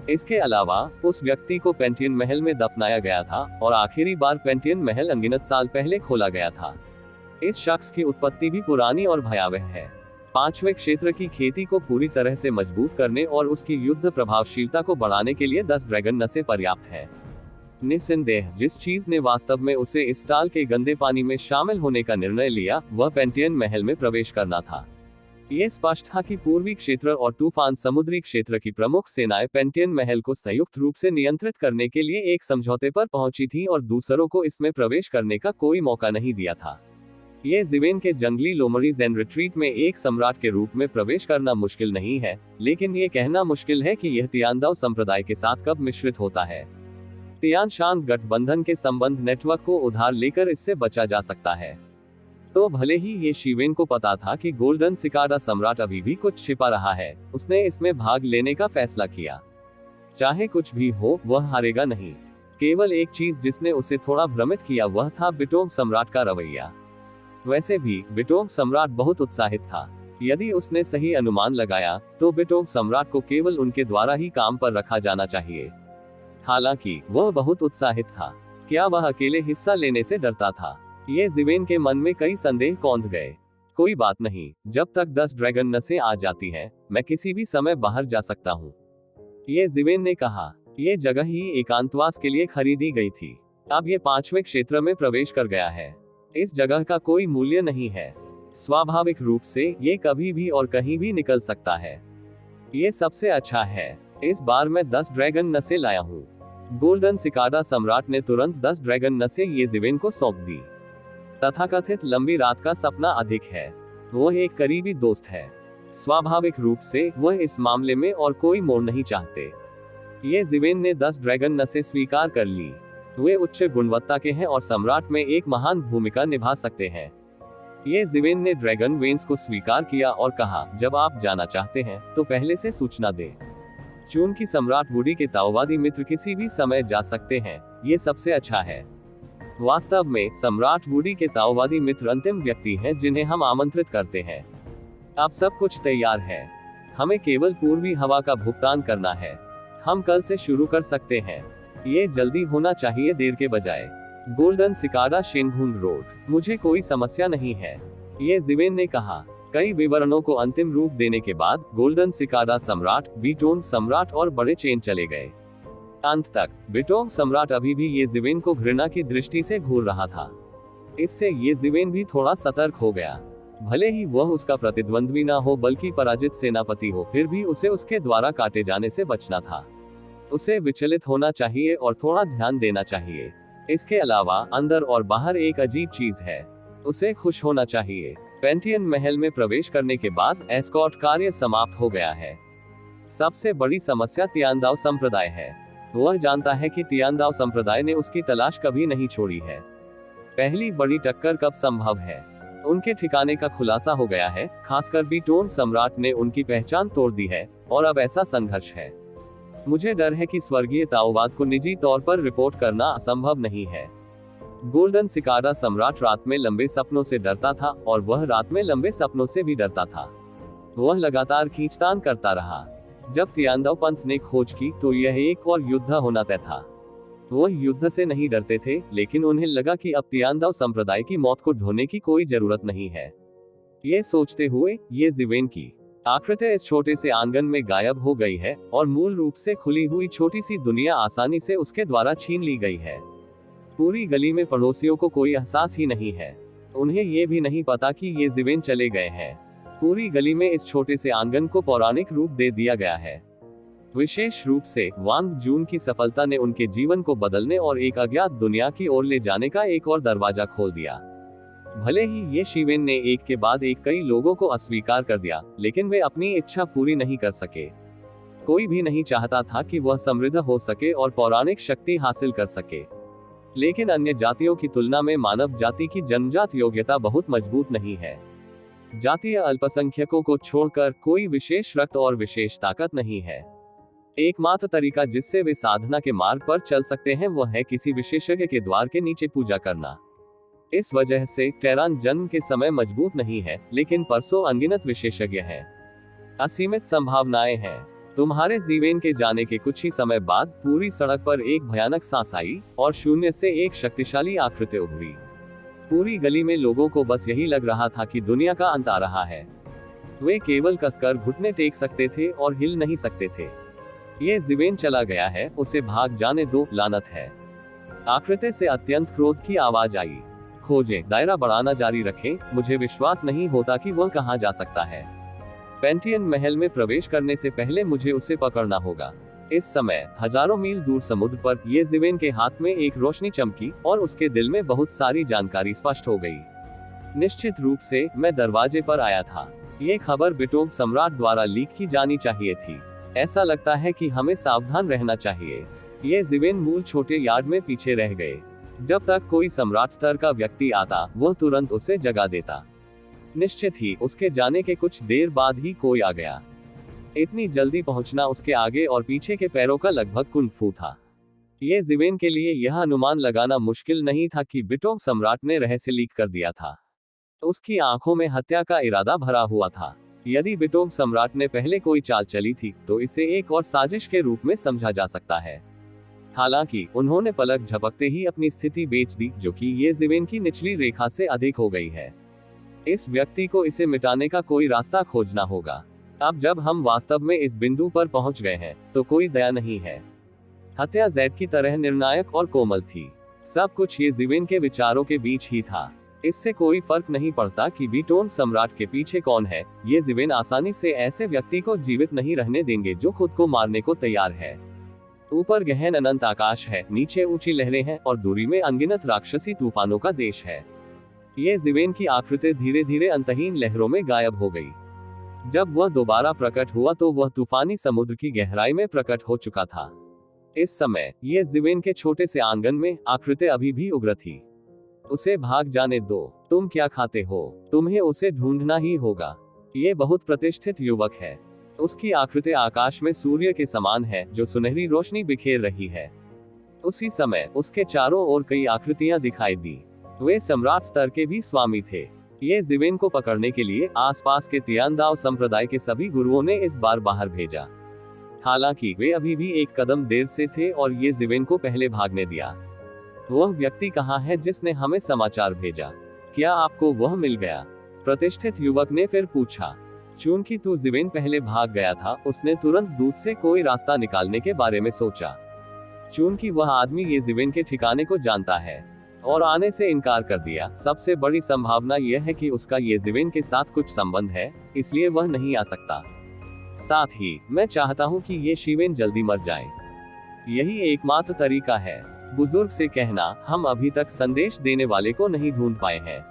इसके अलावा उस व्यक्ति को पेंटियन महल में दफनाया गया था, और आखिरी बार पेंटियन महल अनगिनत साल पहले खोला गया था। इस शख्स की उत्पत्ति भी पुरानी और भयावह है। 5वें क्षेत्र की खेती को पूरी तरह से मजबूत करने और उसकी युद्ध प्रभावशीलता को बढ़ाने के लिए 10 ड्रैगन नसें पर्याप्त है। निस्संदेह जिस चीज ने वास्तव में उसे इस टाल के गंदे पानी में शामिल होने का निर्णय लिया, वह पेंटियन महल में प्रवेश करना था। ये स्पष्ट था कि पूर्वी क्षेत्र और तूफान समुद्री क्षेत्र की प्रमुख सेनाएं पेंटियन महल को संयुक्त रूप से नियंत्रित करने के लिए एक समझौते पर पहुंची थी, और दूसरों को इसमें प्रवेश करने का कोई मौका नहीं दिया था। ये जिवेन के जंगली लोमरीज एंड रिट्रीट में एक सम्राट के रूप में प्रवेश करना मुश्किल नहीं है, लेकिन ये कहना मुश्किल है कि यह तियानदाओ संप्रदाय के साथ कब मिश्रित होता है। तियान शांत गठबंधन के संबंध नेटवर्क को उधार लेकर इससे बचा जा सकता है। तो भले ही ये शिवेन को पता था कि गोल्डन सिकाडा सम्राट अभी भी कुछ छिपा रहा है, उसने इसमें भाग लेने का फैसला किया। चाहे कुछ भी हो, वह हारेगा नहीं। केवल एक चीज जिसने उसे थोड़ा भ्रमित किया वह था बिटोंग सम्राट का रवैया। वैसे भी बिटोंग सम्राट बहुत उत्साहित था। यदि उसने सही अनुमान लगाया, तो बिटोंग सम्राट को केवल उनके द्वारा ही काम पर रखा जाना चाहिए। हालांकि वह बहुत उत्साहित था। क्या वह अकेले हिस्सा लेने से डरता था? ये जिवेन के मन में कई संदेह कौंध गए। कोई बात नहीं, जब तक 10 ड्रैगन नसें आ जाती हैं, मैं किसी भी समय बाहर जा सकता हूँ। ये जिवेन ने कहा। ये जगह ही एकांतवास के लिए खरीदी गई थी। अब ये 5वें क्षेत्र में प्रवेश कर गया है। इस जगह का कोई मूल्य नहीं है। स्वाभाविक रूप से ये कभी भी और कहीं भी निकल सकता है। ये सबसे अच्छा है। इस बार मैं 10 ड्रैगन नसें लाया हूँ। गोल्डन सिकाडा सम्राट ने तुरंत 10 ड्रैगन नसें ये जिवेन को सौंप दी। तथाकथित लंबी रात का सपना अधिक है। वह एक करीबी दोस्त है। स्वाभाविक रूप से वह इस मामले में और कोई मोड़ नहीं चाहते। ये जिवेन ने 10 ड्रैगन नसें स्वीकार कर ली। वे उच्च गुणवत्ता के हैं और सम्राट में एक महान भूमिका निभा सकते हैं। ये जिवेन ने ड्रैगन वेन्स को स्वीकार किया और कहा, जब आप जाना चाहते हैं तो पहले से सूचना दें। चूंकि सम्राट वुडी के ताओवादी मित्र किसी भी समय जा सकते हैं, ये सबसे अच्छा है। वास्तव में सम्राट वुडी के ताओवादी मित्र अंतिम व्यक्ति हैं जिन्हें हम आमंत्रित करते हैं। अब सब कुछ तैयार है। हमें केवल पूर्वी हवा का भुगतान करना है। हम कल से शुरू कर सकते हैं। ये जल्दी होना चाहिए देर के बजाय। गोल्डन सिकाडा शेनगुन रोड। मुझे कोई समस्या नहीं है, ये जिवेन ने कहा। कई विवरणों को अंतिम रूप देने के बाद गोल्डन सिकाडा सम्राट, बीटोंग सम्राट और बड़े चेन चले गए। अंत तक बिटोंग सम्राट अभी भी ये जिवेन को घृणा की दृष्टि से घूर रहा था। इससे ये जिवेन भी थोड़ा सतर्क हो गया। भले ही वह उसका प्रतिद्वंद्वी ना हो बल्कि पराजित सेनापति हो, फिर भी उसे उसके द्वारा काटे जाने से बचना था। उसे विचलित होना चाहिए और थोड़ा ध्यान देना चाहिए। इसके अलावा अंदर और बाहर एक अजीब चीज है, उसे खुश होना चाहिए। पेंटियन महल में प्रवेश करने के बाद एस्कॉर्ट कार्य समाप्त हो गया है। सबसे बड़ी समस्या तियानदाओ संप्रदाय है। वह जानता है कि तियानदाओ संप्रदाय ने उसकी तलाश कभी नहीं छोड़ी है। पहली बड़ी टक्कर कब संभव है? उनके ठिकाने का खुलासा हो गया है, खासकर बीटोन सम्राट ने उनकी पहचान तोड़ दी है और अब ऐसा संघर्ष है। मुझे डर है कि स्वर्गीय ताओवाद को निजी तौर पर रिपोर्ट करना असंभव नहीं है। गोल्डन सिकारा सम्राट रात में लंबे सपनों से डरता था और वह रात में लंबे सपनों से भी डरता था। वह लगातार खींचतान करता रहा। जब तियानदाओ पंथ ने खोज की तो यह एक और युद्ध होना तय था। वह युद्ध से नहीं डरते थे, लेकिन उन्हें लगा कि अब तियानदाओ संप्रदाय की मौत को ढोने की कोई जरूरत नहीं है। ये सोचते हुए ये जिवेन की आकृति इस छोटे से आंगन में गायब हो गई है और मूल रूप से खुली हुई छोटी सी दुनिया आसानी से उसके द्वारा छीन ली गई है। पूरी गली में पड़ोसियों को कोई एहसास ही नहीं है। उन्हें ये भी नहीं पता कि ये जिवेन चले गए हैं। पूरी गली में इस छोटे से आंगन को पौराणिक रूप दे दिया गया है। विशेष रूप से वांग जून की सफलता ने उनके जीवन को बदलने और एक अज्ञात दुनिया की ओर ले जाने का एक और दरवाजा खोल दिया। भले ही ये शिवेन ने एक के बाद एक कई लोगों को अस्वीकार कर दिया, लेकिन वे अपनी इच्छा पूरी नहीं कर सके। कोई भी नहीं चाहता था कि वह समृद्ध हो सके और पौराणिक शक्ति हासिल कर सके। लेकिन अन्य जातियों की तुलना में मानव जाति की जन्मजात योग्यता बहुत मजबूत नहीं है। जातीय अल्पसंख्यकों को छोड़कर कोई विशेष रक्त और विशेष ताकत नहीं है। एकमात्र तरीका जिससे वे साधना के मार्ग पर चल सकते हैं वह है किसी विशेषज्ञ के द्वार के नीचे पूजा करना। इस वजह से टेरान जन्म के समय मजबूत नहीं है, लेकिन परसों अनगिनत विशेषज्ञ हैं। असीमित संभावनाएं हैं। तुम्हारे जीवेन के जाने के कुछ ही समय बाद पूरी सड़क पर एक भयानक सांस आई और शून्य से एक शक्तिशाली आकृति उभरी। पूरी गली में लोगों को बस यही लग रहा था कि दुनिया का अंत आ रहा है। वे केवल कसकर घुटने टेक सकते थे और हिल नहीं सकते थे। ये जिवेन चला गया है, उसे भाग जाने दो, लानत है। आकृति से अत्यंत क्रोध की आवाज आई। खोजें, दायरा बढ़ाना जारी रखें, मुझे विश्वास नहीं होता कि वह कहां जा सकता है। पेंटियन महल में प्रवेश करने से पहले मुझे उसे पकड़ना होगा। इस समय हजारों मील दूर समुद्र पर ये जिवेन के हाथ में एक रोशनी चमकी और उसके दिल में बहुत सारी जानकारी स्पष्ट हो गई। निश्चित रूप से मैं दरवाजे पर आया था। ये खबर बिटोग सम्राट द्वारा लीक की जानी चाहिए थी। ऐसा लगता है कि हमें सावधान रहना चाहिए। ये जिवेन मूल छोटे यार्ड में पीछे रह गए। जब तक कोई सम्राट स्तर का व्यक्ति आता वह तुरंत उसे जगा देता। निश्चित ही उसके जाने के कुछ देर बाद ही कोई आ गया। इतनी जल्दी पहुंचना उसके आगे और पीछे के पैरों का लगभग कुंग फू था। ये जिवेन के लिए यह अनुमान लगाना मुश्किल नहीं था कि बिटोग सम्राट ने रहस्य लीक कर दिया था। उसकी आंखों में हत्या का इरादा भरा हुआ था। यदि बिटोग सम्राट ने पहले कोई चाल चली थी तो इसे एक और साजिश के रूप में समझा जा सकता है। हालांकि उन्होंने पलक झपकते ही अपनी स्थिति बेच दी, जो कि ये जिवेन की निचली रेखा से अधिक हो गई है। इस व्यक्ति को इसे मिटाने का कोई रास्ता खोजना होगा। अब जब हम वास्तव में इस बिंदु पर पहुंच गए हैं तो कोई दया नहीं है। हत्या जैद की तरह निर्णायक और कोमल थी। सब कुछ ये जिवेन के विचारों के बीच ही था। इससे कोई फर्क नहीं पड़ता कि बीटोन सम्राट के पीछे कौन है। ये जिवेन आसानी से ऐसे व्यक्ति को जीवित नहीं रहने देंगे जो खुद को मारने को तैयार है। ऊपर गहन अनंत आकाश है, नीचे ऊंची लहरें हैं और दूरी में अनगिनत राक्षसी तूफानों का देश है। ये जिवेन की आकृति धीरे धीरे अंतहीन लहरों में गायब हो गई। जब वह दोबारा प्रकट हुआ तो वह तूफानी समुद्र की गहराई में प्रकट हो चुका था। इस समय ये जिवेन के छोटे से आंगन में आकृति अभी भी उग्र थी। उसे भाग जाने दो। तुम क्या खाते हो? तुम्हें उसे ढूंढना ही होगा। ये बहुत प्रतिष्ठित युवक है। उसकी आकृति आकाश में सूर्य के समान है जो सुनहरी रोशनी बिखेर रही है। उसी समय उसके चारों ओर कई आकृतियां दिखाई दी। वे सम्राट स्तर के भी स्वामी थे। ये जिवेन को पकड़ने के लिए आसपास के तियानदाओ संप्रदाय के सभी गुरुओं ने इस बार बाहर भेजा। हालांकि वे अभी भी एक कदम देर से थे और ये जिवेन को पहले भागने दिया। वह व्यक्ति कहाँ है जिसने हमें समाचार भेजा? क्या आपको वह मिल गया? प्रतिष्ठित युवक ने फिर पूछा। चूंकि तू जिवेन पहले भाग गया था, उसने तुरंत दूत से कोई रास्ता निकालने के बारे में सोचा। चूंकि वह आदमी ये जिवेन के ठिकाने को जानता है, और आने से इनकार कर दिया। सबसे बड़ी संभावना यह है कि उसका येज़ेवेन के साथ कुछ संबंध है, इसलिए वह नहीं आ सकता। साथ ही मैं चाहता हूँ कि ये शिवेन जल्दी मर जाए। यही एकमात्र तरीका है। बुजुर्ग से कहना, हम अभी तक संदेश देने वाले को नहीं ढूंढ पाए हैं।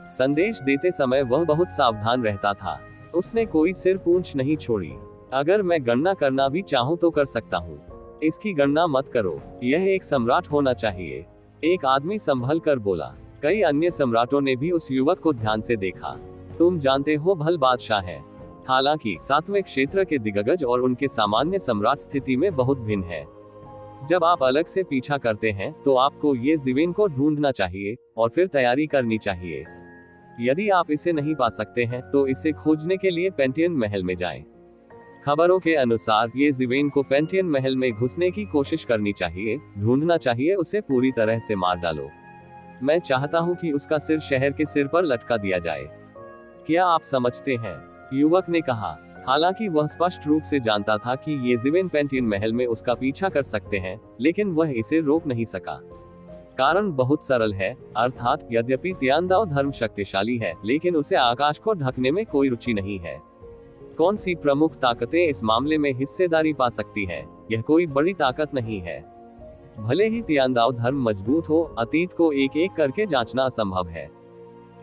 संदेश देते समय वह बहुत सावधान रहता था। उसने कोई सिर पूंछ नहीं छोड़ी। अगर मैं गणना करना भी चाहूँ तो कर सकता हूँ। इसकी गणना मत करो, यह एक सम्राट होना चाहिए। एक आदमी संभल कर बोला। कई अन्य सम्राटों ने भी उस युवक को ध्यान से देखा। तुम जानते हो भल बादशाह है। हालांकि सातवें क्षेत्र के दिग्गज और उनके सामान्य सम्राट स्थिति में बहुत भिन्न है। जब आप अलग से पीछा करते हैं तो आपको येज़ेवेन को ढूंढना चाहिए और फिर तैयारी करनी चाहिए। यदि आप इसे नहीं पा सकते हैं तो इसे खोजने के लिए पेंटियन महल में जाएं। खबरों के अनुसार येज़ेवेन को पेंटियन महल में घुसने की कोशिश करनी चाहिए, ढूंढना चाहिए, उसे पूरी तरह से मार डालो। मैं चाहता हूं कि उसका सिर शहर के सिर पर लटका दिया जाए। क्या आप समझते हैं? युवक ने कहा। हालांकि वह स्पष्ट रूप से जानता था कि येज़ेवेन पेंटियन महल में उसका पीछा कर सकते हैं, लेकिन वह इसे रोक नहीं सका। कारण बहुत सरल है, अर्थात यद्यपि तियांदाओ धर्म शक्तिशाली है, लेकिन उसे आकाश को ढकने में कोई रुचि नहीं है। कौन सी प्रमुख ताकतें इस मामले में हिस्सेदारी पा सकती हैं? यह कोई बड़ी ताकत नहीं है। भले ही तियांदाओ धर्म मजबूत हो, अतीत को एक एक करके जांचना असंभव है।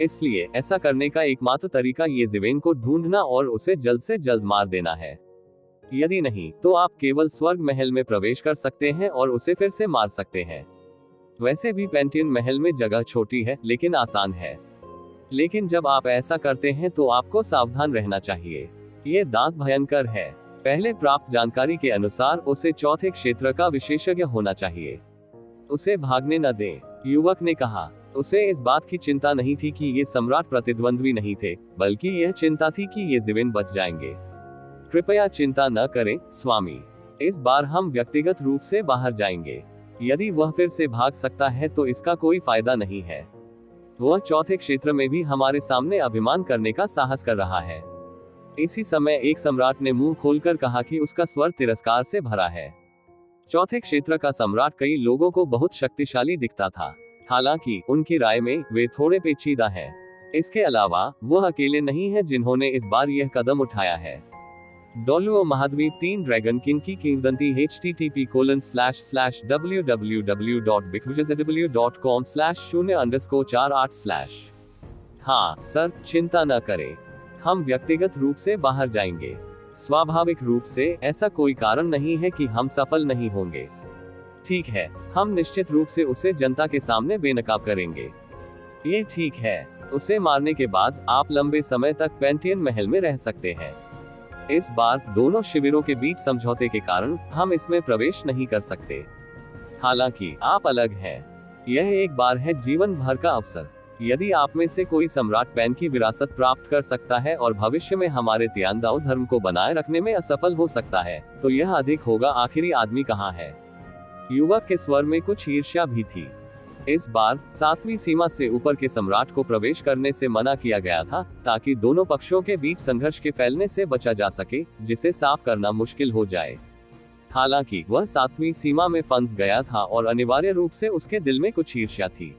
इसलिए ऐसा करने का एकमात्र तरीका येज़ेवेन को ढूंढना और उसे जल्द से जल्द मार देना है। यदि नहीं, तो आप केवल स्वर्ग महल में प्रवेश कर सकते हैं और उसे फिर से मार सकते हैं। वैसे भी पेंटियन महल में जगह छोटी है, लेकिन आसान है। लेकिन जब आप ऐसा करते हैं तो आपको सावधान रहना चाहिए। ये दांत भयंकर है। पहले प्राप्त जानकारी के अनुसार उसे चौथे क्षेत्र का विशेषज्ञ होना चाहिए। उसे भागने न दें, युवक ने कहा। उसे इस बात की चिंता नहीं थी कि ये सम्राट प्रतिद्वंद्वी नहीं थे, बल्कि यह चिंता थी कि येज़ेवेन बच जाएंगे। कृपया चिंता न करें, स्वामी। इस बार हम व्यक्तिगत रूप से बाहर जाएंगे। यदि वह फिर से भाग सकता है तो इसका कोई फायदा नहीं है। वह चौथे क्षेत्र में भी हमारे सामने अभिमान करने का साहस कर रहा है। इसी समय एक सम्राट ने मुंह खोलकर कहा कि उसका स्वर तिरस्कार से भरा है। चौथे क्षेत्र का सम्राट कई लोगों को बहुत शक्तिशाली दिखता था। हालांकि उनकी राय में वे थोड़े पेचीदा हैं। इसके अलावा वह अकेले नहीं है जिन्होंने इस बार यह कदम उठाया है। डोलुओ महाद्वीप 3 ड्रैगन किंग की किंवदंती http://www.bigwizardw.com/0_48/। हाँ सर, चिंता न करें, हम व्यक्तिगत रूप से बाहर जाएंगे। स्वाभाविक रूप से ऐसा कोई कारण नहीं है कि हम सफल नहीं होंगे। ठीक है, हम निश्चित रूप से उसे जनता के सामने बेनकाब करेंगे। ये ठीक है। उसे मारने के बाद आप लंबे समय तक पेंटियन महल में रह सकते हैं। इस बार दोनों शिविरों के बीच समझौते के कारण हम इसमें प्रवेश नहीं कर सकते। हालांकि आप अलग हैं। यह एक बार है जीवन भर का अवसर। यदि आप में से कोई सम्राट पेन की विरासत प्राप्त कर सकता है और भविष्य में हमारे तियांदाओ धर्म को बनाए रखने में असफल हो सकता है, तो यह अधिक होगा। आखिरी आदमी कहाँ है? युवक के स्वर में कुछ ईर्ष्या भी थी। इस बार 7वीं सीमा से ऊपर के सम्राट को प्रवेश करने से मना किया गया था, ताकि दोनों पक्षों के बीच संघर्ष के फैलने से बचा जा सके, जिसे साफ करना मुश्किल हो जाए। हालांकि वह 7वीं सीमा में फंस गया था और अनिवार्य रूप से उसके दिल में कुछ ईर्ष्या थी।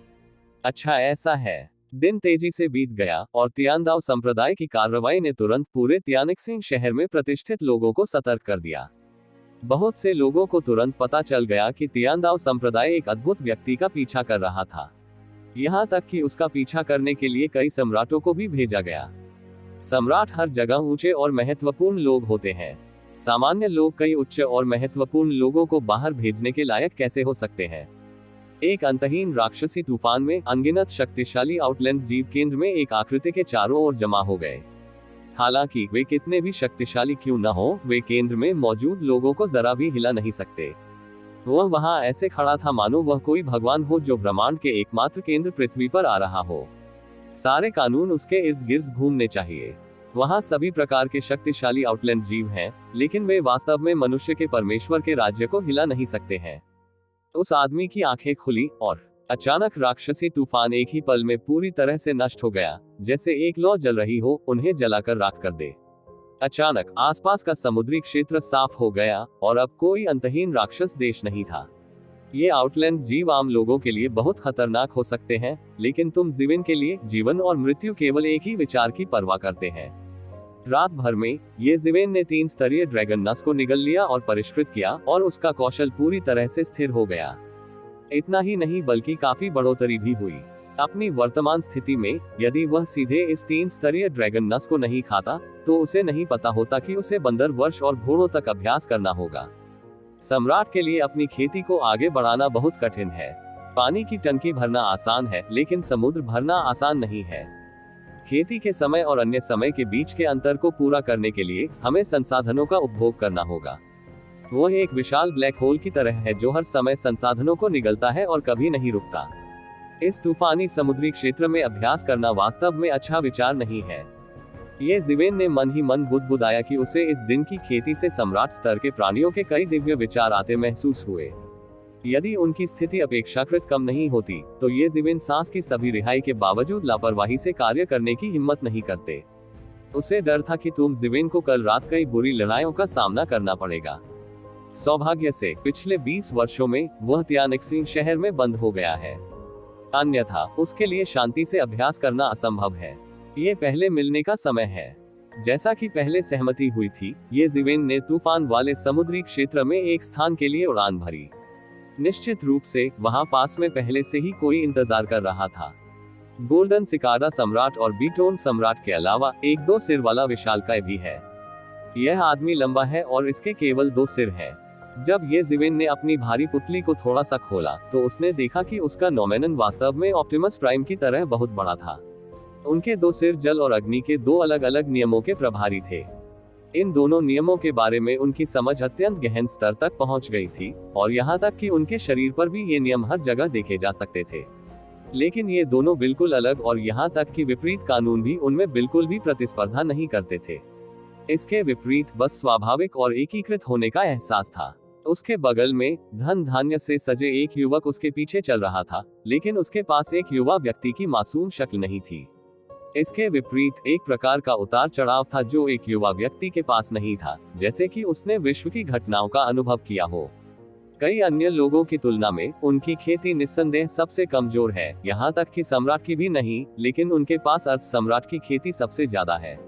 अच्छा ऐसा है। दिन तेजी से बीत गया और तियांदाओ संप्रदाय की कार्रवाई ने तुरंत पूरे तियानिक्सिंग शहर में प्रतिष्ठित लोगों को सतर्क कर दिया। बहुत से लोगों को तुरंत पता चल गया कि तियांदाओ संप्रदाय एक अद्भुत व्यक्ति का पीछा कर रहा था। यहाँ तक कि उसका पीछा करने के लिए कई सम्राटों को भी भेजा गया। सम्राट हर जगह ऊंचे और महत्वपूर्ण लोग होते हैं। सामान्य लोग कई उच्च और महत्वपूर्ण लोगों को बाहर भेजने के लायक कैसे हो सकते हैं? एक अंतहीन राक्षसी तूफान में अनगिनत शक्तिशाली आउटलैंड जीव केंद्र में एक आकृति के चारों ओर जमा हो गए। हालांकि वे कितने भी शक्तिशाली क्यों न हो, वे केंद्र में मौजूद लोगों को जरा भी हिला नहीं सकते। वह वहां ऐसे खड़ा था मानो वह कोई भगवान हो जो ब्रह्मांड के एकमात्र केंद्र पृथ्वी पर आ रहा हो। सारे कानून उसके इर्द गिर्द घूमने चाहिए। वहां सभी प्रकार के शक्तिशाली आउटलैंड जीव हैं, लेकिन वे वास्तव में मनुष्य के परमेश्वर के राज्य को हिला नहीं सकते हैं। उस आदमी की आंखें खुली और अचानक राक्षसी तूफान एक ही पल में पूरी तरह से नष्ट हो गया, जैसे एक लौ जल रही हो, उन्हें जलाकर राख कर दे। अचानक आसपास का समुद्री क्षेत्र साफ हो गया और अब कोई अंतहीन राक्षस देश नहीं था। ये आउटलैंड जीव आम लोगों के लिए बहुत खतरनाक हो सकते हैं, लेकिन तुम जीवन के लिए जीवन और मृत्यु केवल एक ही विचार की परवाह करते हैं। रात भर में ये जीवेन ने 3 स्तरीय ड्रैगन नस को निगल लिया और परिष्कृत किया, और उसका कौशल पूरी तरह से स्थिर हो गया। इतना ही नहीं बल्कि काफी बढ़ोतरी भी हुई। अपनी वर्तमान स्थिति में यदि वह सीधे इस 3 स्तरीय ड्रैगन नस को नहीं खाता, तो उसे नहीं पता होता कि उसे बंदर वर्ष और घोड़ों तक अभ्यास करना होगा। सम्राट के लिए अपनी खेती को आगे बढ़ाना बहुत कठिन है। पानी की टंकी भरना आसान है, लेकिन समुद्र भरना आसान नहीं है। खेती के समय और अन्य समय के बीच के अंतर को पूरा करने के लिए हमें संसाधनों का उपभोग करना होगा। वह एक विशाल ब्लैक होल की तरह है जो हर समय संसाधनों को निगलता है और कभी नहीं रुकता। इस तूफानी समुद्री क्षेत्र में अभ्यास करना वास्तव में अच्छा विचार नहीं है। ये जीवेन ने मन ही मन बुदबुदाया कि उसे इस दिन की खेती से सम्राट स्तर के प्राणियों के कई दिव्य विचार आते महसूस हुए। यदि उनकी स्थिति अपेक्षाकृत कम नहीं होती, तो ये जीवेन सांस की सभी रिहाई के बावजूद लापरवाही से कार्य करने की हिम्मत नहीं करते। उसे डर था कि तुम जीवेन को कल रात कई बुरी लड़ाइयों का सामना करना पड़ेगा। सौभाग्य से पिछले 20 वर्षों में वह तियानक्सिंग शहर में बंद हो गया है, अन्यथा उसके लिए शांति से अभ्यास करना असंभव है। ये पहले मिलने का समय है। जैसा कि पहले सहमति हुई थी, ये जीवेन ने तूफान वाले समुद्री क्षेत्र में एक स्थान के लिए उड़ान भरी। निश्चित रूप से वहां पास में पहले से ही कोई इंतजार कर रहा था। गोल्डन सिकाडा सम्राट और बीटोन सम्राट के अलावा एक 2 सिर वाला विशालकाय भी है। यह आदमी लंबा है और इसके केवल 2 सिर हैं। जब ये जीवेन ने अपनी भारी पुतली को थोड़ा सा खोला, तो उसने देखा कि उसका नोमेनन वास्तव में ऑप्टिमस प्राइम की तरह बहुत बड़ा था। उनके 2 सिर जल और अग्नि के 2 अलग अलग नियमों के प्रभारी थे। इन दोनों नियमों के बारे में उनकी समझ अत्यंत गहन स्तर तक पहुंच गई थी, और यहाँ तक कि उनके शरीर पर भी ये नियम हर जगह देखे जा सकते थे। लेकिन ये दोनों बिल्कुल अलग, और यहाँ तक कि विपरीत कानून भी उनमें बिल्कुल भी प्रतिस्पर्धा नहीं करते थे। इसके विपरीत बस स्वाभाविक और एकीकृत होने का एहसास था। उसके बगल में धन धान्य से सजे एक युवक उसके पीछे चल रहा था, लेकिन उसके पास एक युवा व्यक्ति की मासूम शक्ल नहीं थी। इसके विपरीत एक प्रकार का उतार चढ़ाव था जो एक युवा व्यक्ति के पास नहीं था, जैसे कि उसने विश्व की घटनाओं का अनुभव किया हो। कई अन्य लोगों की तुलना में उनकी खेती निस्संदेह सबसे कमजोर है, यहाँ तक कि सम्राट की भी नहीं, लेकिन उनके पास अर्थ सम्राट की खेती सबसे ज्यादा है।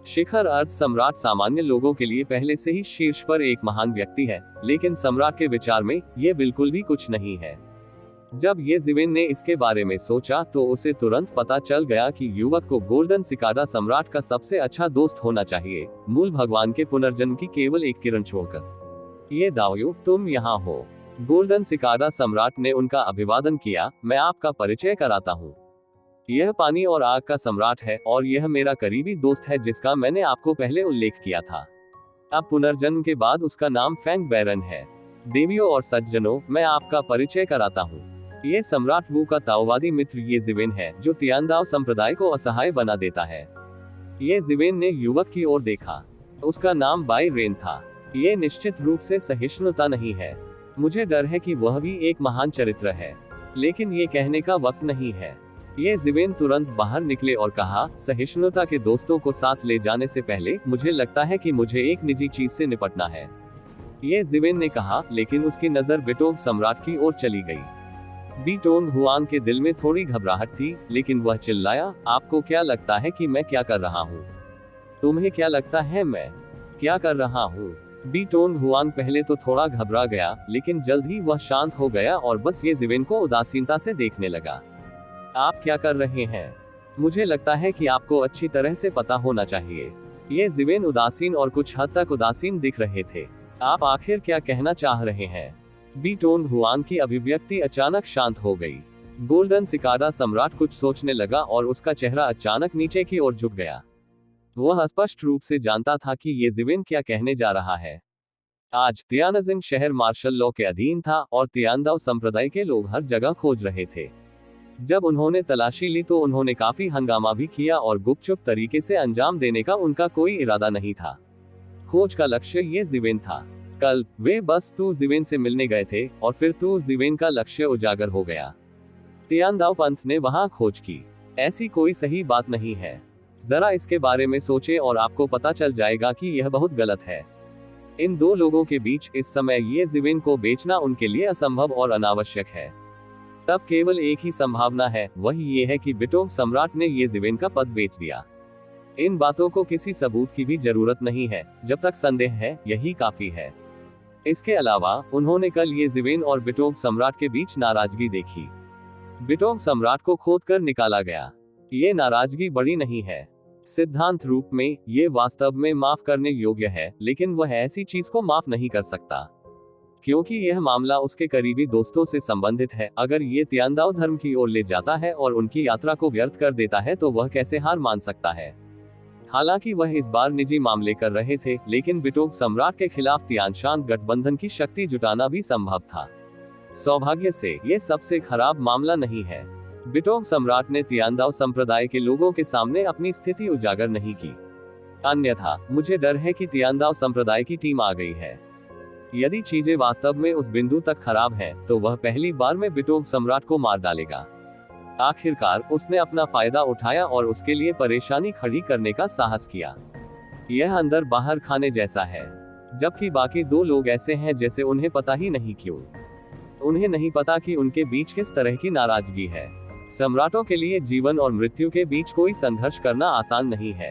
शिखर अर्थ सम्राट सामान्य लोगों के लिए पहले से ही शीर्ष पर एक महान व्यक्ति है, लेकिन सम्राट के विचार में ये बिल्कुल भी कुछ नहीं है। जब ये जीवेन ने इसके बारे में सोचा, तो उसे तुरंत पता चल गया कि युवक को गोल्डन सिकाडा सम्राट का सबसे अच्छा दोस्त होना चाहिए, मूल भगवान के पुनर्जन्म की केवल एक किरण छोड़कर। ये दावयो, तुम यहाँ हो। गोल्डन सिकाडा सम्राट ने उनका अभिवादन किया। मैं आपका परिचय कराता हूँ। यह पानी और आग का सम्राट है, और यह मेरा करीबी दोस्त है जिसका मैंने आपको पहले उल्लेख किया था। अब पुनर्जन्म के बाद उसका नाम फैंग बैरन है। देवियों और सज्जनों, मैं आपका परिचय कराता हूँ। ये सम्राट वू का ताओवादी मित्र ये जीवेन है, जो तियानदाओ संप्रदाय को असहाय बना देता है। ये जीवेन ने युवक की ओर देखा। उसका नाम बाई रेन था। ये निश्चित रूप से सहिष्णुता नहीं है। मुझे डर है कि वह भी एक महान चरित्र है, लेकिन ये कहने का वक्त नहीं है। ये जीवेन तुरंत बाहर निकले और कहा, सहिष्णुता के दोस्तों को साथ ले जाने से पहले मुझे लगता है कि मुझे एक निजी चीज से निपटना है। ये जीवेन ने कहा, लेकिन उसकी नजर बिटोंग सम्राट की ओर चली गई। बीटोंग हुआंग के दिल में थोड़ी घबराहट थी, लेकिन वह चिल्लाया, आपको क्या लगता है कि मैं क्या कर रहा हूँ? तुम्हें क्या लगता है मैं क्या कर रहा हूँ? बीटोंग हुआंग पहले तो थोड़ा घबरा गया, लेकिन जल्द ही वह शांत हो गया और बस ये जीवेन को उदासीनता से देखने लगा। आप क्या कर रहे हैं? मुझे लगता है कि आपको अच्छी तरह से पता होना चाहिए। ये जीवेन उदासीन और कुछ हद तक उदासीन दिख रहे थे। आप आखिर क्या कहना चाह रहे हैं? बीटोंग हुआंग की अभिव्यक्ति अचानक शांत हो गई। गोल्डन सिकाडा सम्राट कुछ सोचने लगा और उसका चेहरा अचानक नीचे की ओर झुक गया। वह स्पष्ट रूप से जानता था कि ये जीवेन क्या कहने जा रहा है। आज तियानजिंग शहर मार्शल लॉ के अधीन था और तियानदाओ संप्रदाय के लोग हर जगह खोज रहे थे। जब उन्होंने तलाशी ली तो उन्होंने काफी हंगामा भी किया और गुपचुप तरीके से अंजाम देने का उनका कोई इरादा नहीं था। खोज का लक्ष्य ये जीवेन था। कल वे बस तू जीवेन से मिलने गए थे और फिर तू जीवेन का लक्ष्य उजागर हो गया। तियानदाओ पंथ ने वहां खोज की। ऐसी कोई सही बात नहीं है। जरा इसके बारे में सोचे और आपको पता चल जाएगा कि यह बहुत गलत है। इन दो लोगों के बीच इस समय ये जीवेन को बेचना उनके लिए असंभव और अनावश्यक है। तब केवल एक ही संभावना है, वही ये है कि बिटोग सम्राट ने ये जीवेन का पद बेच दिया। इन बातों को किसी सबूत की भी जरूरत नहीं है, जब तक संदेह है यही काफी है। इसके अलावा उन्होंने कल ये जीवेन और बिटोग सम्राट के बीच नाराजगी देखी। बिटोग सम्राट को खोदकर निकाला गया। ये नाराजगी बड़ी नहीं है। सिद्धांत रूप में ये वास्तव में माफ करने योग्य है, लेकिन वह ऐसी चीज को माफ नहीं कर सकता, क्योंकि यह मामला उसके करीबी दोस्तों से संबंधित है। अगर ये तियांदाओ धर्म की ओर ले जाता है और उनकी यात्रा को व्यर्थ कर देता है तो वह कैसे हार मान सकता है। हालांकि वह इस बार निजी मामले कर रहे थे, लेकिन बिटोग सम्राट के खिलाफ तियानशान गठबंधन की शक्ति जुटाना भी संभव था। सौभाग्य से ये सबसे खराब मामला नहीं है। बिटोग सम्राट ने तियांदाओ संप्रदाय के लोगों के सामने अपनी स्थिति उजागर नहीं की। अन्यथा मुझे डर है कि तियांदाओ संप्रदाय की टीम आ गई है। यदि चीजें वास्तव में उस बिंदु तक खराब हैं, तो वह पहली बार में बिटोग सम्राट को मार डालेगा। आखिरकार उसने अपना फायदा उठाया और उसके लिए परेशानी खड़ी करने का साहस किया। यह अंदर बाहर खाने जैसा है, जबकि बाकी दो लोग ऐसे हैं जैसे उन्हें पता ही नहीं क्यों। उन्हें नहीं पता कि उनके बीच किस तरह की नाराजगी है। सम्राटों के लिए जीवन और मृत्यु के बीच कोई संघर्ष करना आसान नहीं है।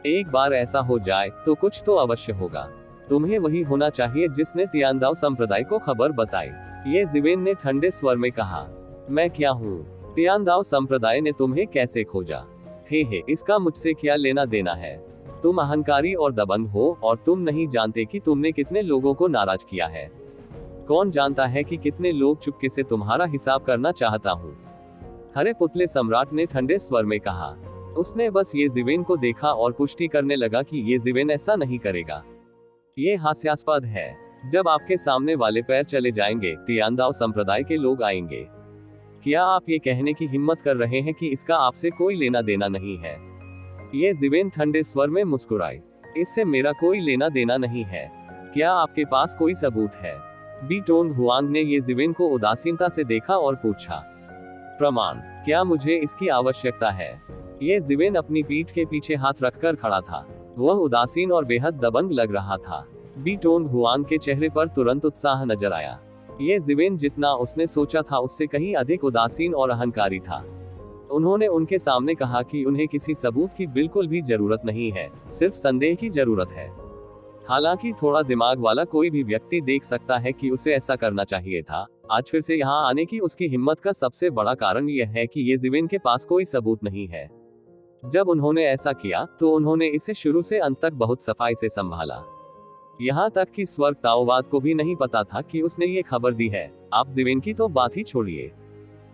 एक बार ऐसा हो जाए तो कुछ तो अवश्य होगा। तुम्हें वही होना चाहिए जिसने तियांदाओ संप्रदाय को खबर बताई, ये जीवेन ने ठंडे स्वर में कहा। मैं क्या हूँ? तियांदाओ संप्रदाय ने तुम्हें कैसे खोजा? हे, इसका मुझसे क्या लेना देना है? तुम अहंकारी और दबंग हो और तुम नहीं जानते कि तुमने कितने लोगों को नाराज किया है। कौन जानता है कि कितने लोग चुपके से तुम्हारा हिसाब करना चाहता हूँ। हरे पुतले सम्राट ने ठंडे स्वर में कहा। उसने बस ये जीवेन को देखा और पुष्टि करने लगा कि ये जीवेन ऐसा नहीं करेगा। ये हास्यास्पद है। जब आपके सामने वाले पैर चले जाएंगे, तियांदाओ संप्रदाय के लोग आएंगे। क्या आप ये कहने की हिम्मत कर रहे हैं कि इसका आपसे कोई लेना देना नहीं है? ये जीवेन ठंडे स्वर में मुस्कुराई। इससे मेरा कोई लेना देना नहीं है। क्या आपके पास कोई सबूत है? बीटोंग हुआंग ने ये जीवेन को उदासीनता से देखा और पूछा। प्रमाण? क्या मुझे इसकी आवश्यकता है? ये जीवेन अपनी पीठ के पीछे हाथ रखकर खड़ा था। वह उदासीन और बेहद दबंग लग रहा था। बीटोंग हुआंग के चेहरे पर तुरंत उत्साह नजर आया। ये जीवेन जितना उसने सोचा था उससे कहीं अधिक उदासीन और अहंकारी था। उन्होंने उनके सामने कहा कि उन्हें किसी सबूत की बिल्कुल भी जरूरत नहीं है, सिर्फ संदेह की जरूरत है। हालांकि थोड़ा दिमाग वाला कोई भी व्यक्ति देख सकता है कि उसे ऐसा करना चाहिए था। आज फिर से यहाँ आने की उसकी हिम्मत का सबसे बड़ा कारण यह है कि ये जीवेन के पास कोई सबूत नहीं है। जब उन्होंने ऐसा किया तो उन्होंने इसे शुरू से अंत तक बहुत सफाई से संभाला। यहाँ तक कि स्वर्ग ताओवाद को भी नहीं पता था कि उसने ये खबर दी है। आप जीवेन की तो बात ही छोड़िए।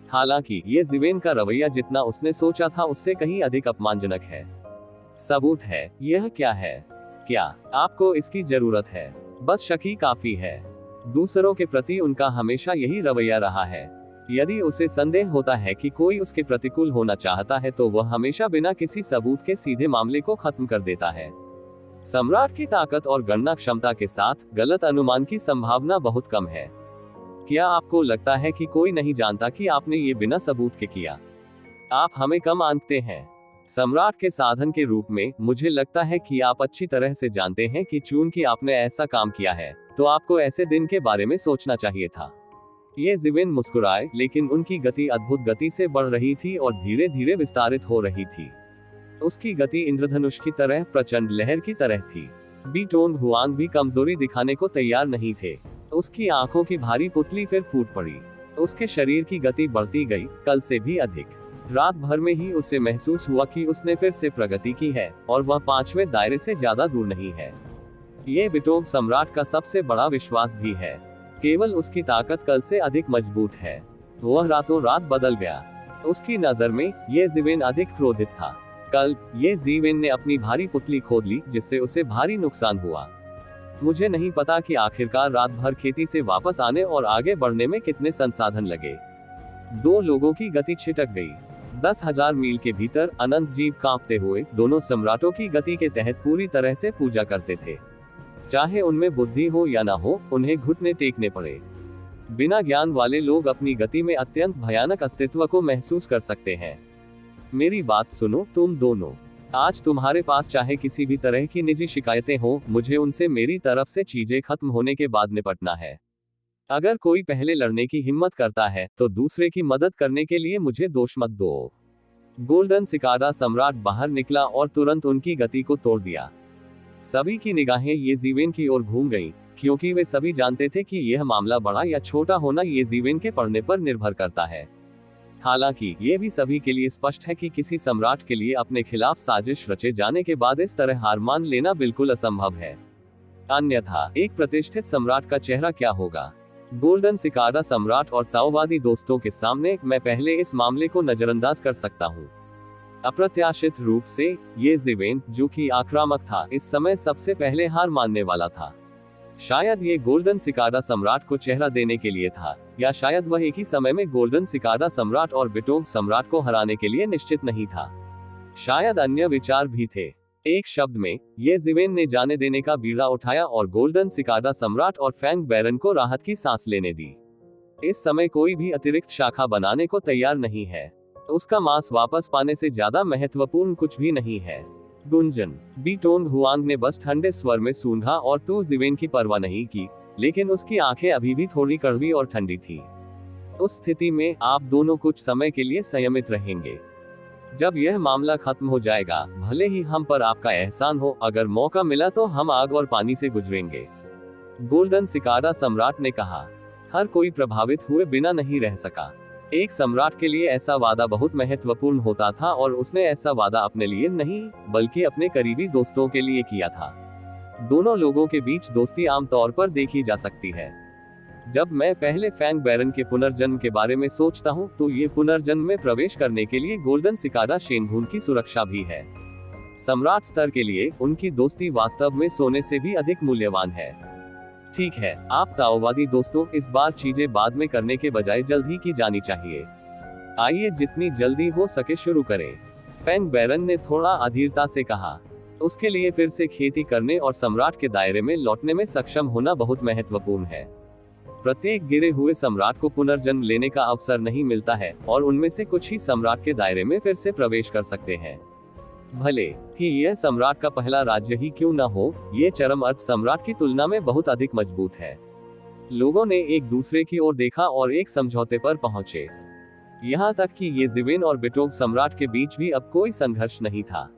हालांकि ये जीवेन का रवैया जितना उसने सोचा था उससे कहीं अधिक अपमानजनक है। सबूत है? यह क्या है? क्या आपको इसकी जरूरत है? बस शक ही काफी है। दूसरों के प्रति उनका हमेशा यही रवैया रहा है। यदि उसे संदेह होता है कि कोई उसके प्रतिकूल होना चाहता है तो वह हमेशा बिना किसी सबूत के सीधे मामले को खत्म कर देता है। सम्राट की ताकत और गणना क्षमता के साथ गलत अनुमान की संभावना बहुत कम है। क्या आपको लगता है कि कोई नहीं जानता कि आपने ये बिना सबूत के किया? आप हमें कम आंकते हैं। सम्राट के साधन के रूप में मुझे लगता है कि आप अच्छी तरह से जानते हैं कि चूंकि आपने ऐसा काम किया है तो आपको ऐसे दिन के बारे में सोचना चाहिए था। ये जीवेन मुस्कुराए, लेकिन उनकी गति अद्भुत गति से बढ़ रही थी और धीरे धीरे विस्तारित हो रही थी। उसकी गति इंद्रधनुष की तरह प्रचंड लहर की तरह थी। बीटोंग हुआंग भी कमजोरी दिखाने को तैयार नहीं थे। उसकी आंखों की भारी पुतली फिर फूट पड़ी। उसके शरीर की गति बढ़ती गई, कल से भी अधिक। रात भर में ही उसे महसूस हुआ कि उसने फिर से प्रगति की है और वह 5वें दायरे से ज्यादा दूर नहीं है। ये बिटोग सम्राट का सबसे बड़ा विश्वास भी है। केवल उसकी ताकत कल से अधिक मजबूत है। वह रातों रात बदल गया। उसकी नजर में ये जीवेन अधिक क्रोधित था। कल ये जीवेन ने अपनी भारी पुतली खोद ली, जिससे उसे भारी नुकसान हुआ। मुझे नहीं पता कि आखिरकार रात भर खेती से वापस आने और आगे बढ़ने में कितने संसाधन लगे। दो लोगों की गति छिटक गई। 10,000 मील के भीतर अनंत जीव कांपते हुए दोनों सम्राटों की गति के तहत पूरी तरह से पूजा करते थे। चाहे उनमें बुद्धि हो या ना हो, उन्हें घुटने टेकने पड़े। बिना ज्ञान वाले लोग अपनी गति में अत्यंत भयानक अस्तित्व को महसूस कर सकते हैं। मेरी बात सुनो तुम दोनों। आज तुम्हारे पास चाहे किसी भी तरह की निजी शिकायतें हो, मुझे उनसे मेरी तरफ से चीजें खत्म होने के बाद निपटना है। अगर कोई पहले लड़ने की हिम्मत करता है तो दूसरे की मदद करने के लिए मुझे दोष मत दो। गोल्डन सिकाडा सम्राट बाहर निकला और तुरंत उनकी गति को तोड़ दिया। सभी की निगाहें येजीवेन की ओर घूम गईं, क्योंकि वे सभी जानते थे कि यह मामला बड़ा या छोटा होना येजीवेन के पढ़ने पर निर्भर करता है। हालांकि ये भी सभी के लिए स्पष्ट है कि किसी सम्राट के लिए अपने खिलाफ साजिश रचे जाने के बाद इस तरह हार मान लेना बिल्कुल असंभव है। अन्यथा एक प्रतिष्ठित सम्राट का चेहरा क्या होगा। गोल्डन सिकाडा सम्राट और ताओवादी दोस्तों के सामने मैं पहले इस मामले को नजरअंदाज कर सकता हूँ। अप्रत्याशित रूप से येजीवेन, जो कि आक्रामक था, इस समय सबसे पहले हार मानने वाला था। शायद ये गोल्डन सिकाडा सम्राट को चेहरा देने के लिए था, या शायद वह एक ही समय में गोल्डन सिकाडा सम्राट और बिटोग सम्राट को हराने के लिए निश्चित नहीं था। शायद अन्य विचार भी थे। एक शब्द में, येजीवेन ने जाने देने का बीड़ा उठाया और गोल्डन सिकाडा सम्राट और फैंग बैरन को राहत की सांस लेने दी। इस समय कोई भी अतिरिक्त शाखा बनाने को तैयार नहीं है। उसका मांस वापस पाने से ज्यादा महत्वपूर्ण कुछ भी नहीं है। गुंजन। बीटोंग हुआंग ने बस ठंडे स्वर में सूंघा और तू जीवेन की परवाह नहीं की, लेकिन उसकी आंखें अभी भी थोड़ी कड़वी और ठंडी थी। उस स्थिति में आप दोनों कुछ समय के लिए संयमित रहेंगे। जब यह मामला खत्म हो जाएगा, भले ही हम पर आपका एहसान हो, अगर मौका मिला तो हम आग और पानी से गुजरेंगे। गोल्डन सिकाडा सम्राट ने कहा। हर कोई प्रभावित हुए बिना नहीं रह सका। एक सम्राट के लिए ऐसा वादा बहुत महत्वपूर्ण होता था और उसने ऐसा वादा अपने लिए नहीं, बल्कि अपने करीबी दोस्तों के लिए किया था। दोनों लोगों के बीच दोस्ती आमतौर पर देखी जा सकती है। जब मैं पहले फैंग बैरन के पुनर्जन्म के बारे में सोचता हूँ, तो ये पुनर्जन्म में प्रवेश करने के लिए गोल्डन सिकाडा शेनगुन की सुरक्षा भी है। सम्राट स्तर के लिए उनकी दोस्ती वास्तव में सोने से भी अधिक मूल्यवान है। ठीक है, आप ताओवादी दोस्तों, इस बार चीजें बाद में करने के बजाय जल्द ही की जानी चाहिए। आइए जितनी जल्दी हो सके शुरू करें। फैंग बैरन ने थोड़ा अधीरता से कहा। उसके लिए फिर से खेती करने और सम्राट के दायरे में लौटने में सक्षम होना बहुत महत्वपूर्ण है। प्रत्येक गिरे हुए सम्राट को पुनर्जन्म लेने का अवसर नहीं मिलता है, और उनमें से कुछ ही सम्राट के दायरे में फिर से प्रवेश कर सकते हैं। भले ही यह सम्राट का पहला राज्य ही क्यों न हो, ये चरम अर्थ सम्राट की तुलना में बहुत अधिक मजबूत है। लोगों ने एक दूसरे की ओर देखा और एक समझौते पर पहुंचे। यहाँ तक कि येजीवेन और बिटोग सम्राट के बीच भी अब कोई संघर्ष नहीं था।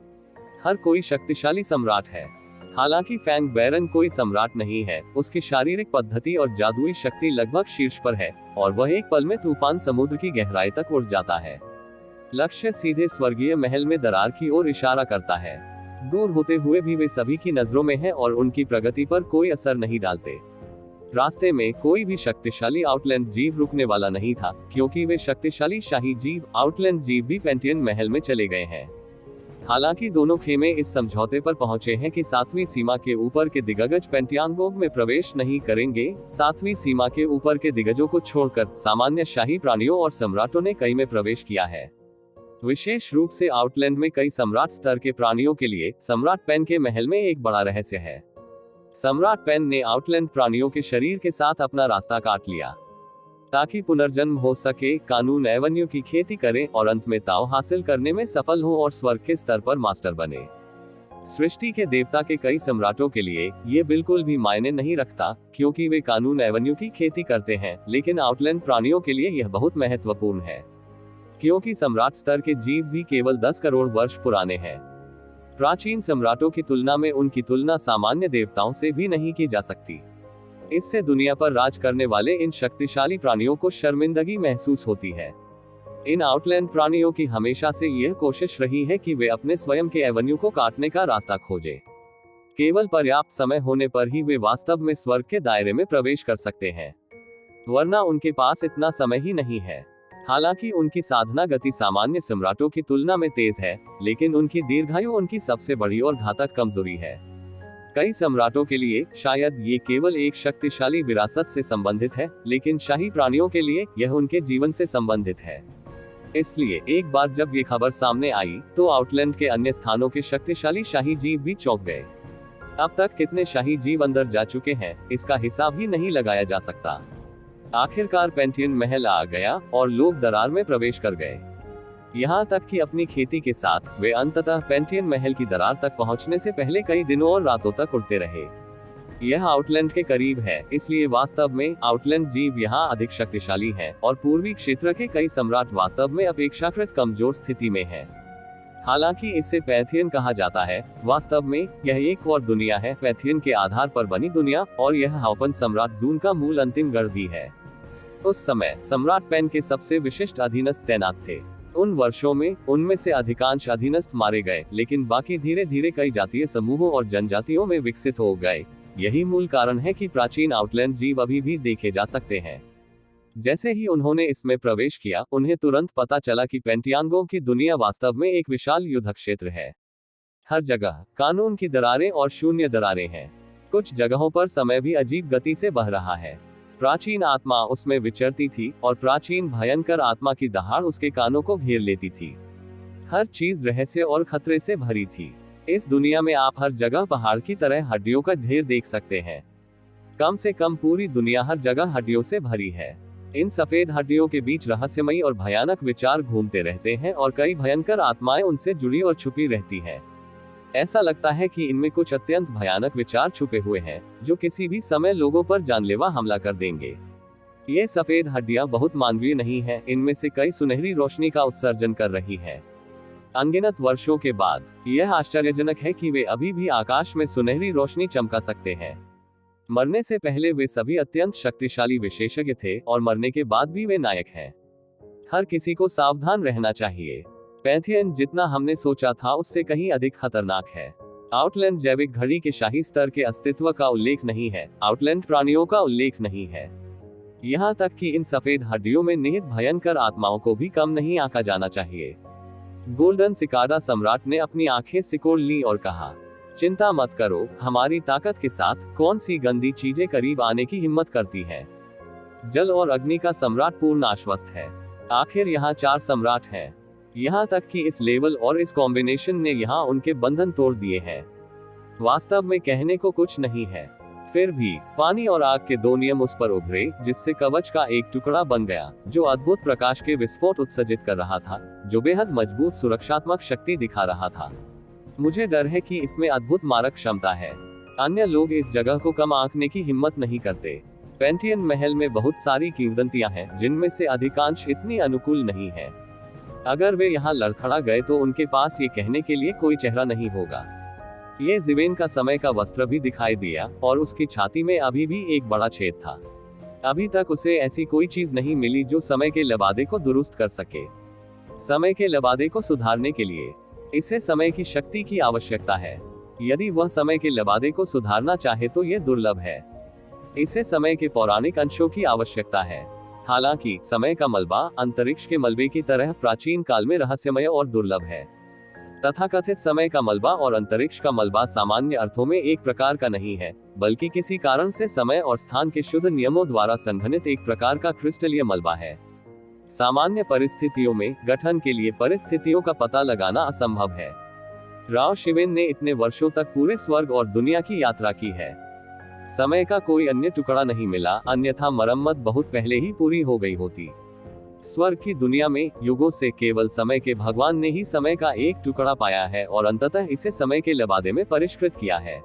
हर कोई शक्तिशाली सम्राट है। हालांकि फैंग बैरन कोई सम्राट नहीं है, उसकी शारीरिक पद्धति और जादुई शक्ति लगभग शीर्ष पर है, और वह एक पल में तूफान समुद्र की गहराई तक उड़ जाता है। लक्ष्य सीधे स्वर्गीय महल में दरार की ओर इशारा करता है। दूर होते हुए भी वे सभी की नजरों में है और उनकी प्रगति पर कोई असर नहीं डालते। रास्ते में कोई भी शक्तिशाली आउटलैंड जीव रुकने वाला नहीं था, क्योंकि वे शक्तिशाली शाही जीव आउटलैंड जीव भी पेंटियन महल में चले गए हैं। हालांकि दोनों खेमे इस समझौते पर पहुंचे हैं कि 7वीं सीमा के ऊपर के दिग्गज पेंटियांगोग में प्रवेश नहीं करेंगे। 7वीं सीमा के ऊपर के दिग्गजों को छोड़कर सामान्य शाही प्राणियों और सम्राटों ने कई में प्रवेश किया है। विशेष रूप से आउटलैंड में कई सम्राट स्तर के प्राणियों के लिए सम्राट पेन के महल में एक बड़ा रहस्य है। सम्राट पेन ने आउटलैंड प्राणियों के शरीर के साथ अपना रास्ता काट लिया ताकि पुनर्जन्म हो सके, कानून एवेन्यू की खेती करें और अंत में ताओ हासिल करने में सफल हो और स्वर्ग के स्तर पर मास्टर बने। सृष्टि के देवता के कई सम्राटों के लिए ये बिल्कुल भी मायने नहीं रखता, क्योंकि वे कानून एवेन्यू की खेती करते हैं, लेकिन आउटलैंड प्राणियों के लिए यह बहुत महत्वपूर्ण है, क्योंकि सम्राट स्तर के जीव भी केवल 10 करोड़ वर्ष पुराने हैं। प्राचीन सम्राटों की तुलना में उनकी तुलना सामान्य देवताओं से भी नहीं की जा सकती। इससे दुनिया पर राज करने वाले इन शक्तिशाली प्राणियों को शर्मिंदगी महसूस होती है। इन आउटलैंड प्राणियों की हमेशा से यह कोशिश रही है कि वे अपने स्वयं के एवेन्यू को काटने का रास्ता खोजें। केवल पर्याप्त समय होने पर ही वे वास्तव में स्वर्ग के दायरे में प्रवेश कर सकते हैं, वरना उनके पास इतना समय ही नहीं है। हालांकि उनकी साधना गति सामान्य सम्राटों की तुलना में तेज है, लेकिन उनकी दीर्घायु उनकी सबसे बड़ी और घातक कमजोरी है। कई सम्राटों के लिए शायद ये केवल एक शक्तिशाली विरासत से संबंधित है, लेकिन शाही प्राणियों के लिए यह उनके जीवन से संबंधित है। इसलिए एक बार जब ये खबर सामने आई, तो आउटलैंड के अन्य स्थानों के शक्तिशाली शाही जीव भी चौंक गए। अब तक कितने शाही जीव अंदर जा चुके हैं, इसका हिसाब ही नहीं लगाया जा सकता। आखिरकार पेंटियन महल आ गया और लोग दरार में प्रवेश कर गए। यहाँ तक कि अपनी खेती के साथ वे अंततः पेंटियन महल की दरार तक पहुँचने से पहले कई दिनों और रातों तक उड़ते रहे। यह आउटलैंड के करीब है, इसलिए वास्तव में आउटलैंड जीव यहाँ अधिक शक्तिशाली हैं, और पूर्वी क्षेत्र के कई सम्राट वास्तव में अपेक्षाकृत कमजोर स्थिति में हैं। हालांकि इसे पैथियन कहा जाता है, वास्तव में यह एक और दुनिया है, पैथियन के आधार पर बनी दुनिया, और यह हाउपन सम्राट जून का मूल अंतिम गढ़ भी है। उस समय सम्राट पेन के सबसे विशिष्ट अधीनस्थ तैनात थे। उन वर्षों में उनमें से अधिकांश अधीनस्थ मारे गए, लेकिन बाकी धीरे धीरे कई जातीय समूहों और जनजातियों में विकसित हो गए। यही मूल कारण है कि प्राचीन आउटलैंड जीव अभी भी देखे जा सकते हैं। जैसे ही उन्होंने इसमें प्रवेश किया, उन्हें तुरंत पता चला कि पेंटियांगों की दुनिया वास्तव में एक विशाल युद्ध क्षेत्र है। हर जगह कानून की दरारें और शून्य दरारें हैं। कुछ जगहों पर समय भी अजीब गति से बह रहा है। प्राचीन आत्मा उसमें विचरती थी, और प्राचीन भयंकर आत्मा की दहाड़ उसके कानों को घेर लेती थी। हर चीज रहस्य और खतरे से भरी थी। इस दुनिया में आप हर जगह पहाड़ की तरह हड्डियों का ढेर देख सकते हैं। कम से कम पूरी दुनिया हर जगह हड्डियों से भरी है। इन सफेद हड्डियों के बीच रहस्यमयी और भयानक विचार घूमते रहते हैं, और कई भयंकर आत्माएं उनसे जुड़ी और छुपी रहती हैं। ऐसा लगता है कि इनमें कुछ अत्यंत भयानक विचार छुपे हुए हैं, जो किसी भी समय लोगों पर जानलेवा हमला कर देंगे। ये सफेद हड्डियां बहुत मानवीय नहीं हैं, इनमें से कई सुनहरी रोशनी का उत्सर्जन कर रही हैं। अनगिनत वर्षों के बाद यह आश्चर्यजनक है कि वे अभी भी आकाश में सुनहरी रोशनी चमका सकते हैं। मरने से पहले वे सभी अत्यंत शक्तिशाली विशेषज्ञ थे, और मरने के बाद भी वे नायक हैं। हर किसी को सावधान रहना चाहिए। पैथियन जितना हमने सोचा था उससे कहीं अधिक खतरनाक है। आउटलैंड जैविक घड़ी के शाही स्तर के अस्तित्व का उल्लेख नहीं है, आउटलैंड प्राणियों का उल्लेख नहीं है। यहाँ तक कि इन सफेद हड्डियों में निहित भयंकर आत्माओं को भी कम नहीं आंका जाना चाहिए। गोल्डन सिकाडा सम्राट ने अपनी आंखें सिकोड़ ली और कहा, चिंता मत करो, हमारी ताकत के साथ कौन सी गंदी चीजें करीब आने की हिम्मत करती हैं। जल और अग्नि का सम्राट पूर्ण आश्वस्त है। आखिर यहाँ 4 सम्राट हैं। यहाँ तक कि इस लेवल और इस कॉम्बिनेशन ने यहाँ उनके बंधन तोड़ दिए हैं। वास्तव में कहने को कुछ नहीं है। फिर भी पानी और आग के 2 नियम उस पर उभरे, जिससे कवच का एक टुकड़ा बन गया, जो अद्भुत प्रकाश के विस्फोट उत्सर्जित कर रहा था, जो बेहद मजबूत सुरक्षात्मक शक्ति दिखा रहा था। मुझे डर है कि इसमें अद्भुत मारक क्षमता है। अन्य लोग इस जगह को कम आंकने की हिम्मत नहीं करते। पेंटियन महल में बहुत सारी किंवदंतियां हैं, जिनमें से अधिकांश इतनी अनुकूल नहीं है। अगर वे यहाँ लड़खड़ा गए तो उनके पास ये कहने के लिए कोई चेहरा नहीं होगा। ये जिवेन का समय का वस्त्र भी दिखाई दिया, और उसकी छाती में अभी भी एक बड़ा छेद था। अभी तक उसे ऐसी कोई चीज नहीं मिली जो समय के लबादे को दुरुस्त कर सके। समय के लबादे को सुधारने के लिए इसे समय की शक्ति की आवश्यकता है। यदि वह समय के लबादे को सुधारना चाहे तो यह दुर्लभ है। इसे समय के पौराणिक अंशों की आवश्यकता है। हालांकि समय का मलबा अंतरिक्ष के मलबे की तरह प्राचीन काल में रहस्यमय और दुर्लभ है। तथाकथित समय का मलबा और अंतरिक्ष का मलबा सामान्य अर्थों में एक प्रकार का नहीं है, बल्कि किसी कारण से समय और स्थान के शुद्ध नियमों द्वारा संघनित एक प्रकार का क्रिस्टलीय मलबा है। सामान्य परिस्थितियों में गठन के लिए परिस्थितियों का पता लगाना असंभव है। राव शिवेन ने इतने वर्षों तक पूरे स्वर्ग और दुनिया की यात्रा की है। समय का कोई अन्य टुकड़ा नहीं मिला, अन्यथा मरम्मत बहुत पहले ही पूरी हो गई होती। स्वर्ग की दुनिया में युगों से केवल समय के भगवान ने ही समय का एक टुकड़ा पाया है, और अंततः इसे समय के लबादे में परिष्कृत किया है।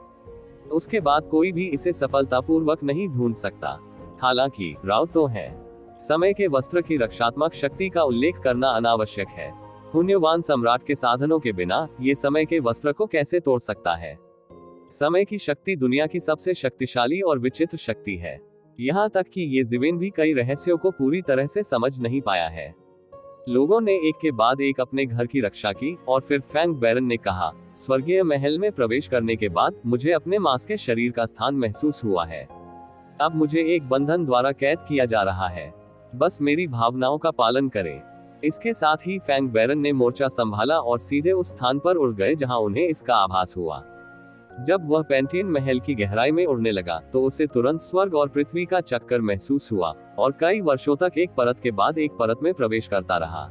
उसके बाद कोई भी इसे सफलतापूर्वक नहीं ढूंढ सकता। हालांकि राव तो है। समय के वस्त्र की रक्षात्मक शक्ति का उल्लेख करना अनावश्यक है। पुण्यवान सम्राट के साधनों के बिना ये समय के वस्त्र को कैसे तोड़ सकता है। समय की शक्ति दुनिया की सबसे शक्तिशाली और विचित्र शक्ति है। यहाँ तक कि ये जिवेन भी कई रहस्यों को पूरी तरह से समझ नहीं पाया है। लोगों ने एक के बाद एक अपने घर की रक्षा की, और फिर फैंग बैरन ने कहा, स्वर्गीय महल में प्रवेश करने के बाद मुझे अपने मांस के शरीर का स्थान महसूस हुआ है। अब मुझे एक बंधन द्वारा कैद किया जा रहा है। बस मेरी भावनाओं का पालन करें। इसके साथ ही फैंग बैरन ने मोर्चा संभाला और सीधे उस स्थान पर उड़ गए जहां उन्हें इसका आभास हुआ। जब वह पेंटियन महल की गहराई में उड़ने लगा तो उसे तुरंत स्वर्ग और पृथ्वी का चक्कर महसूस हुआ, और कई वर्षों तक एक परत के बाद एक परत में प्रवेश करता रहा।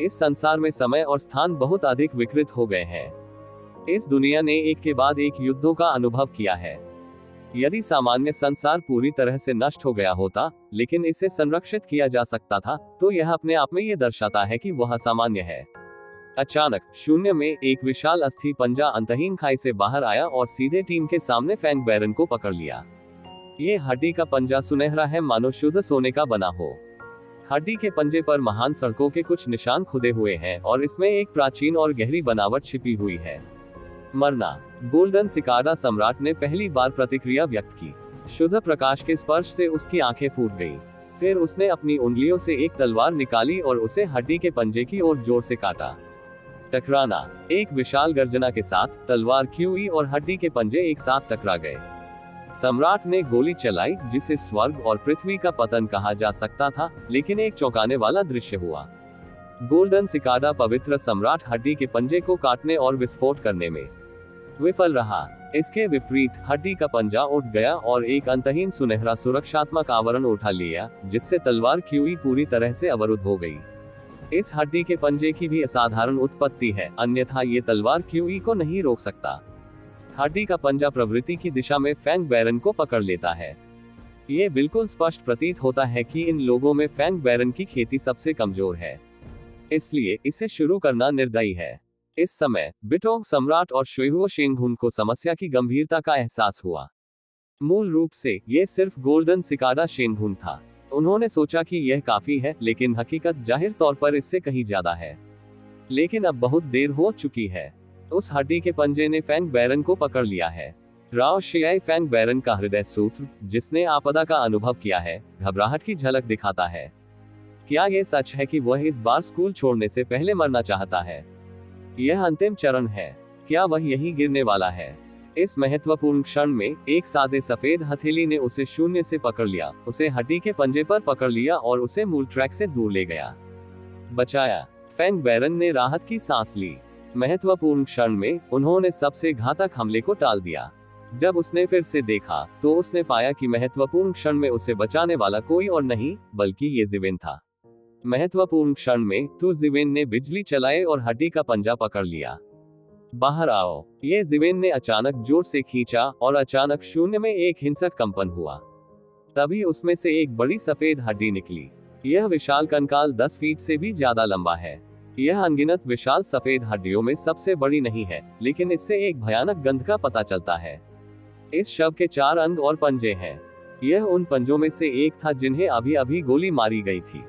इस संसार में समय और स्थान बहुत अधिक विकृत हो गए हैं। इस दुनिया ने एक के बाद एक युद्धों का अनुभव किया है। यदि सामान्य संसार पूरी तरह से नष्ट हो गया होता, लेकिन इसे संरक्षित किया जा सकता था, तो यह अपने आप में ये दर्शाता है कि वह असामान्य है। अचानक शून्य में एक विशाल अस्थि पंजा अंतहीन खाई से बाहर आया और सीधे टीम के सामने फैंग बैरन को पकड़ लिया। ये हड्डी का पंजा सुनहरा है, मानो शुद्ध सोने का बना हो। हड्डी के पंजे पर महान सड़कों के कुछ निशान खुदे हुए हैं और इसमें एक प्राचीन और गहरी बनावट छिपी हुई है। मरना। गोल्डन सिकाडा सम्राट ने पहली बार प्रतिक्रिया व्यक्त की। शुद्ध प्रकाश के स्पर्श से उसकी आंखें फूट गईं। फिर उसने अपनी उंगलियों से एक तलवार निकाली और उसे हड्डी के पंजे की ओर जोर से काटा। टकराना। एक विशाल गर्जना के साथ तलवार क्यूई और हड्डी के पंजे एक साथ टकरा गए। सम्राट ने गोली चलाई, जिसे स्वर्ग और पृथ्वी का पतन कहा जा सकता था, लेकिन एक चौंकाने वाला दृश्य हुआ। गोल्डन सिकाडा पवित्र सम्राट हड्डी के पंजे को काटने और विस्फोट करने में विफल रहा। इसके विपरीत हड्डी का पंजा उठ गया और एक अंतहीन सुनहरा सुरक्षात्मक आवरण उठा लिया, जिससे तलवार क्यूई पूरी तरह से अवरुद्ध हो गई। इस हड्डी के पंजे की भी असाधारण उत्पत्ति है, अन्यथा ये तलवार क्यूई को नहीं रोक सकता। हड्डी का पंजा प्रवृत्ति की दिशा में फैंग बैरन को पकड़ लेता है। ये बिल्कुल स्पष्ट प्रतीत होता है कि इन लोगों में फैंग बैरन की खेती सबसे कमजोर है, इसलिए इसे शुरू करना निर्दयी है। इस समय बिटोंग सम्राट और शुइहुओ शेंगहुन को समस्या की गंभीरता का एहसास हुआ। मूल रूप से ये सिर्फ गोल्डन सिकाडा शेंगहुन था। उन्होंने सोचा कि यह काफी है, लेकिन हकीकत जाहिर तौर पर इससे कहीं ज्यादा है। लेकिन अब बहुत देर हो चुकी है। उस हड्डी के पंजे ने फैंग बैरन को पकड़ लिया है। राव शियाई फैंग बैरन का हृदय सूत्र, जिसने आपदा का अनुभव किया है, घबराहट की झलक दिखाता है। क्या यह सच है कि वह इस बार स्कूल छोड़ने से पहले मरना चाहता है? यह अंतिम चरण है। क्या वह यहीं गिरने वाला है? इस महत्वपूर्ण क्षण में एक सादे सफेद हथेली ने उसे शून्य से पकड़ लिया, उसे हड्डी के पंजे पर पकड़ लिया और उसे मूल ट्रैक से दूर ले गया। बचाया। फैंग बैरन ने राहत की सांस ली। महत्वपूर्ण क्षण में उन्होंने सबसे घातक हमले को टाल दिया। जब उसने फिर से देखा, तो उसने पाया कि महत्वपूर्ण क्षण में उसे बचाने वाला कोई और नहीं, बल्कि ये ज़िवेन था। महत्वपूर्ण क्षण में तो ज़िवेन ने बिजली चलाए और हड्डी का पंजा पकड़ लिया। बाहर आओ, ये ज़िवेन ने अचानक जोर से खींचा और अचानक शून्य में एक हिंसक कंपन हुआ। तभी उसमें से एक बड़ी सफेद हड्डी निकली। यह विशाल कंकाल 10 फीट से भी ज्यादा लंबा है। यह अनगिनत विशाल सफेद हड्डियों में सबसे बड़ी नहीं है, लेकिन इससे एक भयानक गंध का पता चलता है। इस शव के 4 अंग और पंजे हैं। यह उन पंजों में से एक था जिन्हें अभी अभी गोली मारी गई थी।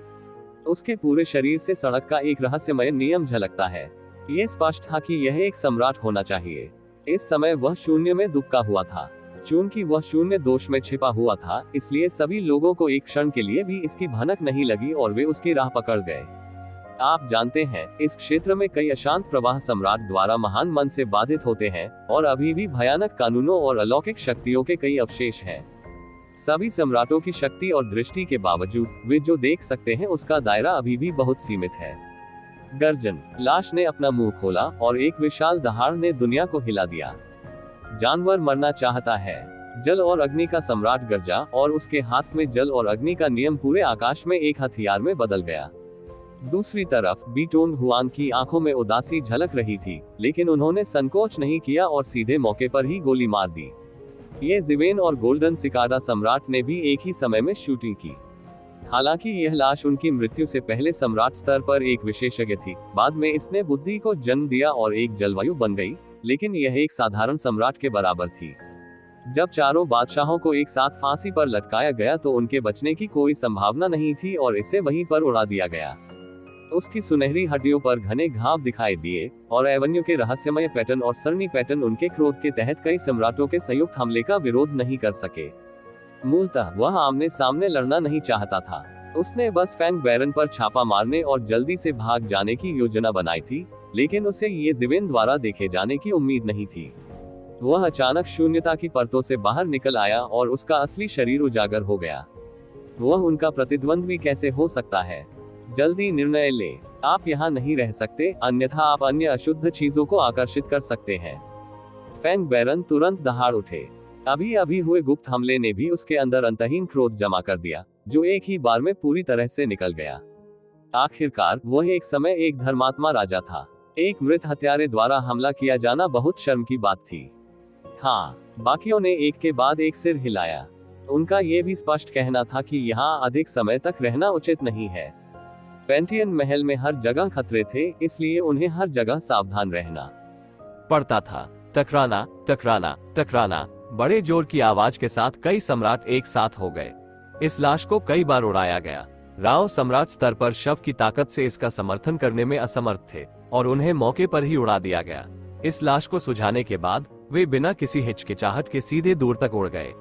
उसके पूरे शरीर से सड़क का एक रहस्यमय नियम झलकता है। यह स्पष्ट था कि यह एक सम्राट होना चाहिए। इस समय वह शून्य में दुबका हुआ था। चूंकि वह शून्य दोष में छिपा हुआ था, इसलिए सभी लोगों को एक क्षण के लिए भी इसकी भनक नहीं लगी और वे उसकी राह पकड़ गए। आप जानते हैं, इस क्षेत्र में कई अशांत प्रवाह सम्राट द्वारा महान मन से बाधित होते हैं और अभी भी भयानक कानूनों और अलौकिक शक्तियों के कई अवशेष हैं। सभी सम्राटों की शक्ति और दृष्टि के बावजूद वे जो देख सकते हैं उसका दायरा अभी भी बहुत सीमित है। गर्जन। लाश ने अपना मुंह खोला और एक विशाल दहाड़ ने दुनिया को हिला दिया। जानवर मरना चाहता है। जल और अग्नि का सम्राट गरजा और उसके हाथ में जल और अग्नि का नियम पूरे आकाश में एक हथियार में बदल गया। दूसरी तरफ बीटोंग हुआन की आंखों में उदासी झलक रही थी, लेकिन उन्होंने संकोच नहीं किया और सीधे मौके पर ही गोली मार दी। ये ज़िवेन और गोल्डन सिकाडा सम्राट ने भी एक ही समय में शूटिंग की। हालांकि यह लाश उनकी मृत्यु से पहले सम्राट स्तर पर एक विशेषज्ञ थी। बाद में इसने बुद्धि को जन्म दिया और एक जलवायु बन गई, लेकिन यह एक साधारण सम्राट के बराबर थी। जब चारों बादशाहों को एक साथ फांसी पर लटकाया गया तो उनके बचने की कोई संभावना नहीं थी और इसे वहीं पर उड़ा दिया गया। उसकी सुनहरी हड्डियों पर घने घाव दिखाई दिए और एवेन्यू के रहस्यमय पैटर्न और सरनी पैटर्न उनके क्रोध के तहत कई सम्राटों के संयुक्त हमले का विरोध नहीं कर सके। मूलतः वह आमने सामने लड़ना नहीं चाहता था। उसने बस फैंग बैरन पर छापा मारने और जल्दी से भाग जाने की योजना बनाई थी, लेकिन उसे ये ज़िवेन द्वारा देखे जाने की उम्मीद नहीं थी। वह अचानक शून्यता की परतों से बाहर निकल आया और उसका असली शरीर उजागर हो गया। वह उनका प्रतिद्वंद्वी कैसे हो सकता है? जल्दी निर्णय ले। आप यहाँ नहीं रह सकते, अन्यथा आप अन्य अशुद्ध चीजों को आकर्षित कर सकते हैं। फैंग बैरन तुरंत दहाड़ उठे। अभी अभी हुए गुप्त हमले ने भी उसके अंदर अंतहीन क्रोध जमा कर दिया, जो एक ही बार में पूरी तरह से निकल गया। आखिरकार वह एक समय एक धर्मात्मा राजा था। एक मृत हत्यारे द्वारा हमला किया जाना बहुत शर्म की बात थी। हाँ, बाकियों ने एक के बाद एक सिर हिलाया। उनका ये भी स्पष्ट कहना था कि यहाँ अधिक समय तक रहना उचित नहीं है। पेंटियन महल में हर जगह खतरे थे, इसलिए उन्हें हर जगह सावधान रहना पड़ता था। टकराना, टकराना, टकराना। बड़े जोर की आवाज के साथ कई सम्राट एक साथ हो गए। इस लाश को कई बार उड़ाया गया। राव सम्राट स्तर पर शव की ताकत से इसका समर्थन करने में असमर्थ थे और उन्हें मौके पर ही उड़ा दिया गया। इस लाश को सुझाने के बाद वे बिना किसी हिचकिचाहट के सीधे दूर तक उड़ गए।